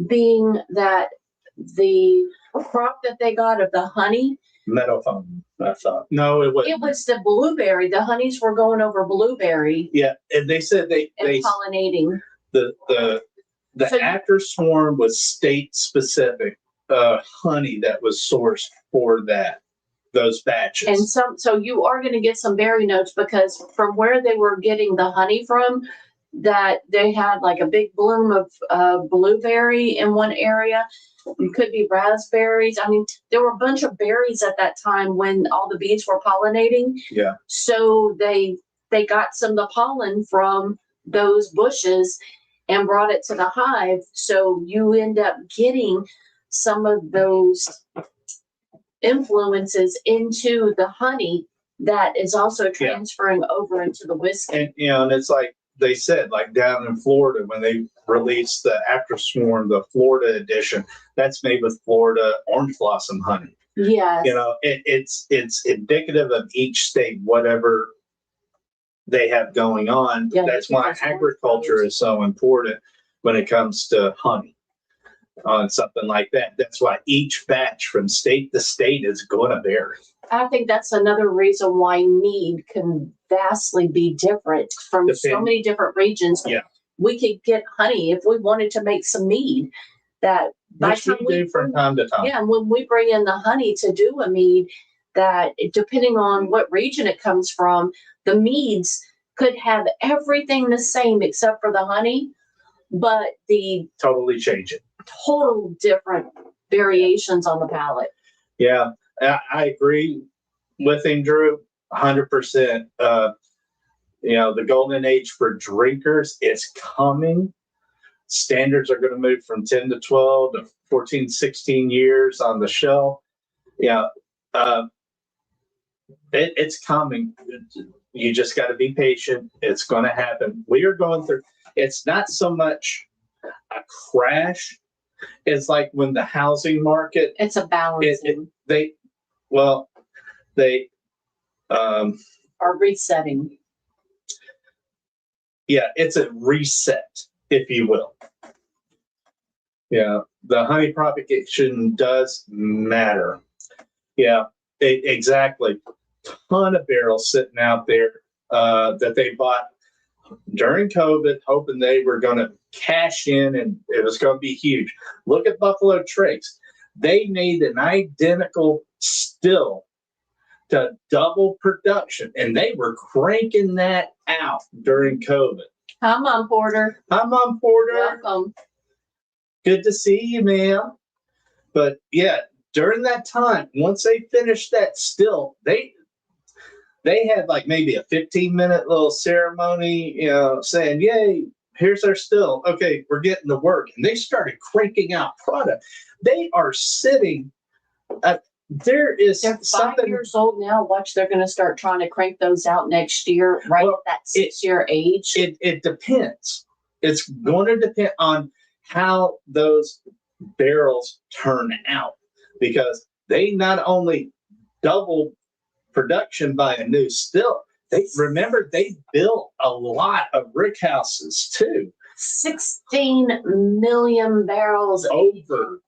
being that the crop that they got of the honey. Meadowfoam, I thought. No, it wasn't. It was the blueberry. The honeys were going over blueberry. Yeah, and they said they pollinating. The after swarm was state specific honey that was sourced for those batches. And so you are going to get some berry notes because from where they were getting the honey from, that they had like a big bloom of blueberry in one area. It could be raspberries. I mean, there were a bunch of berries at that time when all the bees were pollinating. Yeah. So they got some of the pollen from those bushes and brought it to the hive. So you end up getting some of those influences into the honey that is also transferring over into the whiskey. And it's like they said, like down in Florida, when they released the After Swarm, the Florida edition, that's made with Florida orange blossom honey. Yes. It's indicative of each state, whatever they have going on. Yeah, that's why agriculture is so important when it comes to honey. On something like that. That's why each batch from state to state is going to vary. I think that's another reason why mead can vastly be different from so many different regions. Yeah. We could get honey if we wanted to make some mead. That which we do from time to time. Yeah, and when we bring in the honey to do a mead, that depending on what region it comes from, the meads could have everything the same except for the honey, but the totally change it. Total different variations on the palate. Yeah, I agree with him, Drew, 100%. The golden age for drinkers is coming. Standards are going to move from 10 to 12 to 14, 16 years on the shelf. It's coming. You just got to be patient. It's going to happen. We are going through, it's not so much a crash. It's like when the housing market. It's a balancing. They are resetting. Yeah, it's a reset, if you will. Yeah, the honey propagation does matter. Yeah, exactly. Ton of barrels sitting out there that they bought during COVID, hoping they were going to cash in and it was going to be huge. Look at Buffalo Trace. They made an identical still to double production, and they were cranking that out during COVID. Hi, Mom Porter. Hi, Mom Porter. Welcome. Good to see you, ma'am. But yeah, during that time, once they finished that still, they had like maybe a 15-minute little ceremony, saying, "Yay, here's our still. Okay, we're getting to work." And they started cranking out product. They are sitting at there is They're 5 something. years old now. Watch, they're going to start trying to crank those out next year, right Well, at that 6-year age. It depends. It's going to depend on how those barrels turn out, because they not only double production by a new still, they built a lot of rick houses too. 16 million barrels Over.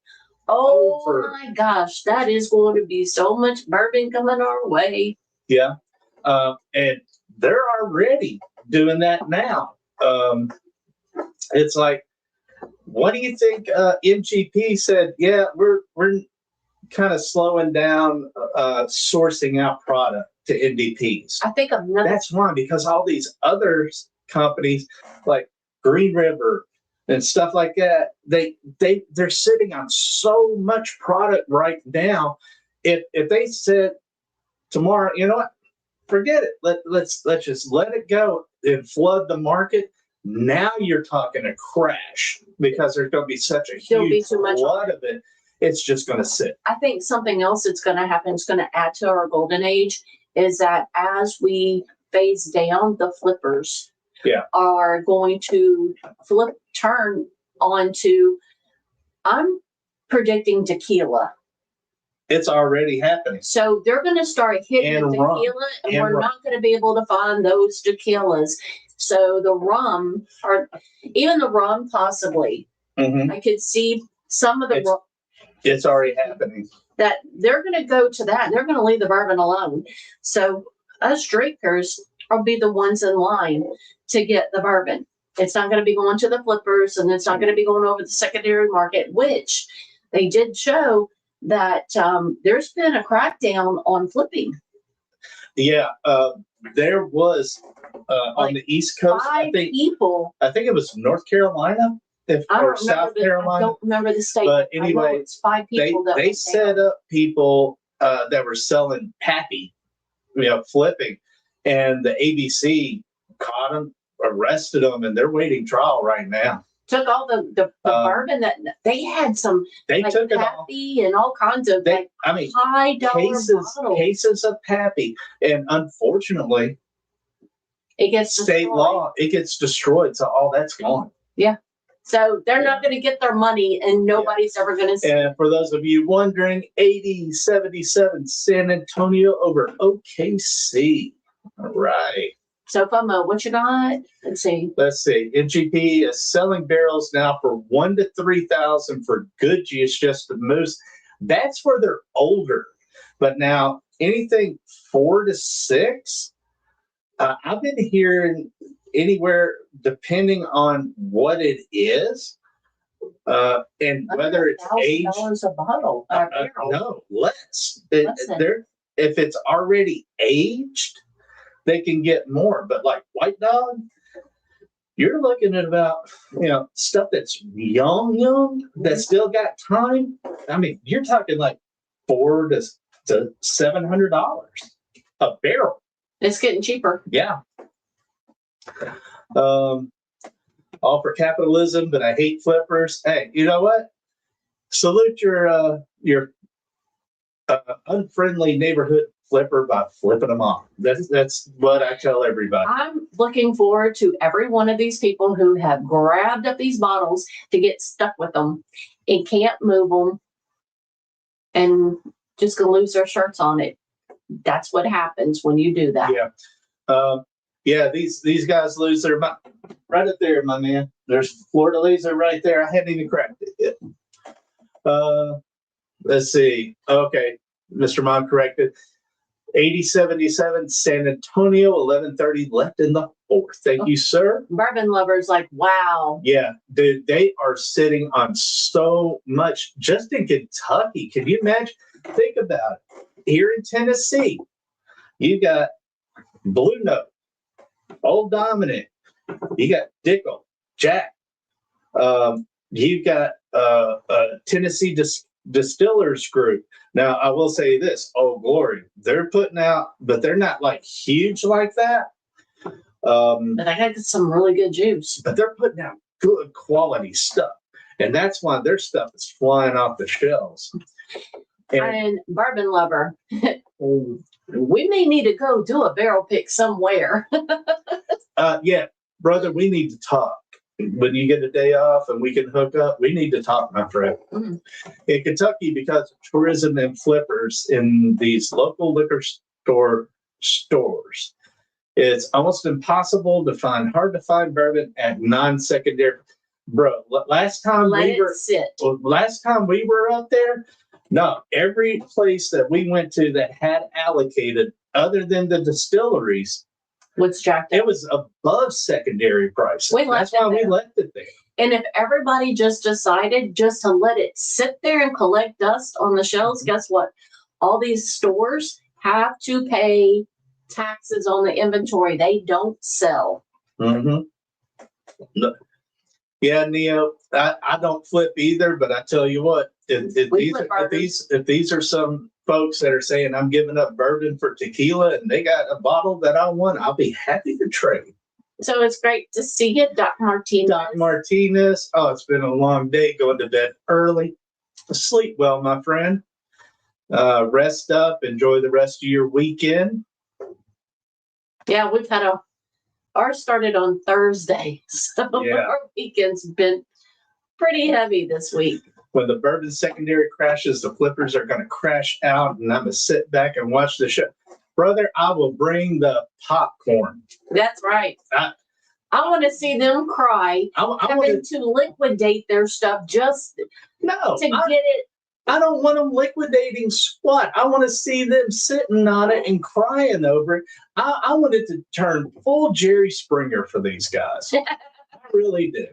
Oh Over. my gosh, that is going to be so much bourbon coming our way. Yeah. And they're already doing that now. It's like, what do you think? MGP said, yeah, we're kind of slowing down sourcing out product to NDPs. I think another. That's why, because all these other companies like Green River and stuff like that, they're sitting on so much product right now. If they said tomorrow, you know what, forget it. Let's just let it go and flood the market. Now you're talking a crash, because there's going to be such a huge flood of it. It's just going to sit. I think something else that's going to happen, is going to add to our golden age, is that as we phase down, the flippers are going to turn onto, I'm predicting tequila. It's already happening. So they're going to start hitting the tequila, and we're not going to be able to find those tequilas. So the rum, or even the rum possibly, I could see some of the rum. It's already happening. That they're going to go to that. They're going to leave the bourbon alone. So us drinkers will be the ones in line to get the bourbon. It's not going to be going to the flippers, and it's not going to be going over the secondary market, which they did show that there's been a crackdown on flipping. Yeah, there was on the East Coast. I think it was North Carolina. Or South Carolina. I don't remember the state. But anyway, it's 5 people they set up people that were selling pappy, flipping, and the ABC caught them, arrested them, and they're waiting trial right now. Took all the bourbon that they had, some they like took pappy and all kinds of high dollar cases of pappy, and unfortunately, it gets state law. It gets destroyed, so all that's gone. Yeah. So they're not going to get their money, and nobody's ever going to see. And for those of you wondering, 80-77 San Antonio over OKC. All right. So FOMO, what you got? Let's see. NGP is selling barrels now for 1,000 to 3,000 for good use, just the most. That's where they're older. But now anything 4 to 6, I've been hearing anywhere, depending on what it is, and whether it's aged. $1,000 a bottle. No, less. If it's already aged, they can get more. But like White Dog, you're looking at about stuff that's young, that still got time. I mean, you're talking like $400 to $700 a barrel. It's getting cheaper. Yeah. All for capitalism, but I hate flippers. Hey, you know what? Salute your unfriendly neighborhood flipper by flipping them off. That's what I tell everybody. I'm looking forward to every one of these people who have grabbed up these bottles to get stuck with them and can't move them and just gonna lose their shirts on it. That's what happens when you do that. Yeah. These guys lose their mind. right up there, my man. There's Florida Laser right there. I hadn't even cracked it yet. Let's see. Okay, Mr. Mom corrected. 8077 San Antonio, 1130 left in the fourth. Thank you, sir. Bourbon lovers, like, wow. Yeah, dude, they are sitting on so much just in Kentucky. Can you imagine? Think about it. Here in Tennessee, you got Blue Note, Old Dominic, you got Dickel, Jack. You got Tennessee Distillers Group. Now, I will say this, Old Glory, they're putting out, but they're not like huge like that. But I got some really good juice. But they're putting out good quality stuff. And that's why their stuff is flying off the shelves. And bourbon lover, we may need to go do a barrel pick somewhere. Yeah, brother, we need to talk. When you get a day off and we can hook up, we need to talk, my friend. Mm-hmm. In Kentucky, because of tourism and flippers in these local liquor stores, it's almost impossible to find hard to find bourbon at non-secondary. Bro, last time we were up there, no, every place that we went to that had allocated, other than the distilleries, it was above secondary prices. That's why we left it there. And if everybody just decided just to let it sit there and collect dust on the shelves, guess what? All these stores have to pay taxes on the inventory. They don't sell. Mm-hmm. No. Yeah, Neo, I don't flip either, but I tell you what, if these are some folks that are saying I'm giving up bourbon for tequila and they got a bottle that I want, I'll be happy to trade. So it's great to see you, Doc Martinez. Doc Martinez. Oh, it's been a long day, going to bed early. Sleep well, my friend. Rest up. Enjoy the rest of your weekend. Yeah, we've had ours started on Thursday, so our weekend's been pretty heavy this week. When the bourbon secondary crashes, the flippers are going to crash out, and I'm going to sit back and watch the show. Brother, I will bring the popcorn. That's right. I want to see them cry, having to liquidate their stuff just to get it. I don't want them liquidating squat. I want to see them sitting on it and crying over it. I want it to turn full Jerry Springer for these guys. I really do.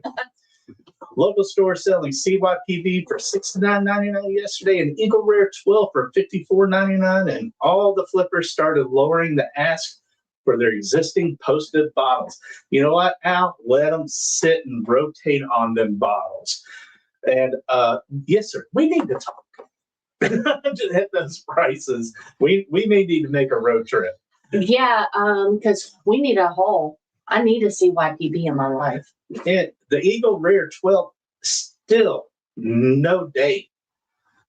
Local store selling CYPV for $69.99 yesterday, and Eagle Rare 12 for $54.99, and all the flippers started lowering the ask for their existing posted bottles. You know what, Al? Let them sit and rotate on them bottles. And yes, sir, we need to talk. Just hit those prices. We may need to make a road trip. Yeah, because we need a haul. I need a CYPB in my life. And the Eagle Rare 12, still no date.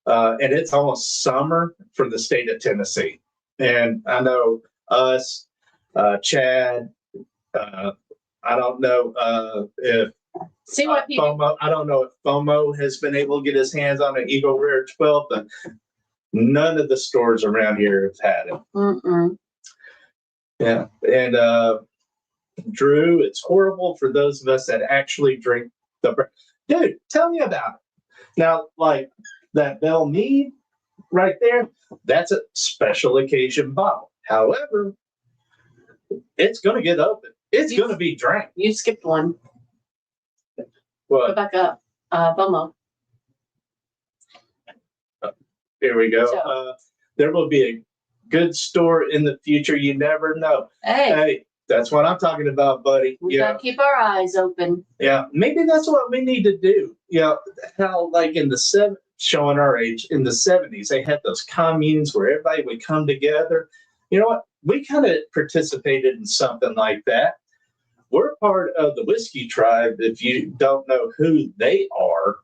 And it's almost summer for the state of Tennessee. And I know us, Chad, I don't know if FOMO, I don't know if FOMO has been able to get his hands on an Eagle Rare 12, but none of the stores around here have had it. Mm-mm. Yeah. And Drew, it's horrible for those of us that actually drink dude, tell me about it. Now, like that Belle Meade right there, that's a special occasion bottle. However, it's going to get open. It's going to be drank. You skipped one. What? Go back up. FOMO. Here we go. So, there will be a good store in the future. You never know. Hey, that's what I'm talking about, buddy. We gotta keep our eyes open. Yeah, maybe that's what we need to do. How like in the showing our age, in the 70s, they had those communes where everybody would come together. You know what? We kind of participated in something like that. We're part of the Whiskey Tribe. If you don't know who they are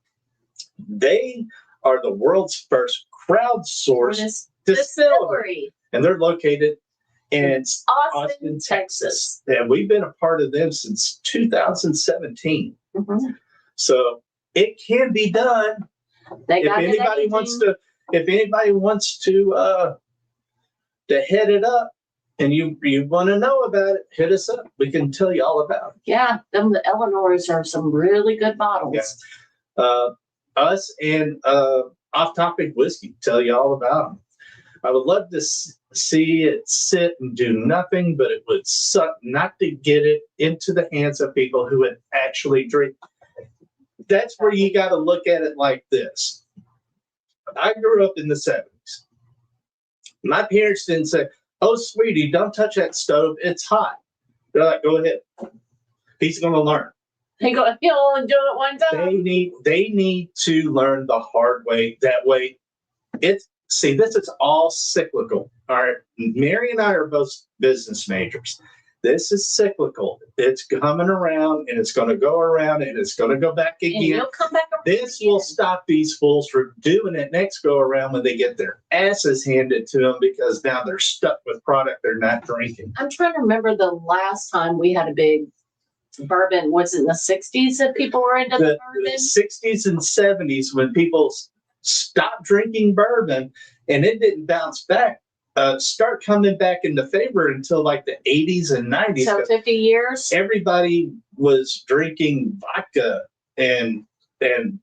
the world's first crowdsourced distillery. And they're located in Austin, Texas. And we've been a part of them since 2017. Mm-hmm. So it can be done. If anybody wants to head it up, and you want to know about it, hit us up. We can tell you all about it. Yeah, the Eleanors are some really good bottles. Yeah. Us and Off Topic Whiskey tell you all about them. I would love to see it sit and do nothing, but it would suck not to get it into the hands of people who would actually drink. That's where you got to look at it like this. I grew up in the 70s. My parents didn't say, "Oh, sweetie, don't touch that stove. It's hot." They're like, "Go ahead. He's going to learn." He'll only do it one time. They need to learn the hard way. That way, this is all cyclical. All right, Mary and I are both business majors. This is cyclical. It's coming around, and it's going to go around, and it's going to go back again. And you'll come back around This again. will stop these fools from doing it next go around when they get their asses handed to them because now they're stuck with product they're not drinking. I'm trying to remember the last time we had a big bourbon. Was it in the 60s that people were into the bourbon? The 60s and 70s when people stopped drinking bourbon, and it didn't bounce back. Start coming back into favor until like the 80s and 90s. So 50 years. Everybody was drinking vodka and And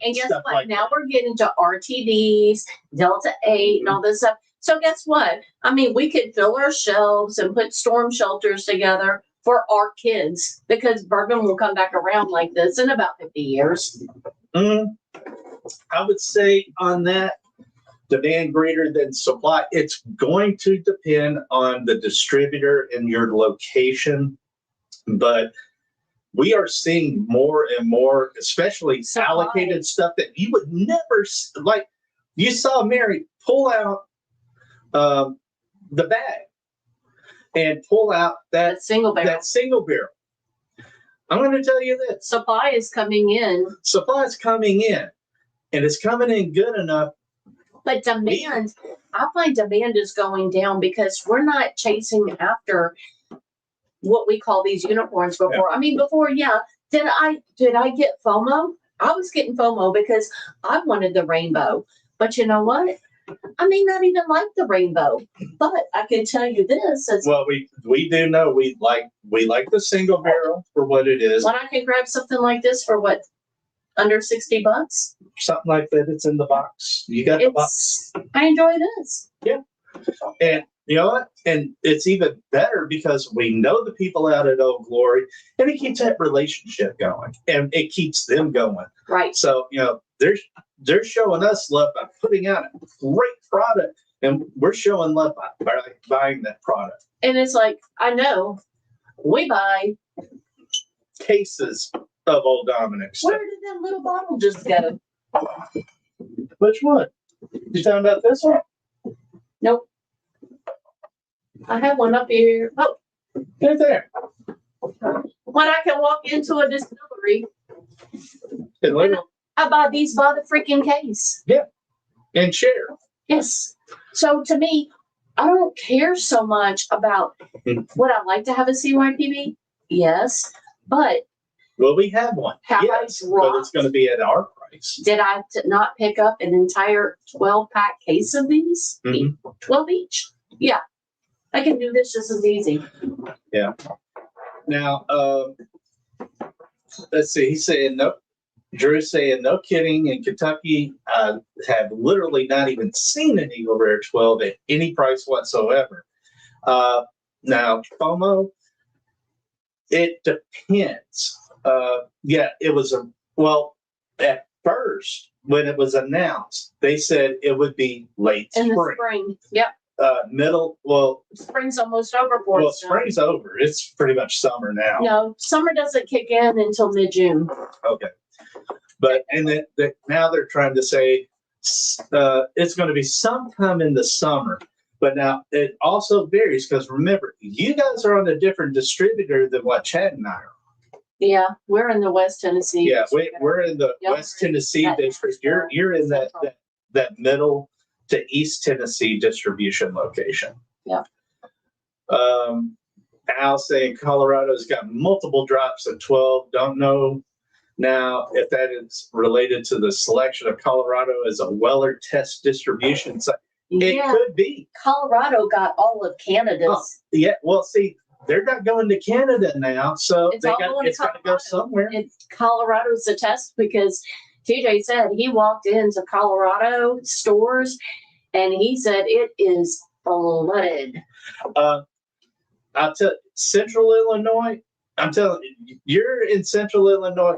guess stuff what? like Now we're getting to RTDs, Delta 8, and all this stuff. So guess what? I mean, we could fill our shelves and put storm shelters together for our kids because bourbon will come back around like this in about 50 years. I would say on that, demand greater than supply. It's going to depend on the distributor and your location, but we are seeing more and more, especially Supply. allocated stuff that you would never like. You saw Mary pull out the bag and pull out that single barrel. That single barrel. I'm going to tell you this: Supply is coming in. Supply is coming in, and it's coming in good enough. But demand, I find demand is going down because we're not chasing after what we call these unicorns before. Yeah. I mean, before, yeah. Did I get FOMO? I was getting FOMO because I wanted the rainbow. But you know what? I may not even like the rainbow. But I can tell you this. Well, we do know we like the single barrel for what it is. When I can grab something like this for what? Under $60? Something like that. It's in the box. You got the box. I enjoy this. Yeah. And you know what? And it's even better because we know the people out at Old Glory, and it keeps that relationship going, and it keeps them going. Right. So, they're showing us love by putting out a great product, and we're showing love by buying that product. And it's like, I know we buy cases of Old Dominic. Where did that little bottle just go? Which one? You talking about this one? Nope. I have one up here. Oh, right there. When I can walk into a distillery, and I buy these by the freaking case. Yeah, and share. Yes. So to me, I don't care so much about would I like to have a CYPB? Yes, but well, we have one. Have yes, I dropped? But it's going to be at our price. Did I not pick up an entire 12-pack case of these? 12 each? Yeah. I can do this just as easy. Yeah. Now, let's see. He's saying no. Drew's saying no kidding. In Kentucky, I have literally not even seen an Eagle Rare 12 at any price whatsoever. Now, FOMO, it depends. Yeah, it was at first when it was announced, they said it would be late In spring. the spring. Yep. Spring's almost over for us. Well, spring's over. It's pretty much summer now. No, summer doesn't kick in until mid-June. Okay. But now they're trying to say it's going to be sometime in the summer. But now it also varies because remember, you guys are on a different distributor than what Chad and I are. Yeah, we're in the West Tennessee. Yeah, we're in the West Tennessee district. You're in that middle to East Tennessee distribution location. Yeah. Al saying Colorado's got multiple drops of 12. Don't know now if that is related to the selection of Colorado as a Weller test distribution site. It Yeah, could be. Colorado got all of Canada's. Oh, yeah. Well, see, they're not going to Canada now, so It's all going to it's got to go Colorado. somewhere. Colorado's a test because TJ said he walked into Colorado stores and he said it is flooded. I'll tell Central Illinois. I'm telling you, you're in Central Illinois.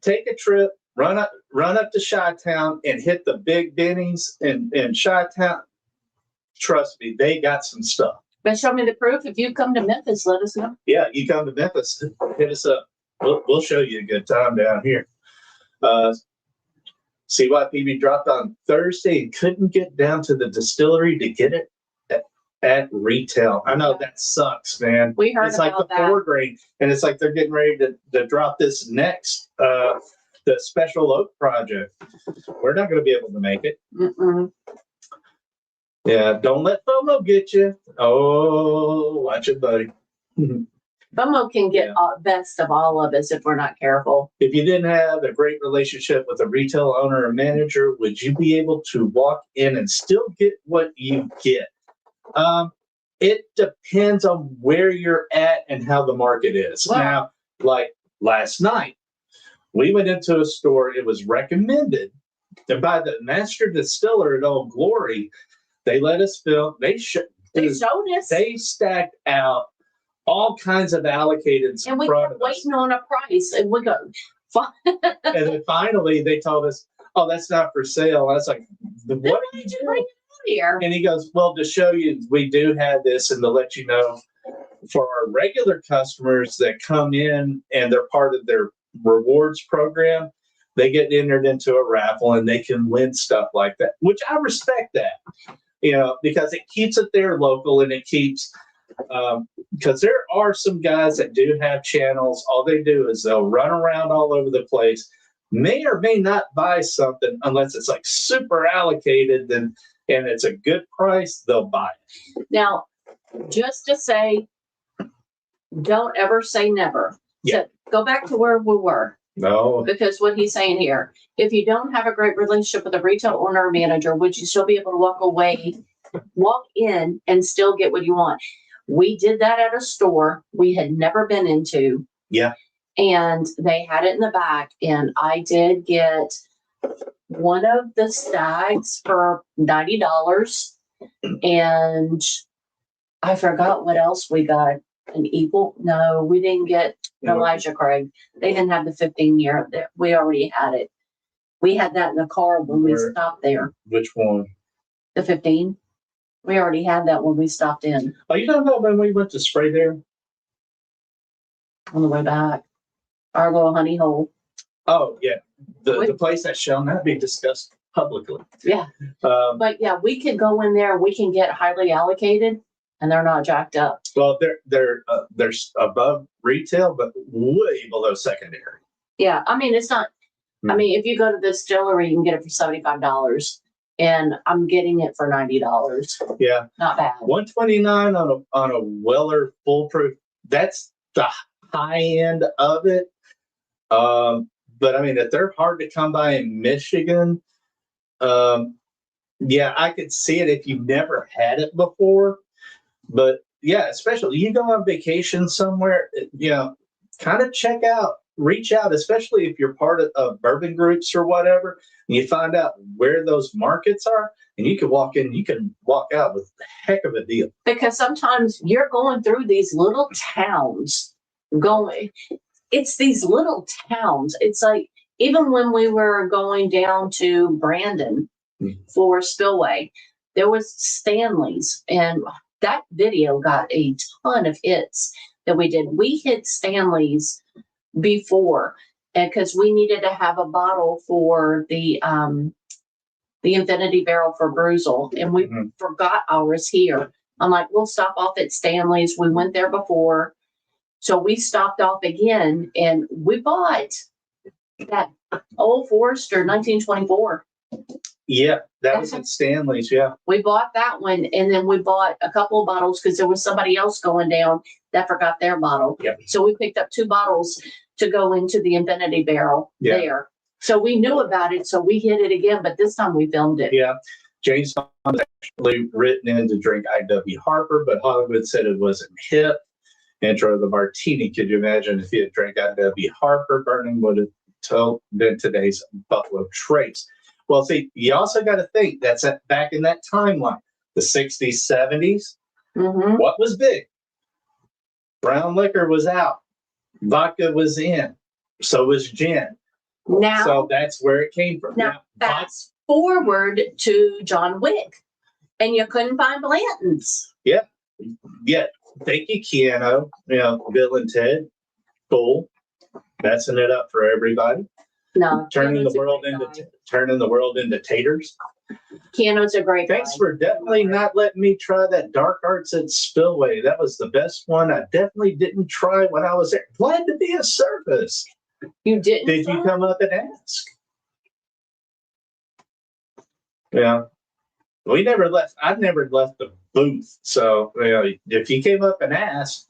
Take a trip, run up to Chi-Town and hit the big Benny's in Chi-Town. Trust me, they got some stuff. But show me the proof. If you come to Memphis, let us know. Yeah, you come to Memphis, hit us up. We'll show you a good time down here. CYPB dropped on Thursday and couldn't get down to the distillery to get it at retail. I know that sucks, man. We heard it's like about the that. 4 grade, and it's like they're getting ready to drop this next, the Special Oak project. We're not going to be able to make it. Mm-mm. Yeah, don't let FOMO get you. Oh, watch it, buddy. FOMO can get best of all of us if we're not careful. If you didn't have a great relationship with a retail owner or manager, would you be able to walk in and still get what you get? It depends on where you're at and how the market is. Wow. Now, like last night, we went into a store, it was recommended, and by the master distiller at Old Glory, they let us film. They showed us. They stacked out all kinds of allocated and we kept waiting on a price, and we go. And then finally, they told us, "Oh, that's not for sale." I was like, "What are you doing here?" And he goes, "Well, to show you, we do have this, and to let you know, for our regular customers that come in and they're part of their rewards program, they get entered into a raffle and they can win stuff like that." Which I respect that. Because it keeps it there local, and it keeps, because there are some guys that do have channels. All they do is they'll run around all over the place, may or may not buy something unless it's like super allocated and it's a good price, they'll buy it. Now, just to say, don't ever say never. Yeah. So go back to where we were. No. Because what he's saying here, if you don't have a great relationship with a retail owner or manager, would you still be able to walk in and still get what you want? We did that at a store we had never been into. Yeah. And they had it in the back, and I did get one of the stags for $90. And I forgot what else we got. An Eagle? No, we didn't get Elijah Craig. They didn't have the 15-year. We already had it. We had that in the car when we stopped there. Which one? The 15. We already had that when we stopped in. Oh, you don't know when we went to spray there? On the way back. Our little honey hole. Oh, yeah. The place that shall not be discussed publicly. Yeah. But yeah, we can go in there. We can get highly allocated, and they're not jacked up. Well, they're above retail, but way below secondary. Yeah, I mean, it's not. I mean, if you go to the distillery, you can get it for $75, and I'm getting it for $90. Yeah, not bad. $129 on a Weller foolproof. That's the high end of it. But I mean, if they're hard to come by in Michigan, yeah, I could see it if you've never had it before. But yeah, especially you go on vacation somewhere, kind of reach out, especially if you're part of bourbon groups or whatever, and you find out where those markets are, and you can walk in, you can walk out with a heck of a deal. Because sometimes you're going through these little towns, it's these little towns. It's like, even when we were going down to Brandon for Spillway, there was Stanley's, and that video got a ton of hits that we did. We hit Stanley's before, and because we needed to have a bottle for the Infinity Barrel for Bruzel, and we forgot ours here. I'm like, we'll stop off at Stanley's. We went there before, so we stopped off again, and we bought that Old Forester 1924. Yeah, that was at Stanley's. Yeah, we bought that one, and then we bought a couple of bottles because there was somebody else going down that forgot their bottle. Yep. So we picked up 2 bottles to go into the Infinity Barrel there. So we knew about it, so we hit it again, but this time we filmed it. Yeah, James Bond was actually written in to drink I.W. Harper, but Hollywood said it wasn't hip. Intro of the Martini. Could you imagine if you had drank I.W. Harper? Burning would have been today's Buffalo Trace. Well, see, you also got to think that's back in that timeline, the 60s, 70s. Mm-hmm. What was big? Brown liquor was out. Vodka was in. So was gin. Now, So that's where it came from. Now fast forward to John Wick, and you couldn't find Blanton's. Yeah. Thank you, Keanu. Bill and Ted. Cool. Messing it up for everybody. No, Turning the Keanu's world into taters. Keanu's a great guy. Thanks for definitely not letting me try that Dark Arts at Spillway. That was the best one. I definitely didn't try when I was there. Glad to be of service. You didn't? Did you come up and ask? Yeah. We never left. I've never left the booth. So, if you came up and asked.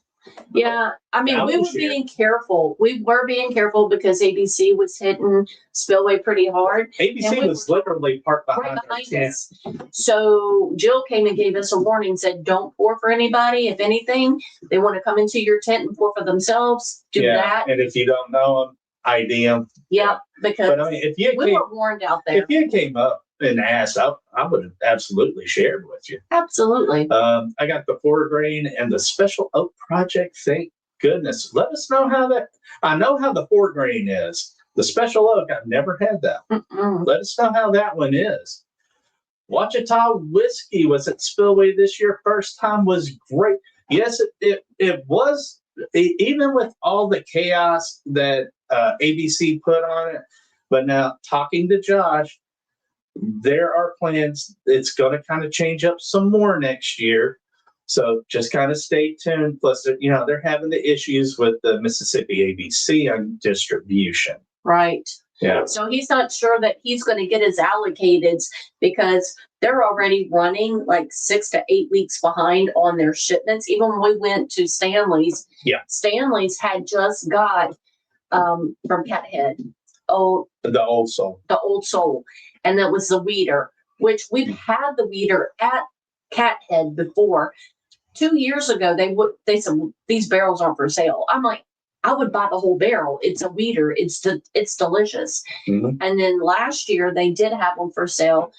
Yeah. I mean, we were being careful. We were being careful because ABC was hitting Spillway pretty hard. ABC was literally parked behind us. So Jill came and gave us a warning, said, don't pour for anybody. If anything, they want to come into your tent and pour for themselves. Do that. And if you don't know them, ID them. Yeah, because we were warned out there. If you came up and asked, I would have absolutely shared with you. Absolutely. I got the 4 grain and the Special Oak Project. Thank goodness. Let us know how that. I know how the 4 grain is. The Special Oak, I've never had that. Let us know how that one is. Ouachita Whiskey was at Spillway this year. First time was great. Yes, it was. Even with all the chaos that ABC put on it, but now talking to Josh, there are plans. It's going to kind of change up some more next year. So just kind of stay tuned. Plus, they're having the issues with the Mississippi ABC on distribution. Right. Yeah. So he's not sure that he's going to get his allocated because they're already running like 6 to 8 weeks behind on their shipments. Even when we went to Stanley's, Stanley's had just got from Cathead. The Old Soul. And that was the Weeder, which we've had the Weeder at Cathead before. 2 years ago, they said these barrels aren't for sale. I'm like, I would buy the whole barrel. It's a Weeder. It's delicious. Mm-hmm. And then last year they did have them for sale.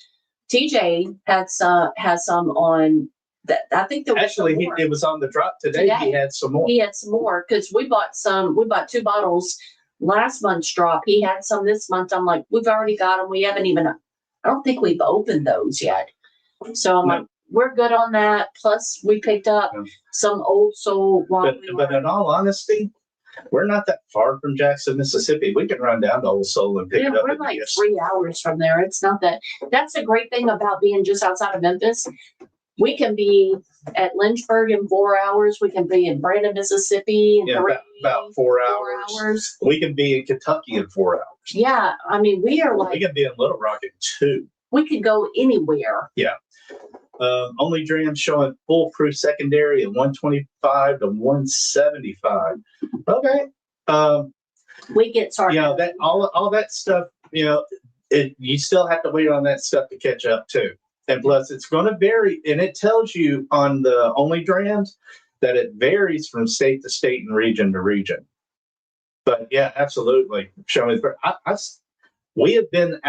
TJ has some on that. I think there was actually it was on the drop today. He had some more. He had some more because we bought 2 bottles last month's drop. He had some this month. I'm like, we've already got them. We haven't even. I don't think we've opened those yet. So I'm like, we're good on that. Plus, we picked up some Old Soul. But in all honesty, we're not that far from Jackson, Mississippi. We can run down to Old Soul and pick it up. We're like 3 hours from there. It's not that. That's the great thing about being just outside of Memphis. We can be at Lynchburg in 4 hours. We can be in Brandon, Mississippi in about 4 hours. We can be in Kentucky in 4 hours. Yeah, I mean, we can be in Little Rock in 2. We could go anywhere. Yeah. Only Dram showing full proof secondary at 125 to 175. Okay. We get started. That all that stuff. You still have to wait on that stuff to catch up too. And plus, it's going to vary, and it tells you on the Only Drams that it varies from state to state and region to region. But yeah, absolutely. Showing we have been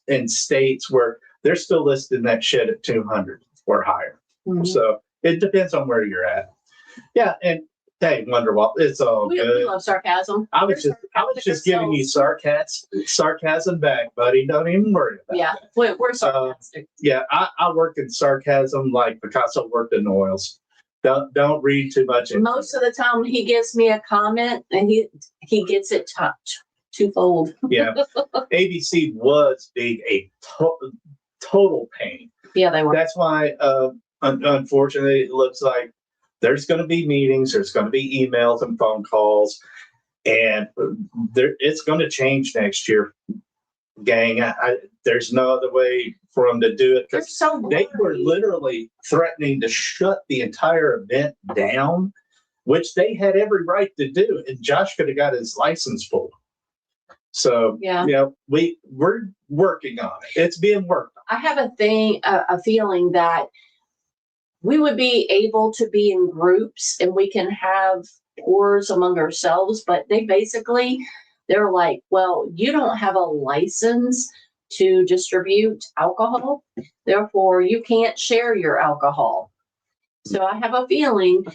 in states where they're still listing that shit at 200 or higher. Mm-hmm. So it depends on where you're at. Yeah, and hey, Wonderwall, it's all good. We love sarcasm. I was just giving you sarcasm back, buddy. Don't even worry about that. We're sarcastic. I work in sarcasm like Picasso worked in oils. Don't read too much. Most of the time, he gives me a comment, and he gets it twofold. Yeah, ABC was being a total pain. Yeah, they were. That's why, unfortunately, it looks like there's going to be meetings, there's going to be emails and phone calls, and it's going to change next year, gang. There's no other way for them to do it because they were literally threatening to shut the entire event down, which they had every right to do, and Josh could have got his license pulled. So, we're working on it. It's being worked on. I have a feeling that we would be able to be in groups and we can have pours among ourselves, but they're like, well, you don't have a license to distribute alcohol, therefore you can't share your alcohol. So I have a feeling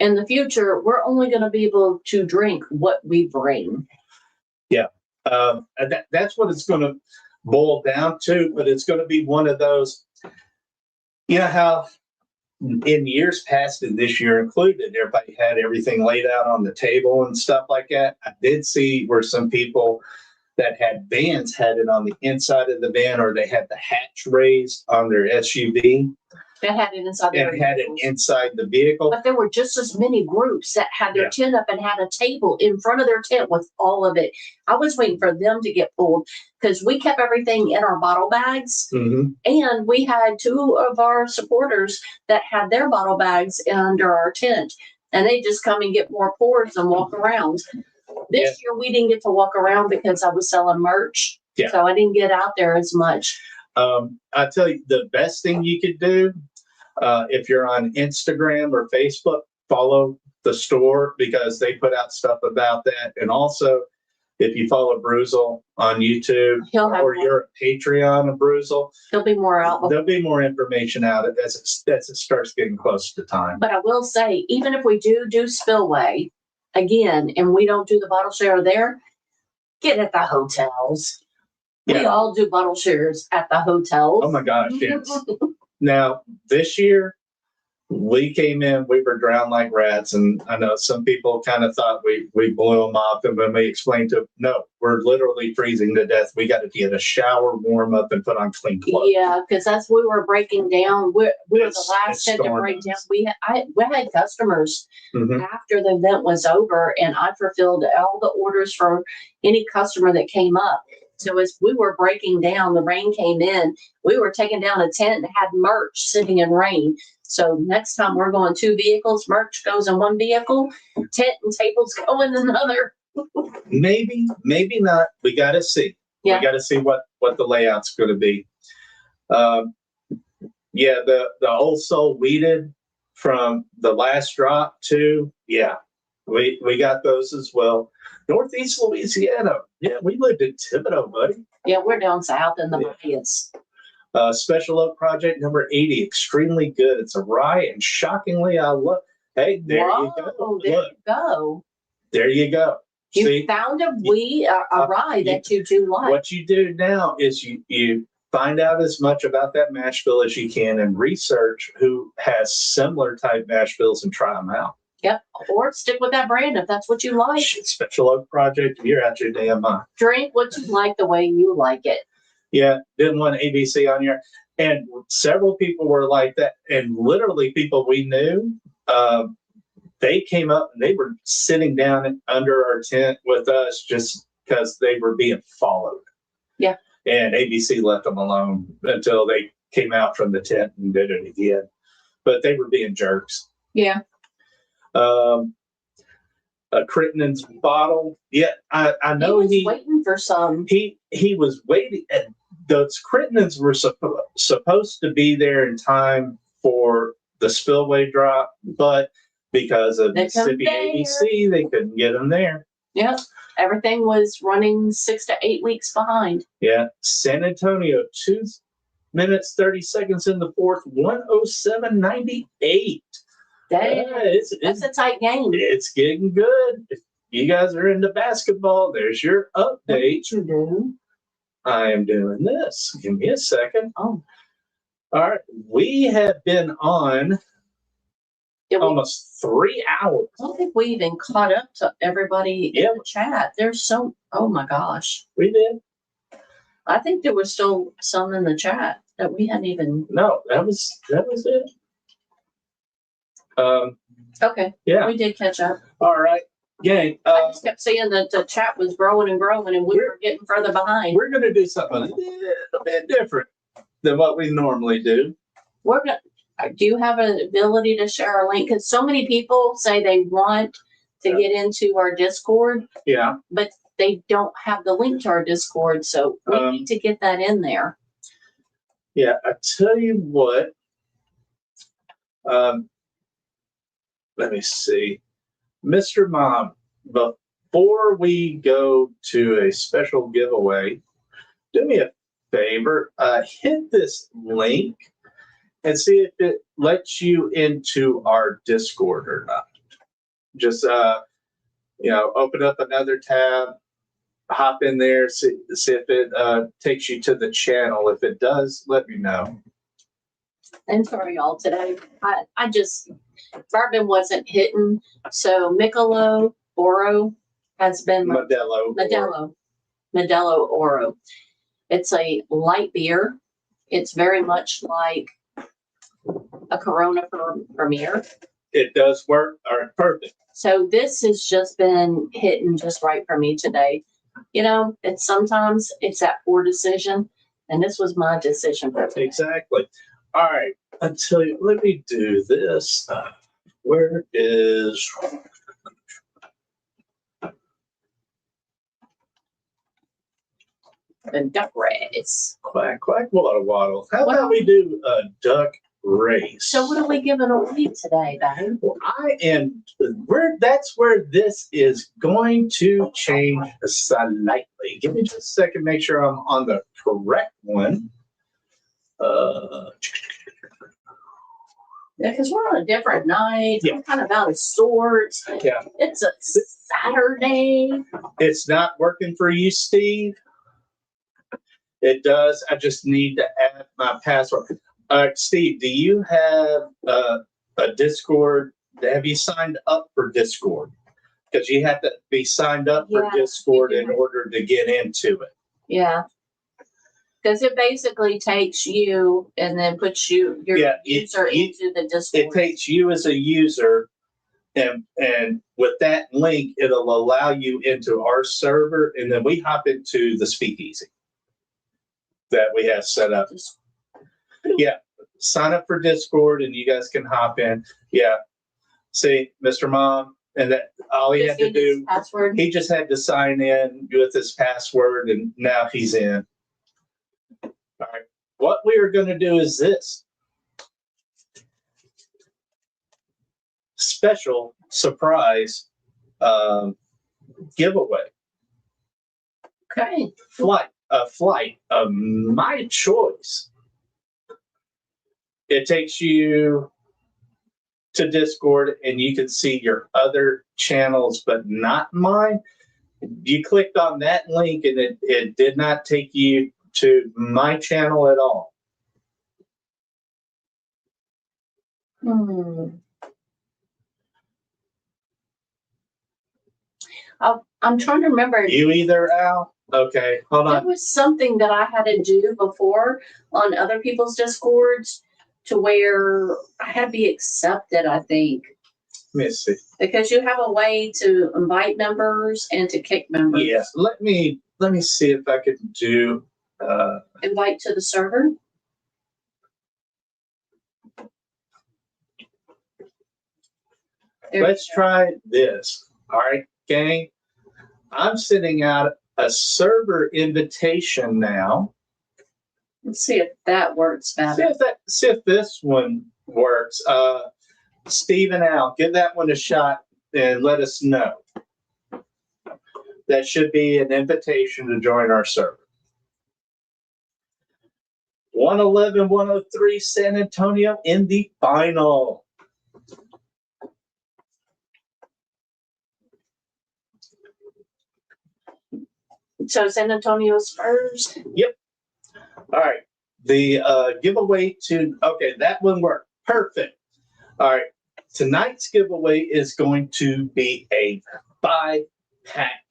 in the future, we're only going to be able to drink what we bring. Yeah. That's what it's going to boil down to, but it's going to be one of those, you know, how in years past and this year included, everybody had everything laid out on the table and stuff like that. I did see where some people that had vans had it on the inside of the van, or they had the hatch raised on their SUV That had it inside their and had it inside the vehicle. But there were just as many groups that had their tent up and had a table in front of their tent with all of it. I was waiting for them to get pulled because we kept everything in our bottle bags. Mm-hmm. And we had two of our supporters that had their bottle bags under our tent. And they just come and get more pours and walk around. This year we didn't get to walk around because I was selling merch. Yeah. So I didn't get out there as much. I tell you, the best thing you could do, if you're on Instagram or Facebook, follow the store because they put out stuff about that. And also, if you follow Bruzel on YouTube or you're a Patreon of Bruzel, there'll be more out. There'll be more information out as it starts getting close to time. But I will say, even if we do spillway again, and we don't do the bottle share there, get at the hotels. Yeah. We all do bottle shares at the hotels. Oh my gosh, yes. Now, this year, we came in, we were drowned like rats, and I know some people kind of thought we blew them off, and when we explained to them, no, we're literally freezing to death. We got to get a shower, warm up, and put on clean clothes. Yeah, because we were breaking down. We were the last tent to break down. We had customers after the event was over, and I fulfilled all the orders for any customer that came up. So as we were breaking down, the rain came in, we were taking down a tent and had merch sitting in rain. So next time we're going 2 vehicles, merch goes in 1 vehicle, tent and tables go in another. Maybe not. We got to see. Yeah. We got to see what the layout's going to be. The Old Soul weeded from the last drop too. Yeah, we got those as well. Northeast Louisiana. Yeah, we lived in Thibodeau, buddy. Yeah, we're down south in the Mayas. Special Oak Project number 80, extremely good. It's a rye, and shockingly, I love. Hey, there you go. There you go. There you go. You found a rye that you do like. What you do now is you find out as much about that mash bill as you can and research who has similar type mash bills and try them out. Yep. Or stick with that brand if that's what you like. Special Oak Project, you're out your damn mind. Drink what you like the way you like it. Yeah, didn't want ABC on here. And several people were like that. And literally people we knew, they came up and they were sitting down under our tent with us just because they were being followed. Yeah. And ABC left them alone until they came out from the tent and did it again. But they were being jerks. Yeah. A Crittenden's bottle. Yeah, I know he was waiting for some. He was waiting. Those Crittenden's were supposed to be there in time for the spillway drop, but because of Mississippi ABC, they couldn't get them there. Yeah, everything was running 6 to 8 weeks behind. Yeah, San Antonio, 2 minutes 30 seconds in the fourth, 107.98. Dang, that's a tight game. It's getting good. If you guys are into basketball, there's your update. What you do? I am doing this. Give me a second. Oh. All right. We have been on almost 3 hours. I don't think we even caught up to everybody in the chat. There's oh my gosh. We did. I think there was still some in the chat that we hadn't even. No, that was it. Okay. Yeah. We did catch up. All right. Gang. I just kept seeing that the chat was growing and growing, and we were getting further behind. We're going to do something a little bit different than what we normally do. Do you have an ability to share our link? Because so many people say they want to get into our Discord. Yeah. But they don't have the link to our Discord, so we need to get that in there. Yeah, I tell you what. Um, Let me see, Mr. Mom. Before we go to a special giveaway, do me a favor. Hit this link and see if it lets you into our Discord or not. Just open up another tab, hop in there, see if it takes you to the channel. If it does, let me know. And sorry, y'all, today I just bourbon wasn't hitting, so Michelob Oro has been Modelo Oro. It's a light beer. It's very much like a Corona Premier. It does work. All right, perfect. So this has just been hitting just right for me today. It's sometimes it's that poor decision, and this was my decision for today. Exactly. All right, I tell you, let me do this. Where is? And duck race. Quack, quack, waddle, waddle. How about we do a duck race? So what are we giving away today, babe? Well, that's where this is going to change slightly. Give me just a second, make sure I'm on the correct one. Yeah, because we're on a different night. Yeah. I'm kind of out of sorts. Yeah. It's a Saturday. It's not working for you, Steve? It does. I just need to add my password. Steve, do you have a Discord? Have you signed up for Discord? Because you have to be signed up for Discord in order to get into it. Yeah. Because it basically takes you and then puts your user into the Discord. It takes you as a user, and with that link, it'll allow you into our server, and then we hop into the speakeasy that we have set up. Yeah, sign up for Discord, and you guys can hop in. Yeah, see, Mr. Mom, and that all he had to do, he just had to sign in with his password, and now he's in. All right, what we are going to do is this special surprise giveaway. Okay. A flight of my choice. It takes you to Discord, and you can see your other channels, but not mine. You clicked on that link, and it did not take you to my channel at all. I'm trying to remember. You either, Al? Okay, hold on. It was something that I had to do before on other people's Discords to where I had to be accepted, I think. Let me see. Because you have a way to invite members and to kick members. Yeah, let me see if I can do invite to the server. Let's try this. All right, gang. I'm sending out a server invitation now. Let's see if that works better. See if this one works. Steve and Al, give that one a shot and let us know. That should be an invitation to join our server. 111-103 San Antonio in the final. So San Antonio's first? Yep. All right. The giveaway okay, that one worked. Perfect. All right. Tonight's giveaway is going to be a 5-pack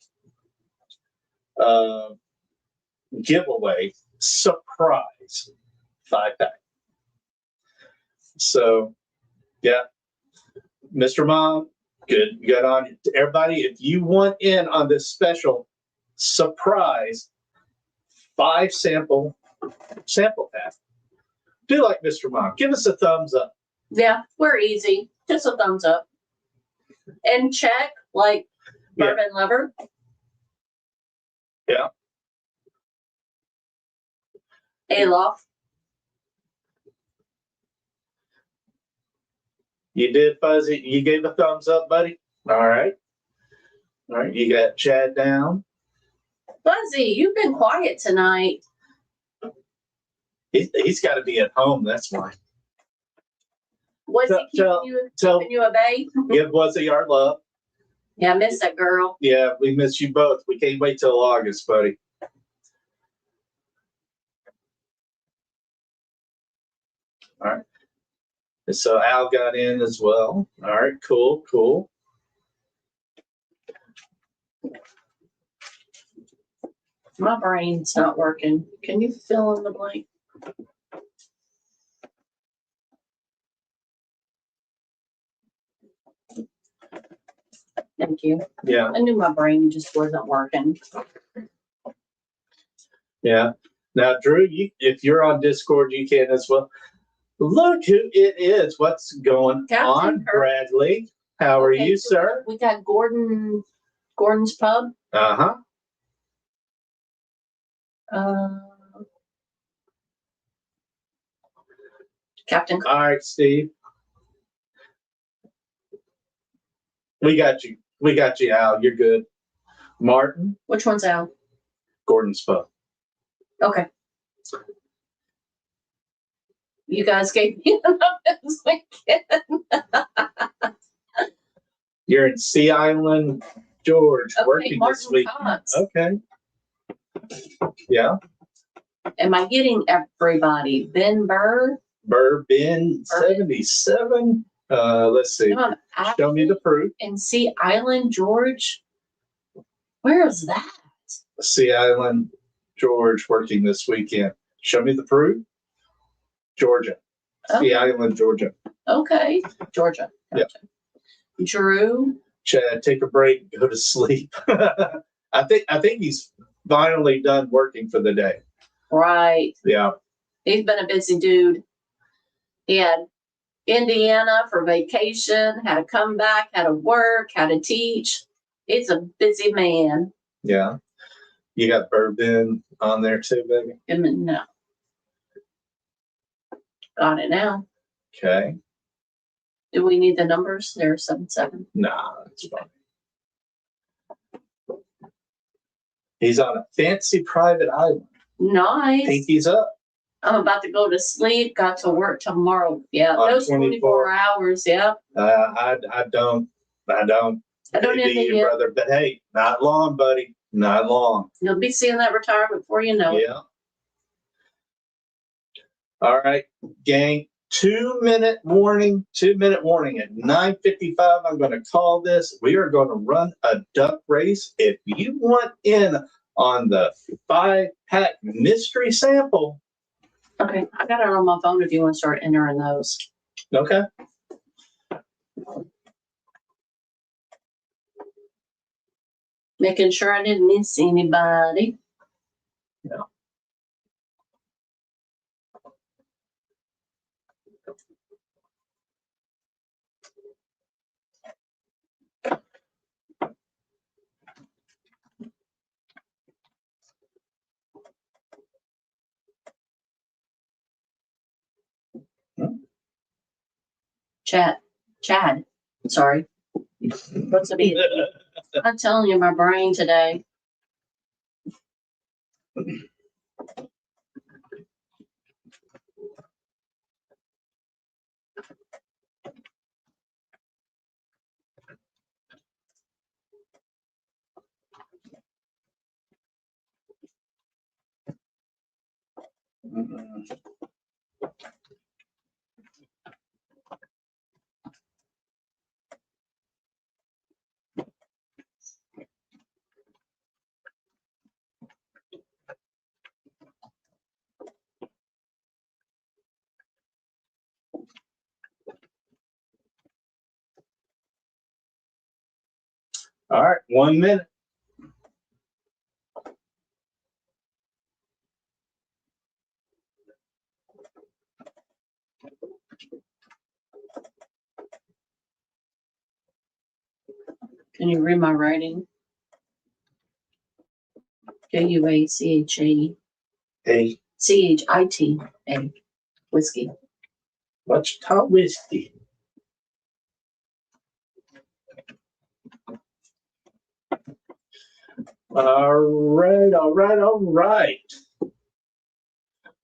giveaway surprise 5-pack. So, yeah. Mr. Mom, good on everybody. If you want in on this special surprise 5 sample pack, do like Mr. Mom. Give us a thumbs up. Yeah, we're easy. Just a thumbs up. And check, like, Bourbon Lover. Yeah. Aloft. You did, Fuzzy. You gave a thumbs up, buddy. All right. All right. You got Chad down. Fuzzy, you've been quiet tonight. He's got to be at home. That's why. Was he keeping you a babe? Give Wuzzy our love. Yeah, I miss that girl. Yeah, we miss you both. We can't wait till August, buddy. All right. So Al got in as well. All right, cool, cool. My brain's not working. Can you fill in the blank? Thank you. Yeah. I knew my brain just wasn't working. Yeah. Now, Drew, if you're on Discord, you can as well. Look who it is. What's going on, Bradley? How are you, sir? We got Gordon's Pub. Uh-huh. Captain. All right, Steve. We got you. We got you, Al. You're good. Martin. Which one's Al? Gordon's Pub. Okay. You guys gave me the numbers weekend. You're in Sea Island, George, working Martin this week. Cox. Okay. Yeah. Am I getting everybody? Ben Burr? Ben 77. Let's see. Show me the proof. In Sea Island, George? Where is that? Sea Island, George, working this weekend. Show me the proof. Georgia. Sea Island, Georgia. Okay. Georgia. Gotcha. Yep. Drew. Chad, take a break, go to sleep. I think he's finally done working for the day. Right. Yeah. He's been a busy dude. He had Indiana for vacation, had to come back, had to work, had to teach. He's a busy man. Yeah. You got Bourbon on there too, baby? No. Got it now. Okay. Do we need the numbers? They're 77. Nah, that's fine. He's on a fancy private island. Nice. Pinkies up. I'm about to go to sleep. Got to work tomorrow. Yeah, on those 24 hours. Yeah. I don't envy you, brother. But hey, not long, buddy. Not long. You'll be seeing that retirement before you know it. Yeah. All right, gang. 2-minute warning. 2-minute warning at 9:55. I'm going to call this. We are going to run a duck race. If you want in on the 5-pack mystery sample. Okay, I got it on my phone if you want to start entering those. Okay. Making sure I didn't miss anybody. Yeah. Chad. Sorry. What's the beat? I'm telling you, my brain today. All right, 1 minute. Can you read my writing? Kuacha. Hey. Chita. Whiskey. What's top whiskey? All right, all right, all right.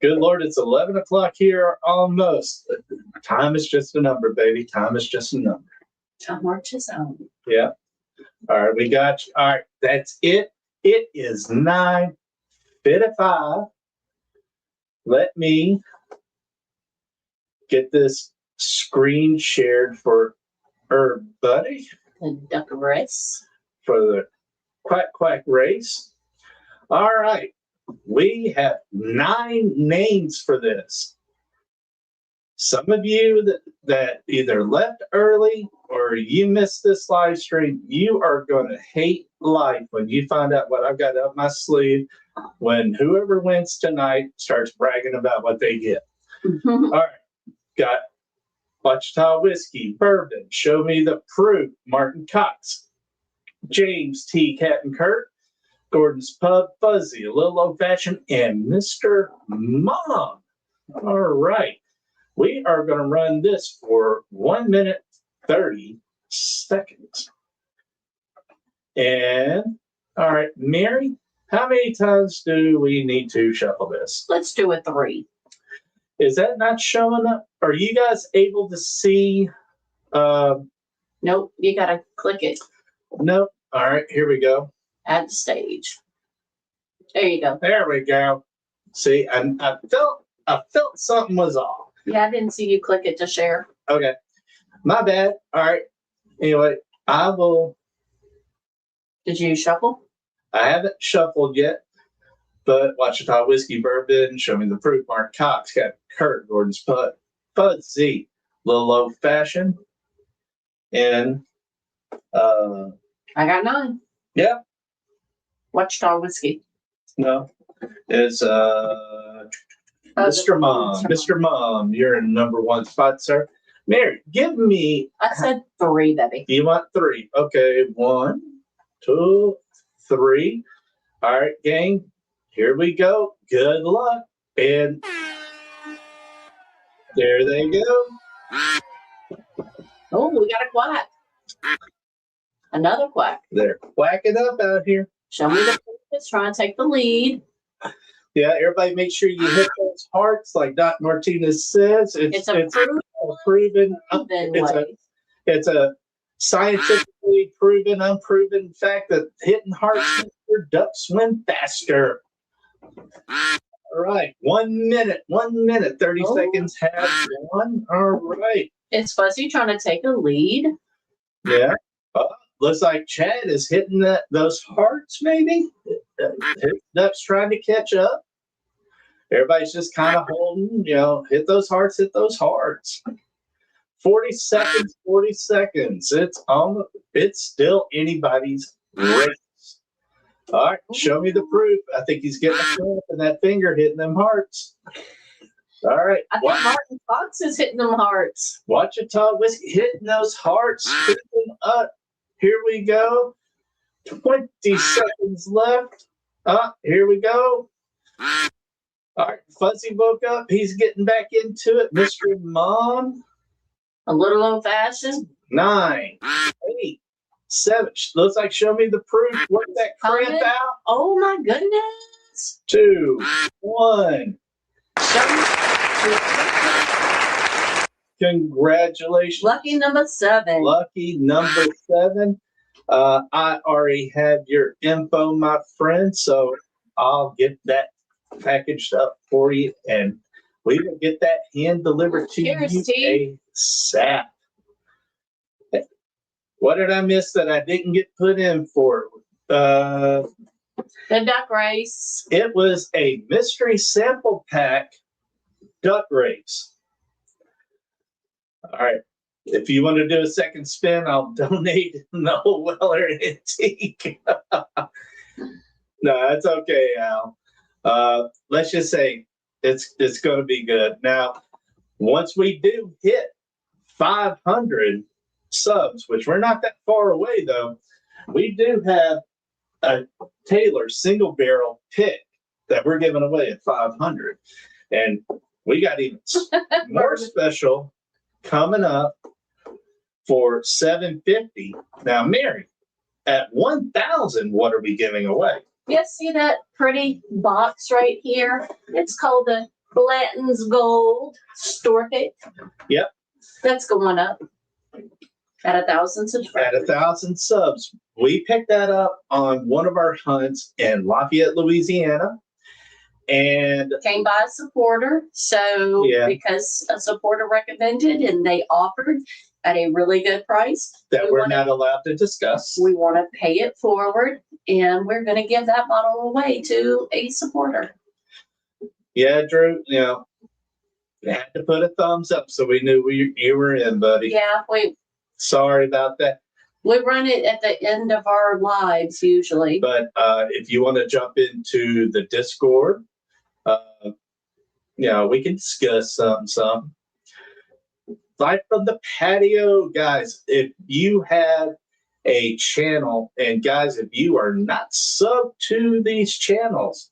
Good Lord, it's 11 o'clock here almost. Time is just a number, baby. Time is just a number. Time marches on. Yeah. All right, we got you. All right, that's it. It is 9:55. Let me get this screen shared for everybody The duck race. for the quack quack race. All right, we have 9 names for this. Some of you that either left early or you missed this live stream, you are going to hate life when you find out what I've got up my sleeve when whoever wins tonight starts bragging about what they get. All right, got Wichita Whiskey, Bourbon, Show Me the Proof, Martin Cox, James T. Captain Kirk, Gordon's Pub, Fuzzy, A Little Old Fashioned, and Mr. Mom. All right. We are going to run this for 1 minute, 30 seconds. And, all right, Mary, how many times do we need to shuffle this? Let's do a 3. Is that not showing up? Are you guys able to see? Nope, you got to click it. Nope. All right, here we go. Add the stage. There you go. There we go. See, I felt something was off. Yeah, I didn't see you click it to share. Okay. My bad. All right. Anyway, I will. Did you shuffle? I haven't shuffled yet, but Wichita Whiskey, Bourbon, Show Me the Proof, Mark Cox, got Kurt, Gordon's Pub, Fuzzy, Little Old Fashioned, and I got 9. yeah, Wichita Whiskey. no, it's Mr. Mom. Mr. Mom, you're in #1 spot, sir. Mary, give me. I said 3, baby. You want 3? Okay, 1, 2, 3. All right, gang. Here we go. Good luck. And there they go. Oh, we got a quack. Another quack. They're quacking up out here. Show Me the Proof is trying to take the lead. Yeah, everybody make sure you hit those hearts like Doc Martinez says. It's a proven. way. It's a scientifically proven, unproven fact that hitting hearts makes your ducks swim faster. All right, 1 minute, 30 seconds have gone. All right. Is Fuzzy trying to take a lead? Yeah. Looks like Chad is hitting those hearts, maybe. His ducks trying to catch up. Everybody's just kind of holding, hit those hearts, hit those hearts. 40 seconds, 40 seconds. It's still anybody's race. All right, Show Me the Proof. I think he's getting a cramp in that finger hitting them hearts. All right. I think Martin Fox is hitting them hearts. Wichita Whiskey hitting those hearts, hitting up. Here we go. 20 seconds left. Here we go. All right, Fuzzy woke up. He's getting back into it. Mr. Mom. A Little Old Fashioned. 9, 8, 7. Looks like Show Me the Proof. Work that cramp out. Oh my goodness. 2, 1. Congratulations. Lucky number 7. Lucky number 7. I already have your info, my friend, so I'll get that packaged up for you, and we will get that hand delivered to you ASAP. What did I miss that I didn't get put in for? The duck race. It was a mystery sample pack duck race. All right. If you want to do a second spin, I'll donate the whole Weller antique. No, that's okay, Al. Let's just say it's going to be good. Now, once we do hit 500 subs, which we're not that far away, though, we do have a Taylor single barrel pick that we're giving away at 500. And we got even more special coming up for 750. Now, Mary, at 1,000, what are we giving away? Yes, see that pretty box right here? It's called the Blanton's Gold Store Pick. Yep. That's going up at 1,000 subscribers. At 1,000 subs. We picked that up on one of our hunts in Lafayette, Louisiana. And came by a supporter. So because a supporter recommended and they offered at a really good price. That we're not allowed to discuss. We want to pay it forward, and we're going to give that bottle away to a supporter. Yeah, Drew, you had to put a thumbs up so we knew you were in, buddy. Yeah, sorry about that. We run it at the end of our lives usually. But if you want to jump into the Discord, we can discuss some. Live from the patio, guys. If you have a channel, and guys, if you are not subbed to these channels,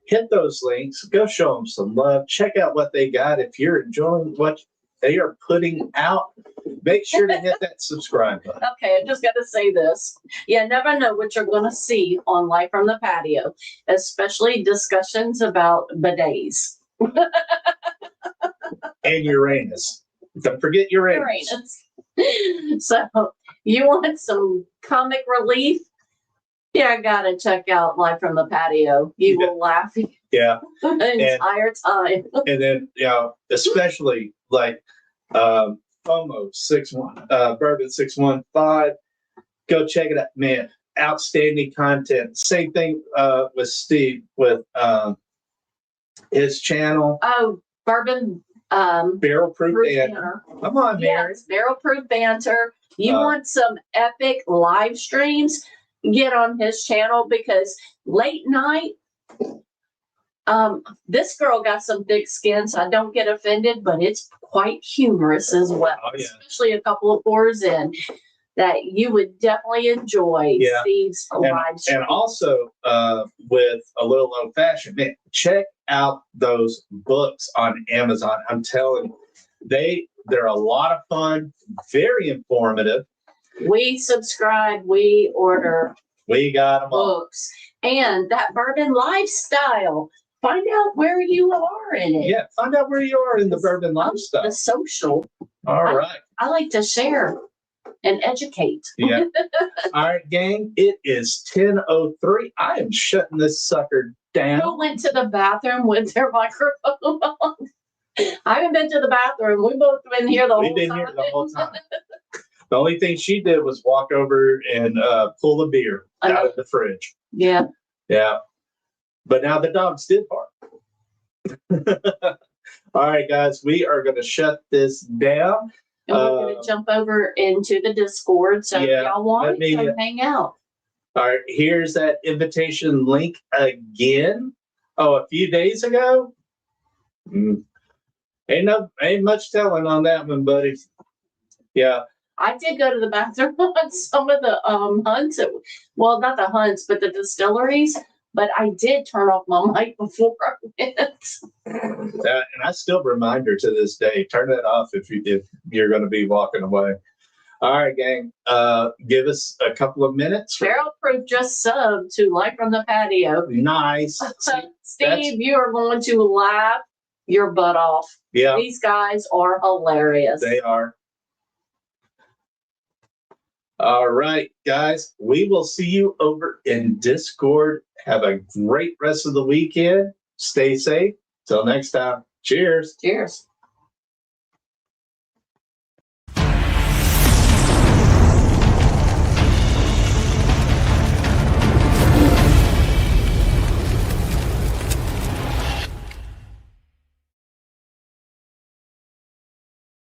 hit those links. Go show them some love. Check out what they got. If you're enjoying what they are putting out, make sure to hit that subscribe button. Okay, I just got to say this. You never know what you're going to see on Live from the Patio, especially discussions about bidets. And Uranus. Don't forget Uranus. So, you want some comic relief? Yeah, gotta check out Live from the Patio. You will laugh the entire time. And then, especially like FOMO 61, Bourbon 615. Go check it out, man. Outstanding content. Same thing with Steve with his channel. Oh, Bourbon Barrel Proof Banter. Come on, Mary. Yes, Barrel Proof Banter. You want some epic live streams? Get on his channel, because late night, this girl got some thick skin, so I don't get offended, but it's quite humorous as well. Oh, yeah. Especially a couple of pours in that you would definitely enjoy Steve's live stream. And also with a little old fashioned, man, check out those books on Amazon. I'm telling you, they're a lot of fun, very informative. We subscribe, we order. We got them books. And that bourbon lifestyle. Find out where you are in it. Yeah, find out where you are in the bourbon lifestyle. The social. All right. I like to share and educate. Yeah. All right, gang. It is 10:03. I am shutting this sucker down. Who went to the bathroom with their microphone on? I haven't been to the bathroom. We've both been here the whole time. We've been here the whole time. The only thing she did was walk over and pull a beer out of the fridge. Yeah. Yeah. But now the dogs did bark. All right, guys, we are going to shut this down. And we're going to jump over into the Discord. So if y'all want to come hang out. All right, here's that invitation link again. Oh, a few days ago? Ain't much telling on that one, buddy. Yeah. I did go to the bathroom on some of the hunts. Well, not the hunts, but the distilleries. But I did turn off my mic before I went. And I still remind her to this day, turn that off if you're going to be walking away. All right, gang. Give us a couple of minutes. Barrel Proof just subbed to Live from the Patio. Nice. Steve, you are going to laugh your butt off. Yeah. These guys are hilarious. They are. All right, guys. We will see you over in Discord. Have a great rest of the weekend. Stay safe. Till next time. Cheers. Cheers.